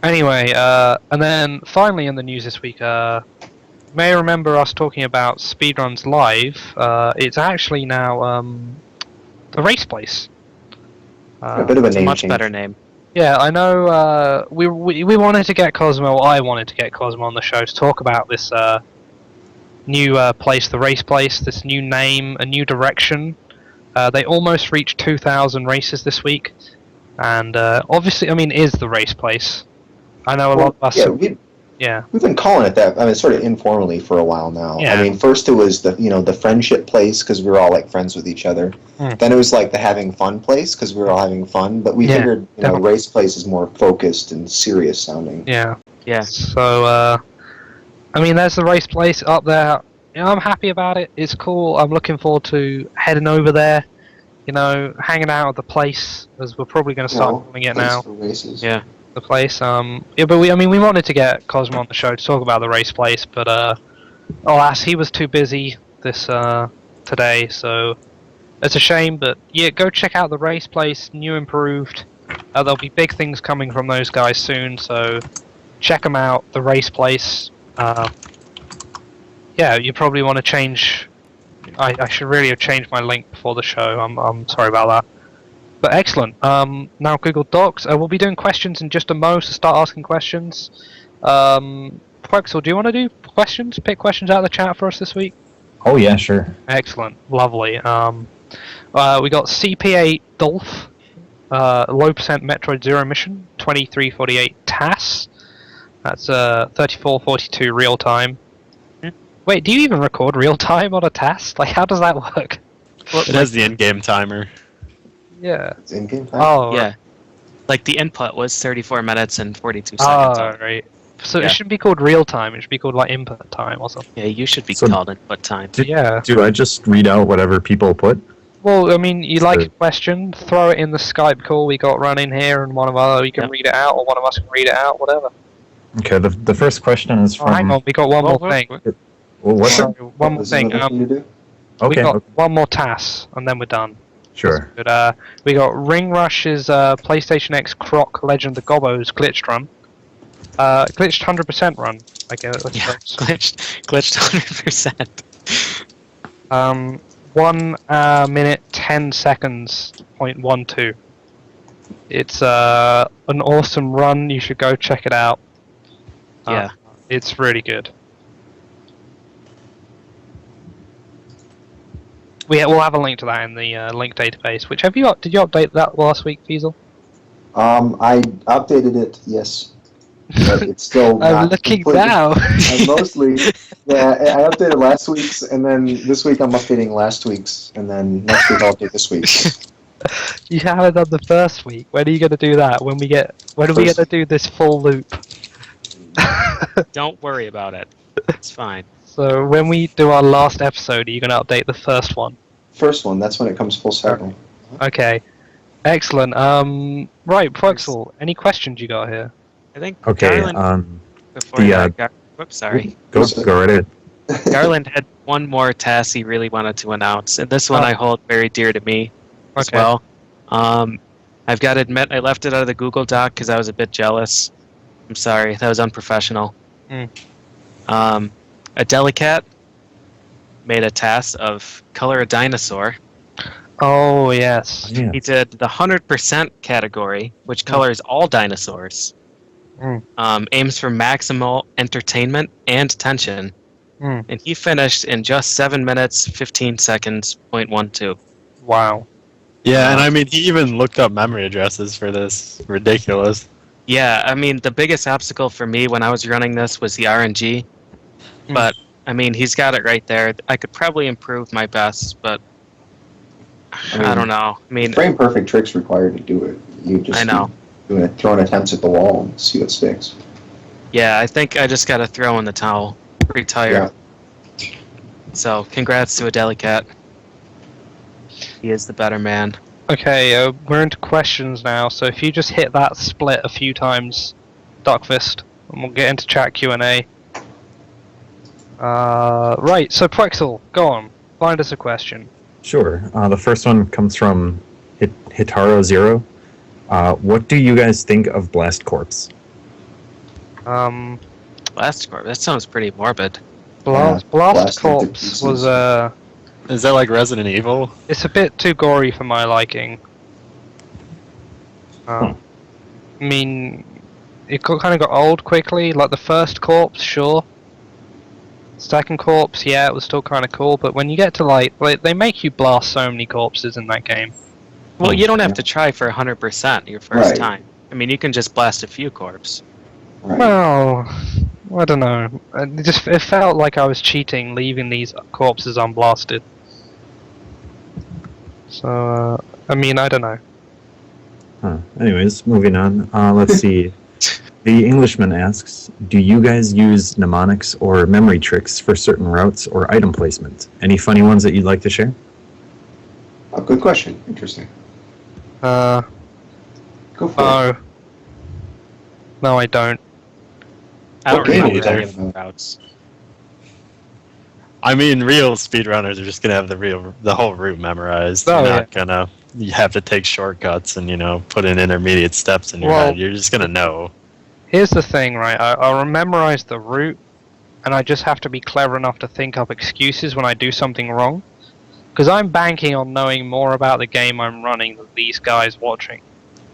A: Anyway, and then finally in the news this week, you may remember us talking about Speedruns Live. It's actually now the Race Place.
B: A bit of a
C: It's a
B: name
C: much
B: change.
C: better name.
A: Yeah, I know. We wanted to get Cosmo. I wanted to get Cosmo on the show to talk about this new place, the Race Place. This new name, a new direction. They almost reached 2,000 races this week, and obviously, I mean, is the Race Place. I know a lot of us.
B: Yeah, we've been calling it that. I mean, sort of informally for a while now.
A: Yeah.
B: I mean, first it was the friendship place because we were all like friends with each other. Then it was like the having fun place because we were all having fun. But we figured race place is more focused and serious sounding.
A: Yeah.
C: Yeah.
A: So, I mean, there's the Race Place up there. You know, I'm happy about it. It's cool. I'm looking forward to heading over there. You know, hanging out at the place, as we're probably going to start doing it
B: Place
A: now.
B: for races.
C: Yeah.
A: The place. Yeah, but we wanted to get Cosmo on the show to talk about the Race Place, but alas, he was too busy this today. So it's a shame. But yeah, go check out the Race Place, new, improved. There'll be big things coming from those guys soon. So check them out. The Race Place. Yeah, you probably want to change. I should really have changed my link before the show. I'm sorry about that. But excellent. Now Google Docs. We'll be doing questions in just a mo, so start asking questions. Quexel, do you want to do questions? Pick questions out of the chat for us this week?
F: Oh, yeah, sure.
A: Excellent. Lovely. We got CP8 Dolph, low percent Metroid Zero mission, 2348 TAS. That's 3442 real time. Wait, do you even record real time on a TAS? Like, how does that work?
E: It has the in-game timer.
A: Yeah.
B: It's in-game time.
A: Oh,
C: Yeah. Like the input was 34 minutes and 42
A: oh,
C: seconds.
A: right. So
C: Yeah.
A: it shouldn't be called real time. It should be called like input time or something.
C: Yeah, you should be
F: So-
C: called input time.
A: Yeah.
F: Do I just read out whatever people put?
A: Well, I mean, you like
F: Sure.
A: a question, throw it in the Skype call we got running here, and one of our you can
C: Yep.
A: read it out, or one of us can read it out, whatever.
F: Okay, the first question is
A: Oh,
F: from...
A: hang on, we got one more thing.
F: Well, what's
A: Sorry,
F: it?
A: one more
B: Is there
A: thing.
B: another thing to do?
A: We
F: Okay,
A: got
F: okay,
A: one more TAS, and then we're done.
F: sure.
A: But we got Ring Rush's PlayStation X Croc Legend of the Gobos glitched run. Glitched 100% run, I guess.
C: Yeah, glitched 100%.
A: 1 minute 10 seconds, 0.12. It's an awesome run. You should go check it out.
C: Yeah.
A: It's really good. We'll have a link to that in the link database. Which did you update that last week, Fiesel?
B: I updated it, yes. But it's still
A: I'm
B: not
A: looking
B: completely-
A: now.
B: I mostly, yeah, I updated last week's, and then this week I'm updating last week's, and then next week I'll update this week's.
A: You haven't done the first week. When are you going to do that? When are we going to do this full loop?
C: Don't worry about it. It's fine.
A: So when we do our last episode, are you going to update the first one?
B: First one, that's when it comes full circle.
A: Okay. Excellent. Right, Proxel, any questions you got here?
C: I think
F: Okay,
C: Garland, before whoops, sorry.
F: go right ahead.
C: Garland had one more task he really wanted to announce, and this one
A: Oh.
C: I hold very dear to me as
A: Okay.
C: well. I've got to admit, I left it out of the Google Doc because I was a bit jealous. I'm sorry, that was unprofessional. A Delicat made a task of color a dinosaur.
A: Oh, yes.
F: Yeah.
C: He did the 100% category, which colors all dinosaurs.
A: Mm.
C: Aims for maximal entertainment and tension. And he finished in just 7 minutes, 15 seconds, .12.
A: Wow.
E: Yeah, and I mean, he even looked up memory addresses for this. Ridiculous.
C: Yeah, I mean, the biggest obstacle for me when I was running this was the RNG. But, I mean, he's got it right there. I could probably improve my best, but I don't know. I mean,
B: frame perfect tricks required to do it. You just
C: I know.
B: throwing attempts at the wall and see what sticks.
C: Yeah, I think I just got to throw in the towel. Retire.
B: Yeah.
C: So, congrats to Adelicat. He is the better man.
A: Okay, we're into questions now. So if you just hit that split a few times, Duckfist, and we'll get into chat Q&A. Right. So Prexel, go on. Find us a question.
F: Sure. The first one comes from Hitaro Zero. What do you guys think of Blast Corps?
C: Blast Corp, that sounds pretty morbid.
A: Blast
B: Blast
A: Corps
B: into pieces.
A: was
E: Is that like Resident Evil?
A: it's a bit too gory for my liking. I mean, it kind of got old quickly. Like the first corpse, sure. Second corpse, yeah, it was still kind of cool. But when you get to like they make you blast so many corpses in that game.
C: Well, you don't have to try for 100% your first
B: Right.
C: time. I mean, you can just blast a few corpse.
B: Right.
A: Well, I don't know. It felt like I was cheating, leaving these corpses unblasted. So, I mean, I don't know.
F: Huh. Anyways, moving on. Let's see. The Englishman asks, do you guys use mnemonics or memory tricks for certain routes or item placement? Any funny ones that you'd like to share?
B: A good question. Interesting.
A: Go
B: Go for it.
A: no. No, I don't.
C: I
B: What
C: don't
B: game
C: remember
B: are
C: any
B: you
C: of
B: talking
C: the routes.
E: I mean, real speedrunners are just gonna have the whole route memorized.
A: Oh,
E: You're not gonna. You have to take shortcuts and put in intermediate steps in your
A: Well-
E: head. You're just gonna know.
A: Here's the thing, right? I'll memorize the route, and I just have to be clever enough to think up excuses when I do something wrong. Because I'm banking on knowing more about the game I'm running than these guys watching.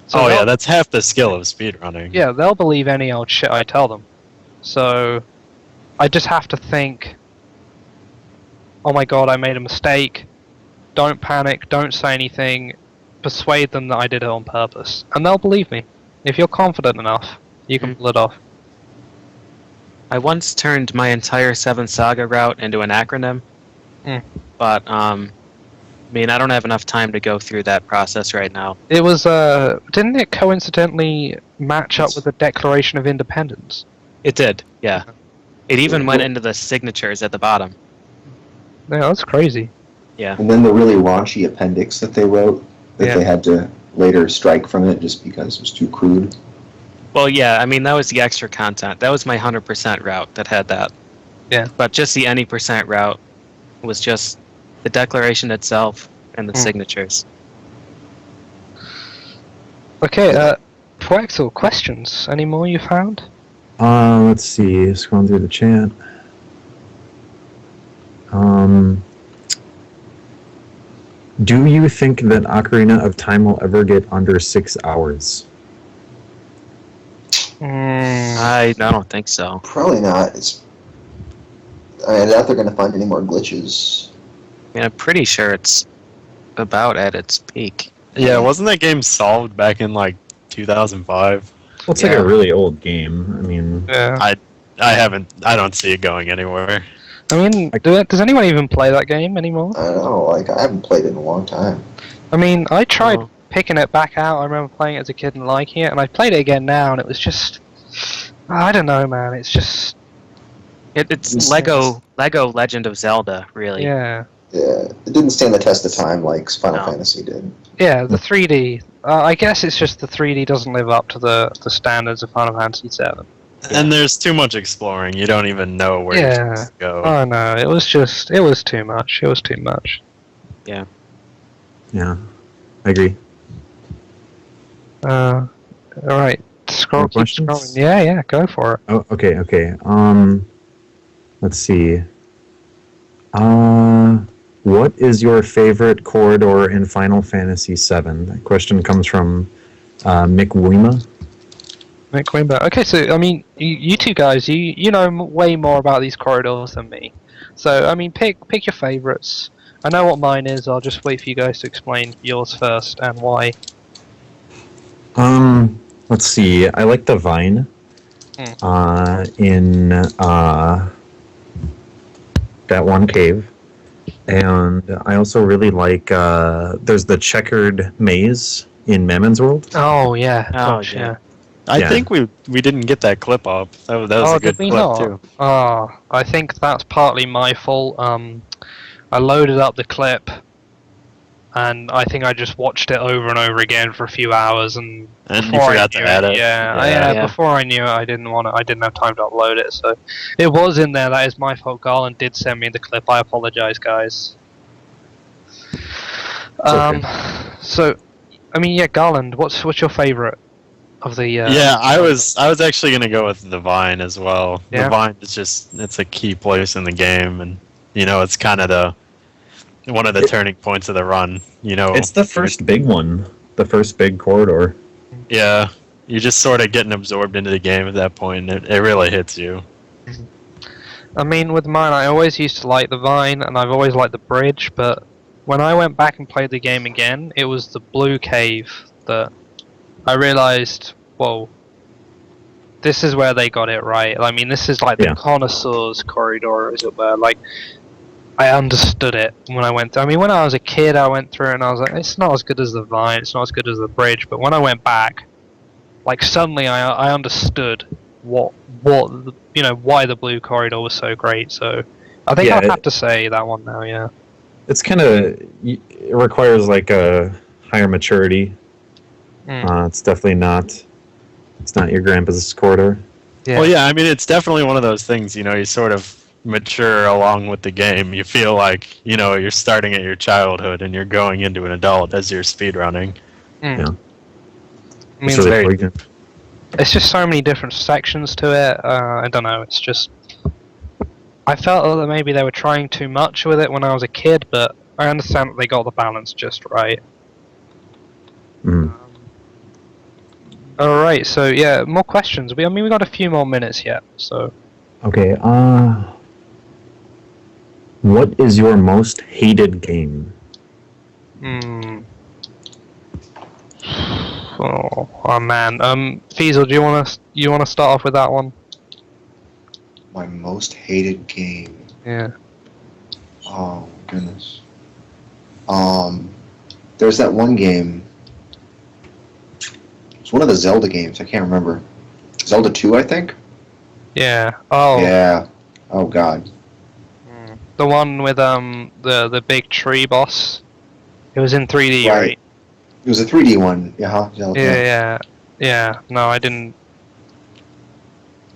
A: So
E: Oh yeah,
A: they'll-
E: that's half the skill of speedrunning.
A: yeah, they'll believe any old shit I tell them. So I just have to think, oh my god, I made a mistake. Don't panic, don't say anything. Persuade them that I did it on purpose. And they'll believe me. If you're confident enough, you can pull it off.
C: I once turned my entire Seven Saga route into an acronym. But, I mean, I don't have enough time to go through that process right now.
A: It was, didn't it coincidentally match up with the Declaration of Independence?
C: It did, yeah. It even went into the signatures at the bottom.
A: Yeah, that's crazy.
C: Yeah.
B: And then the really raunchy appendix that they wrote that
A: Yeah.
B: they had to later strike from it just because it was too crude.
C: Well, yeah, I mean, that was the extra content. That was my 100% route that had that.
A: Yeah.
C: But just the any percent route was just the declaration itself and the signatures.
A: Okay, Puexel, questions? Any more you found?
F: Let's see. Scrolling through the chat. Do you think that Ocarina of Time will ever get under 6 hours?
C: I don't think so.
B: Probably not. I doubt they're going to find any more glitches.
C: I mean, I'm pretty sure it's about at its peak.
E: Yeah, wasn't that game solved back in like 2005?
F: Well, it's
C: Yeah.
F: like a really old game. I mean,
A: Yeah.
E: I don't see it going anywhere.
A: I mean, does anyone even play that game anymore?
B: I don't know. Like, I haven't played it in a long time.
A: I mean, I tried
C: Oh.
A: picking it back out. I remember playing it as a kid and liking it, and I played it again now, and it was just... I don't know, man. It's just...
C: It's Lego Legend of Zelda, really.
A: Yeah.
B: Yeah, it didn't stand the test of time like Final
C: No.
B: Fantasy did.
A: Yeah, the 3D. I guess it's just the 3D doesn't live up to the standards of Final Fantasy VII.
E: And there's too much exploring. You don't even know where you're
A: Yeah.
E: supposed to go.
A: Oh no, it was too much. It was too much.
F: yeah, I agree.
A: Alright. Scroll,
F: More
A: keep
F: questions?
A: scrolling. Yeah, go for it.
F: Oh, okay. Let's see. What is your favorite corridor in Final Fantasy VII? That question comes from Mick Wima.
A: Make way better. Okay, so I mean, you two guys, you know way more about these corridors than me. So I mean, pick your favourites. I know what mine is. I'll just wait for you guys to explain yours first and why.
F: Let's see. I like the vine. In that one cave, and I also really like. There's the checkered maze in Mammon's World.
A: Oh yeah,
C: Oh,
A: gosh,
C: yeah.
A: yeah.
E: I
F: Yeah.
E: think we didn't get that clip up. That was
A: Oh,
E: a good
A: did we
E: clip
A: not?
E: too.
A: Oh, I think that's partly my fault. I loaded up the clip, and I think I just watched it over and over again for a few hours, and
E: And you
A: before I
E: forgot to
A: knew
E: add it.
A: Yeah,
C: Yeah.
A: before I knew it, I didn't have time to upload it, so it was in there. That is my fault. Garland did send me the clip. I apologize, guys.
F: okay.
A: So, I mean, yeah, Garland, what's your favorite of the?
E: Yeah, I was actually gonna go with the vine as well.
A: Yeah.
E: The vine is it's a key place in the game, and it's kind of one of the turning points of the run.
F: It's the first big one, the first big corridor.
E: Yeah, you're just sort of getting absorbed into the game at that point. And it really hits you.
A: I mean, with mine, I always used to like the vine, and I've always liked the bridge, but when I went back and played the game again, it was the blue cave that I realized, whoa, this is where they got it right. I mean, this is like
F: Yeah.
A: the connoisseur's corridor, as it were. Like, I understood it when I went through. I mean, when I was a kid, I went through it and I was like, it's not as good as the vine, it's not as good as the bridge. But when I went back, like, suddenly I understood what why the blue corridor was so great. So I think
F: Yeah,
A: I'll have to say that one now. Yeah.
F: It's kind of, it requires like a higher maturity. It's definitely not. It's not your grandpa's corridor.
A: Yeah.
E: Well, yeah, I mean, it's definitely one of those things. You sort of mature along with the game. You feel like you're starting at your childhood and you're going into an adult as you're speedrunning.
A: Mm.
F: Yeah.
A: I mean,
F: It's really cool.
A: it's just so many different sections to it. I don't know. It's just I felt that maybe they were trying too much with it when I was a kid, but I understand that they got the balance just right.
F: Mm.
A: All right. So yeah, more questions. We got a few more minutes yet. So
F: Okay. What is your most hated game?
A: hmm. Oh man. Fiesel, do you wanna start off with that one?
B: My most hated game.
A: Yeah.
B: Oh goodness. There's that one game. It's one of the Zelda games. I can't remember. Zelda 2, I think.
A: Yeah. Oh.
B: Yeah. Oh God.
A: The one with the big tree boss. It was in 3D, right?
B: It was a 3D one. Yeah. Huh? Zelda.
A: Yeah. No, I didn't.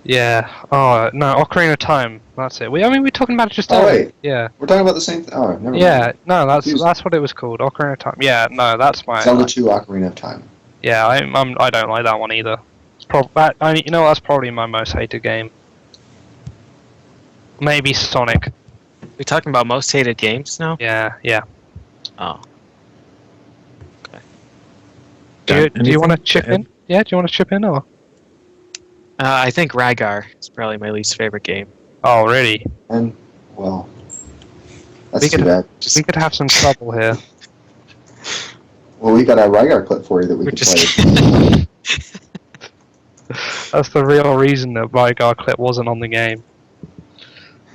A: Yeah. Oh no, Ocarina of Time. That's it. We're talking about it just.
B: Oh,
A: earlier.
B: wait.
A: Yeah.
B: We're talking about the same thing. Oh, never
A: Yeah.
B: mind.
A: No,
B: Confused.
A: that's what it was called. Ocarina of Time. Yeah. No, that's my.
B: Zelda 2: Ocarina of Time.
A: Yeah, I don't like that one either. It's that's probably my most hated game. Maybe Sonic.
C: We talking about most hated games now?
A: Yeah.
C: Oh.
A: Do you
F: Anything
A: want to
F: to
A: chip
F: add?
A: in? Yeah. Do you want to chip in or?
C: I think Rygar is probably my least favorite game.
A: Oh, really?
B: And well, that's
A: We
B: too
A: could-
B: bad.
C: Just,
A: We could have some trouble here.
B: Well, we got a Rygar clip for you that we
C: we're
B: could
C: just
B: play.
A: That's the real reason that Rygar clip wasn't on the game.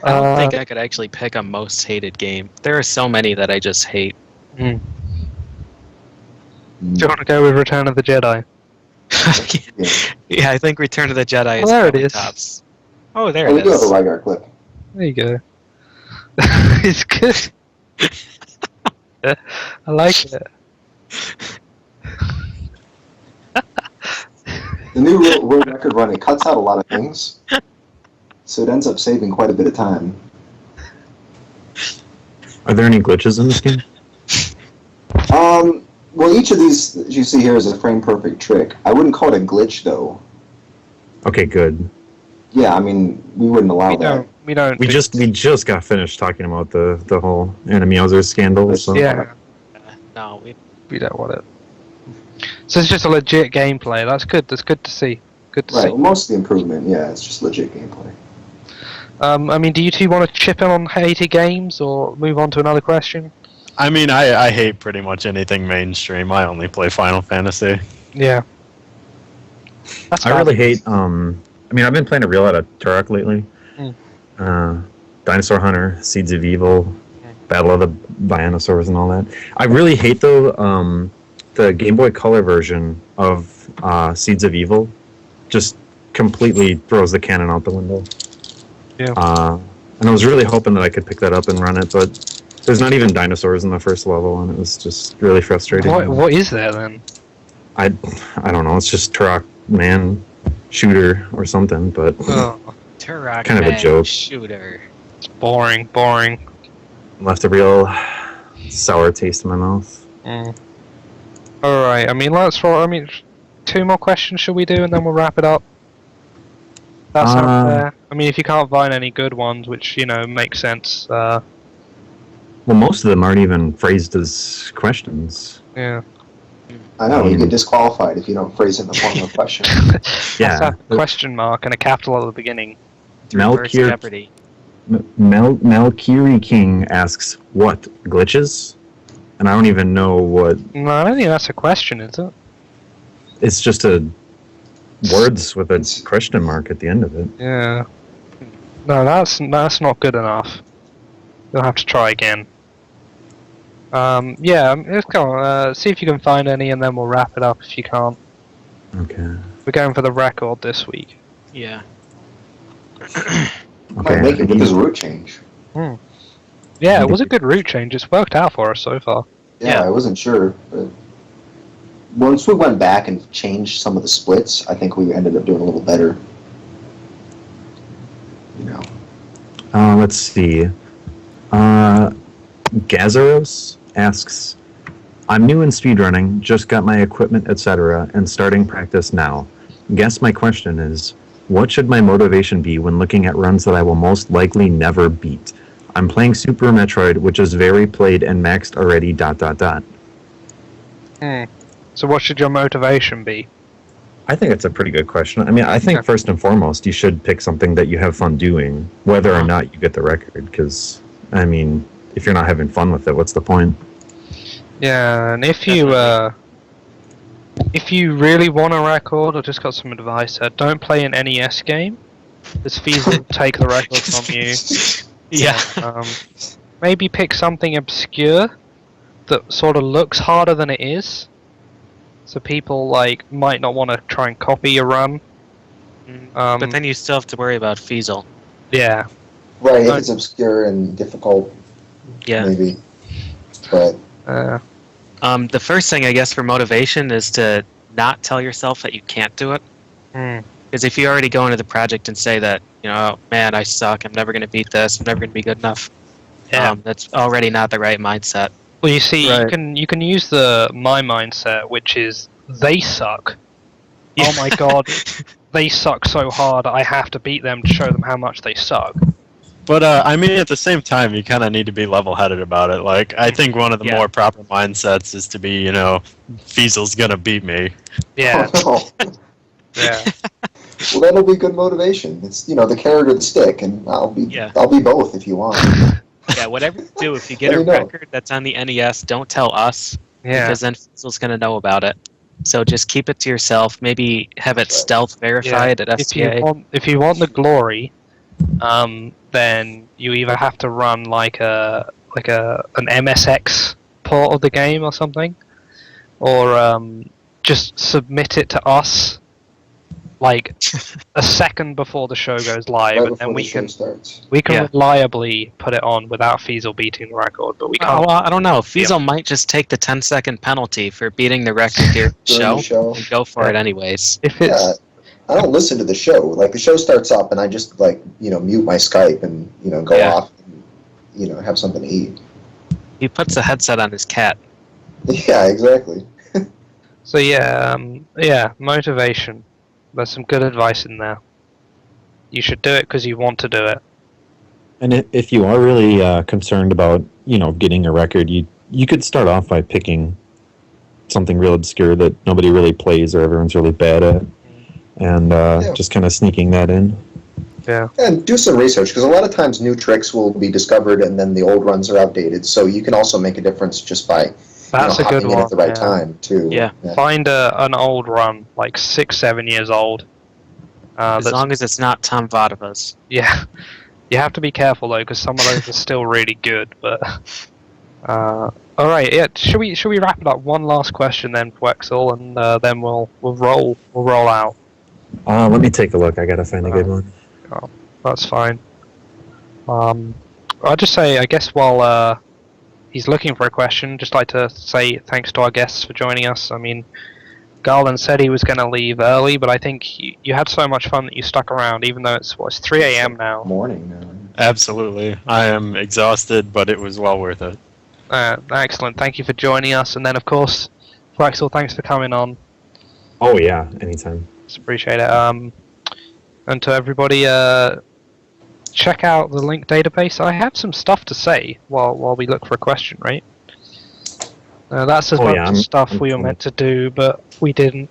C: I don't think I could actually pick a most hated game. There are so many that I just hate.
A: Do you want to go with Return of the Jedi?
C: Yeah, I think Return of the Jedi is
A: Oh, there it
C: probably
A: is.
C: tops. Oh, there
B: Oh, we
C: it
B: do have a
C: is.
B: Rygar clip.
A: There you go. It's good. I like it.
B: The new world record run, it cuts out a lot of things, so it ends up saving quite a bit of time.
F: Are there any glitches in this game?
B: Well, each of these that you see here is a frame perfect trick. I wouldn't call it a glitch, though.
F: Okay, good.
B: Yeah, I mean, we wouldn't allow that.
A: We don't.
F: We
A: do-
F: just got finished talking about the whole Meowser scandal. So.
A: Yeah,
C: No,
A: we don't want it. So it's just a legit gameplay. That's good. That's good to see. good to
B: Right.
A: see.
B: Well, most of the improvement, yeah, it's just legit gameplay.
A: I mean, do you two want to chip in on hated games or move on to another question?
E: I mean, I hate pretty much anything mainstream. I only play Final Fantasy.
A: Yeah. That's
F: I really hate. I mean, I've been playing a real lot of Turok lately. Dinosaur Hunter, Seeds of Evil, Battle of the Dinosaurs, and all that. I really hate though the Game Boy Color version of Seeds of Evil. Just completely throws the cannon out the window.
A: Yeah.
F: And I was really hoping that I could pick that up and run it, but there's not even dinosaurs in the first level, and it was just really frustrating.
A: What is there then?
F: I don't know. It's just Turok Man shooter or something, but
C: Turok
F: kind of a
C: Man
F: joke.
C: shooter.
A: It's boring.
F: Left a real sour taste in my mouth.
A: All right. I mean, two more questions should we do, and then we'll wrap it up. That sounds fair. I mean, if you can't find any good ones, which makes sense.
F: Well, most of them aren't even phrased as questions.
A: Yeah.
B: I know, you get disqualified if you don't phrase it in the form of a question.
F: Yeah.
A: That's a question mark and a capital at the beginning.
C: Reverse Jeopardy.
F: Melkiri King asks, what, glitches? And I don't even know what...
A: No, I don't think that's a question, is it?
F: It's just words with a question mark at the end of it.
A: Yeah. No, that's not good enough. You'll have to try again. Yeah, let's go on. See if you can find any, and then we'll wrap it up if you can't.
F: Okay.
A: We're going for the record this week.
C: Yeah.
B: Might make it with this route change.
A: Yeah, it was a good route change. It's worked out for us so far.
B: Yeah, I wasn't sure, but once we went back and changed some of the splits, I think we ended up doing a little better.
F: Let's see. Gazaros asks, I'm new in speedrunning, just got my equipment, etc., and starting practice now. Guess my question is, what should my motivation be when looking at runs that I will most likely never beat? I'm playing Super Metroid, which is very played and maxed already, ...
A: So what should your motivation be?
F: I think it's a pretty good question. I mean, I think first and foremost, you should pick something that you have fun doing, whether or not you get the record, because, I mean, if you're not having fun with it, what's the point?
A: Yeah, and if you really want a record, I just got some advice here. Don't play an NES game. This fees will take the record from you.
C: Yeah.
A: Maybe pick something obscure that sort of looks harder than it is. So people might not want to try and copy your run.
C: But then you still have to worry about Fiesel.
A: Yeah.
B: Right, if it's obscure and difficult, maybe. But
C: the first thing I guess for motivation is to not tell yourself that you can't do it. Because if you already go into the project and say that, oh, man, I suck, I'm never going to beat this, I'm never going to be good enough, that's already not the right mindset.
A: Well, you see, you can use my mindset, which is they suck.
C: Yeah.
A: Oh my god, they suck so hard. I have to beat them to show them how much they suck.
E: But I mean, at the same time, you kind of need to be level-headed about it. Like, I think one of the more proper mindsets is to be, Fiesel's gonna beat me.
A: Yeah.
B: Oh, no.
A: Yeah.
B: Well, that'll be good motivation. It's the carrot or the stick, and I'll be both if you want.
C: Yeah, whatever you do, if you get a record that's on the NES, don't tell us.
A: Yeah.
C: Because then Fiesel's going to know about it. So just keep it to yourself. Maybe have it stealth verified at STA.
A: If you want the glory, then you either have to run an MSX port of the game or something, or just submit it to us a second before the show goes live,
B: Right,
A: and then we can reliably put it on without Fiesel beating the record. But we can't.
C: Well, I don't know. Fiesel might just take the 10-second penalty for beating the record during the show. And go for it anyways.
A: If it's
B: I don't listen to the show. Like, the show starts up, and I just mute my Skype and go off and have something to eat.
C: He puts a headset on his cat.
B: Yeah, exactly.
A: So motivation. There's some good advice in there. You should do it because you want to do it.
F: And if you are really concerned about, getting a record, you could start off by picking something real obscure that nobody really plays or everyone's really bad at. and just kind of sneaking that in.
A: Yeah.
B: And do some research, because a lot of times new tricks will be discovered and then the old runs are outdated. So you can also make a difference just by
A: That's a good
B: hopping in
A: one.
B: at the right
A: yeah.
B: time, too.
C: Yeah.
A: Find an old run, like 6-7 years old.
C: As
A: that's-
C: long as it's not Tom Vadova's.
A: Yeah. You have to be careful though, because some of those are still really good. But all right, yeah. Should we wrap it up? One last question then, Wexel, and then we'll roll out.
F: Let me take a look. I gotta find a good one.
A: Oh, that's fine. I'll just say, I guess while he's looking for a question, just like to say thanks to our guests for joining us. I mean, Garland said he was going to leave early, but I think you had so much fun that you stuck around, even though it's 3 a.m. now.
B: Morning now.
E: Absolutely. I am exhausted, but it was well worth it.
A: Excellent. Thank you for joining us, and then of course, Waxel, thanks for coming on.
F: Oh yeah, anytime.
A: Just appreciate it. And to everybody, check out the link database. I have some stuff to say while we look for a question, right? That's as much stuff we were meant to do, but we didn't.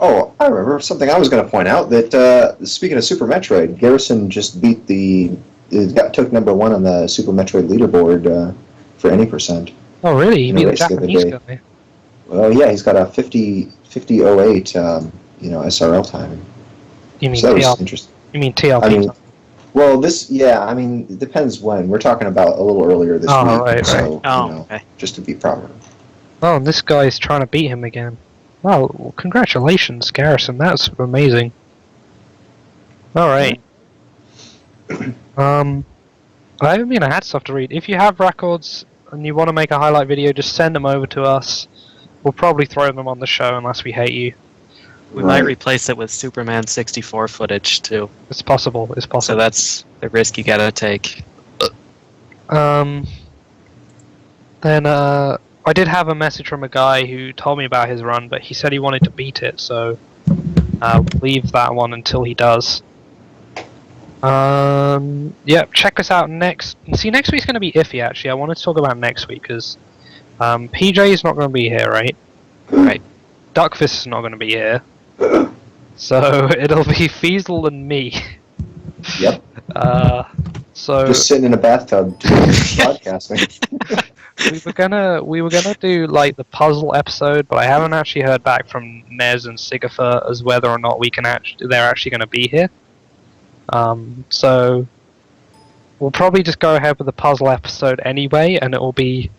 B: Oh, I remember something I was going to point out, that speaking of Super Metroid, Garrison just beat took number 1 on the Super Metroid leaderboard for any percent.
A: Oh really? He
B: In a
A: beat the
B: race the other
A: Japanese
B: day.
A: guy.
B: Well, yeah, he's got a 50.08, SRL time.
A: You mean
B: So that was
A: TLP?
B: interesting.
A: You mean TLP?
B: I mean, well, it depends when. We're talking about a little earlier this
A: Oh,
B: week,
A: right,
B: so,
C: okay.
B: just to be proper.
A: Oh, and this guy's trying to beat him again. Well, congratulations, Garrison. That's amazing. All right. I haven't had stuff to read. If you have records and you want to make a highlight video, just send them over to us. We'll probably throw them on the show unless we hate you.
C: We might replace it with Superman 64 footage too.
A: It's possible. It's
C: So
A: possible.
C: that's the risk you gotta take.
A: Then I did have a message from a guy who told me about his run, but he said he wanted to beat it, so we'll leave that one until he does. Yeah, check us out next. See, next week's going to be iffy, actually. I wanted to talk about next week, because PJ is not going to be here, right?
C: Right.
A: Duckfist is not going to be here. So it'll be Feasel and me.
B: Yep.
A: So
B: Just sitting in a bathtub doing podcasting.
A: we were gonna do like the puzzle episode, but I haven't actually heard back from Nez and Sigafer as whether or not they're actually going to be here. So we'll probably just go ahead with the puzzle episode anyway, and it will be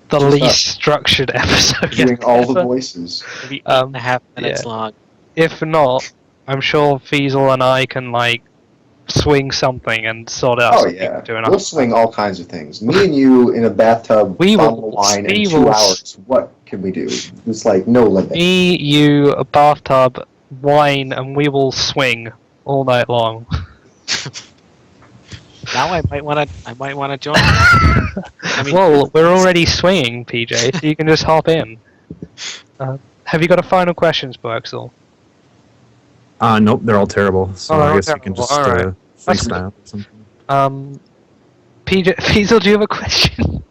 A: the
B: Just
A: least structured episode.
B: Doing all the
A: ever.
B: voices.
C: Maybe 8.5 minutes long.
A: If not, I'm sure Feasel and I can like swing something and sort out.
B: Oh
A: something
B: yeah,
A: to do
B: we'll swing all kinds of things. Me and you in a bathtub,
A: We will-
B: bottle of wine
A: we
B: in 2
A: will-
B: hours. What can we do? It's like no limit.
A: Me, you, a bathtub, wine, and we will swing all night long.
C: Now I might want to join. I mean,
A: Well, we're already swinging, PJ, so you can just hop in. Have you got a final questions, Berxel?
F: Nope, they're all terrible. So
A: Oh, they're
F: I
A: all
F: guess you can
A: terrible.
F: just
A: Alright.
F: freestyle or something.
A: PJ, Feasel, do you have a question?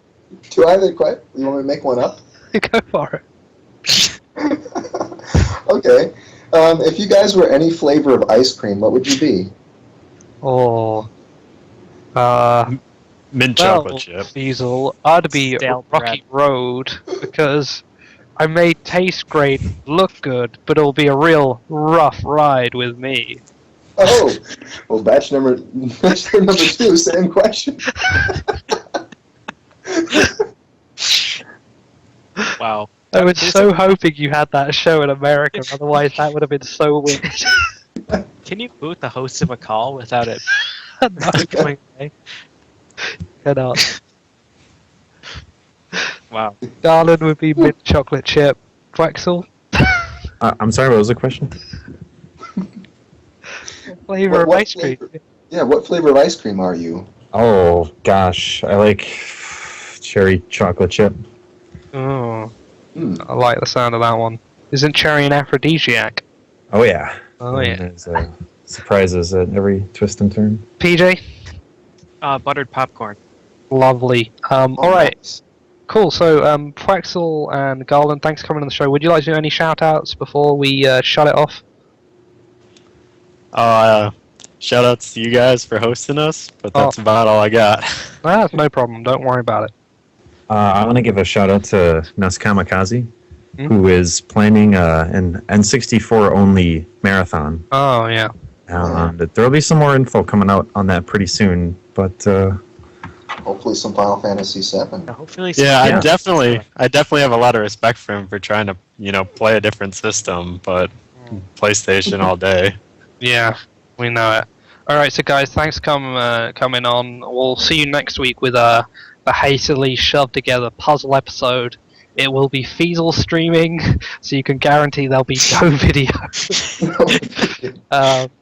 B: Do I have a question? You want me to make one up?
A: Go for it.
B: Okay. If you guys were any flavor of ice cream, what would you be?
A: Oh.
E: Mint
A: Well,
E: chocolate chip.
A: Feasel, I'd be
C: Stale
A: Rocky Road, because I may taste great, look good, but it'll be a real rough ride with me.
B: Oh, well, bachelor number 2, same question.
C: wow.
A: I was so hoping you had that show in America, otherwise that would have been so weird.
C: Can you boot the host of a call without it
A: No,
C: going away?
A: cannot.
C: Wow.
A: Garland would be mint chocolate chip. Drexel,
F: I'm sorry, what was the question?
A: flavor of
B: What
A: ice cream.
B: flavor? Yeah, what flavor of ice cream are you?
F: Oh, gosh. I like cherry chocolate chip.
A: Oh,
B: Hmm.
A: I like the sound of that one. Isn't cherry an aphrodisiac?
F: Oh, yeah.
A: Oh
F: And
A: yeah.
F: There's surprises at every twist and turn.
A: PJ,
C: Buttered popcorn.
A: lovely.
B: Oh,
A: All right.
B: nice.
A: Cool. So, Prexel and Garland, thanks for coming on the show. Would you like to do any shout outs before we shut it off?
E: Shout outs to you guys for hosting us, but that's about all I got.
A: That's no problem. Don't worry about it.
F: I want to give a shout out to Nus Kamikaze,
A: Hmm?
F: who is planning an N64 only marathon.
A: Oh yeah.
F: There'll be some more info coming out on that pretty soon, but
B: Hopefully some Final Fantasy VII.
C: Hopefully.
E: Yeah,
F: Yeah.
E: I definitely have a lot of respect for him for trying to, play a different system, but PlayStation all day.
A: Yeah, we know it. All right, so guys, thanks for coming on. We'll see you next week with the hastily shoved together puzzle episode. It will be Feasel streaming, so you can guarantee there'll be no video.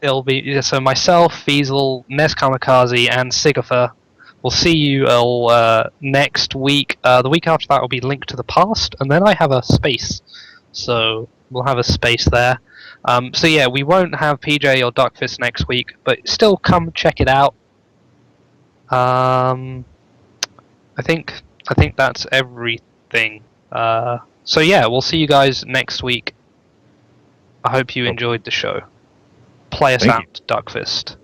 A: It'll be so myself, Feasel, Nes Kamikaze, and Sigatha. We'll see you all next week. The week after that will be Link to the Past, and then I have a space. So we'll have a space there. So yeah, we won't have PJ or Duckfist next week, but still come check it out. I think that's everything. So yeah, we'll see you guys next week. I hope you enjoyed the show. Play us
F: Thank you.
A: out, Duckfist.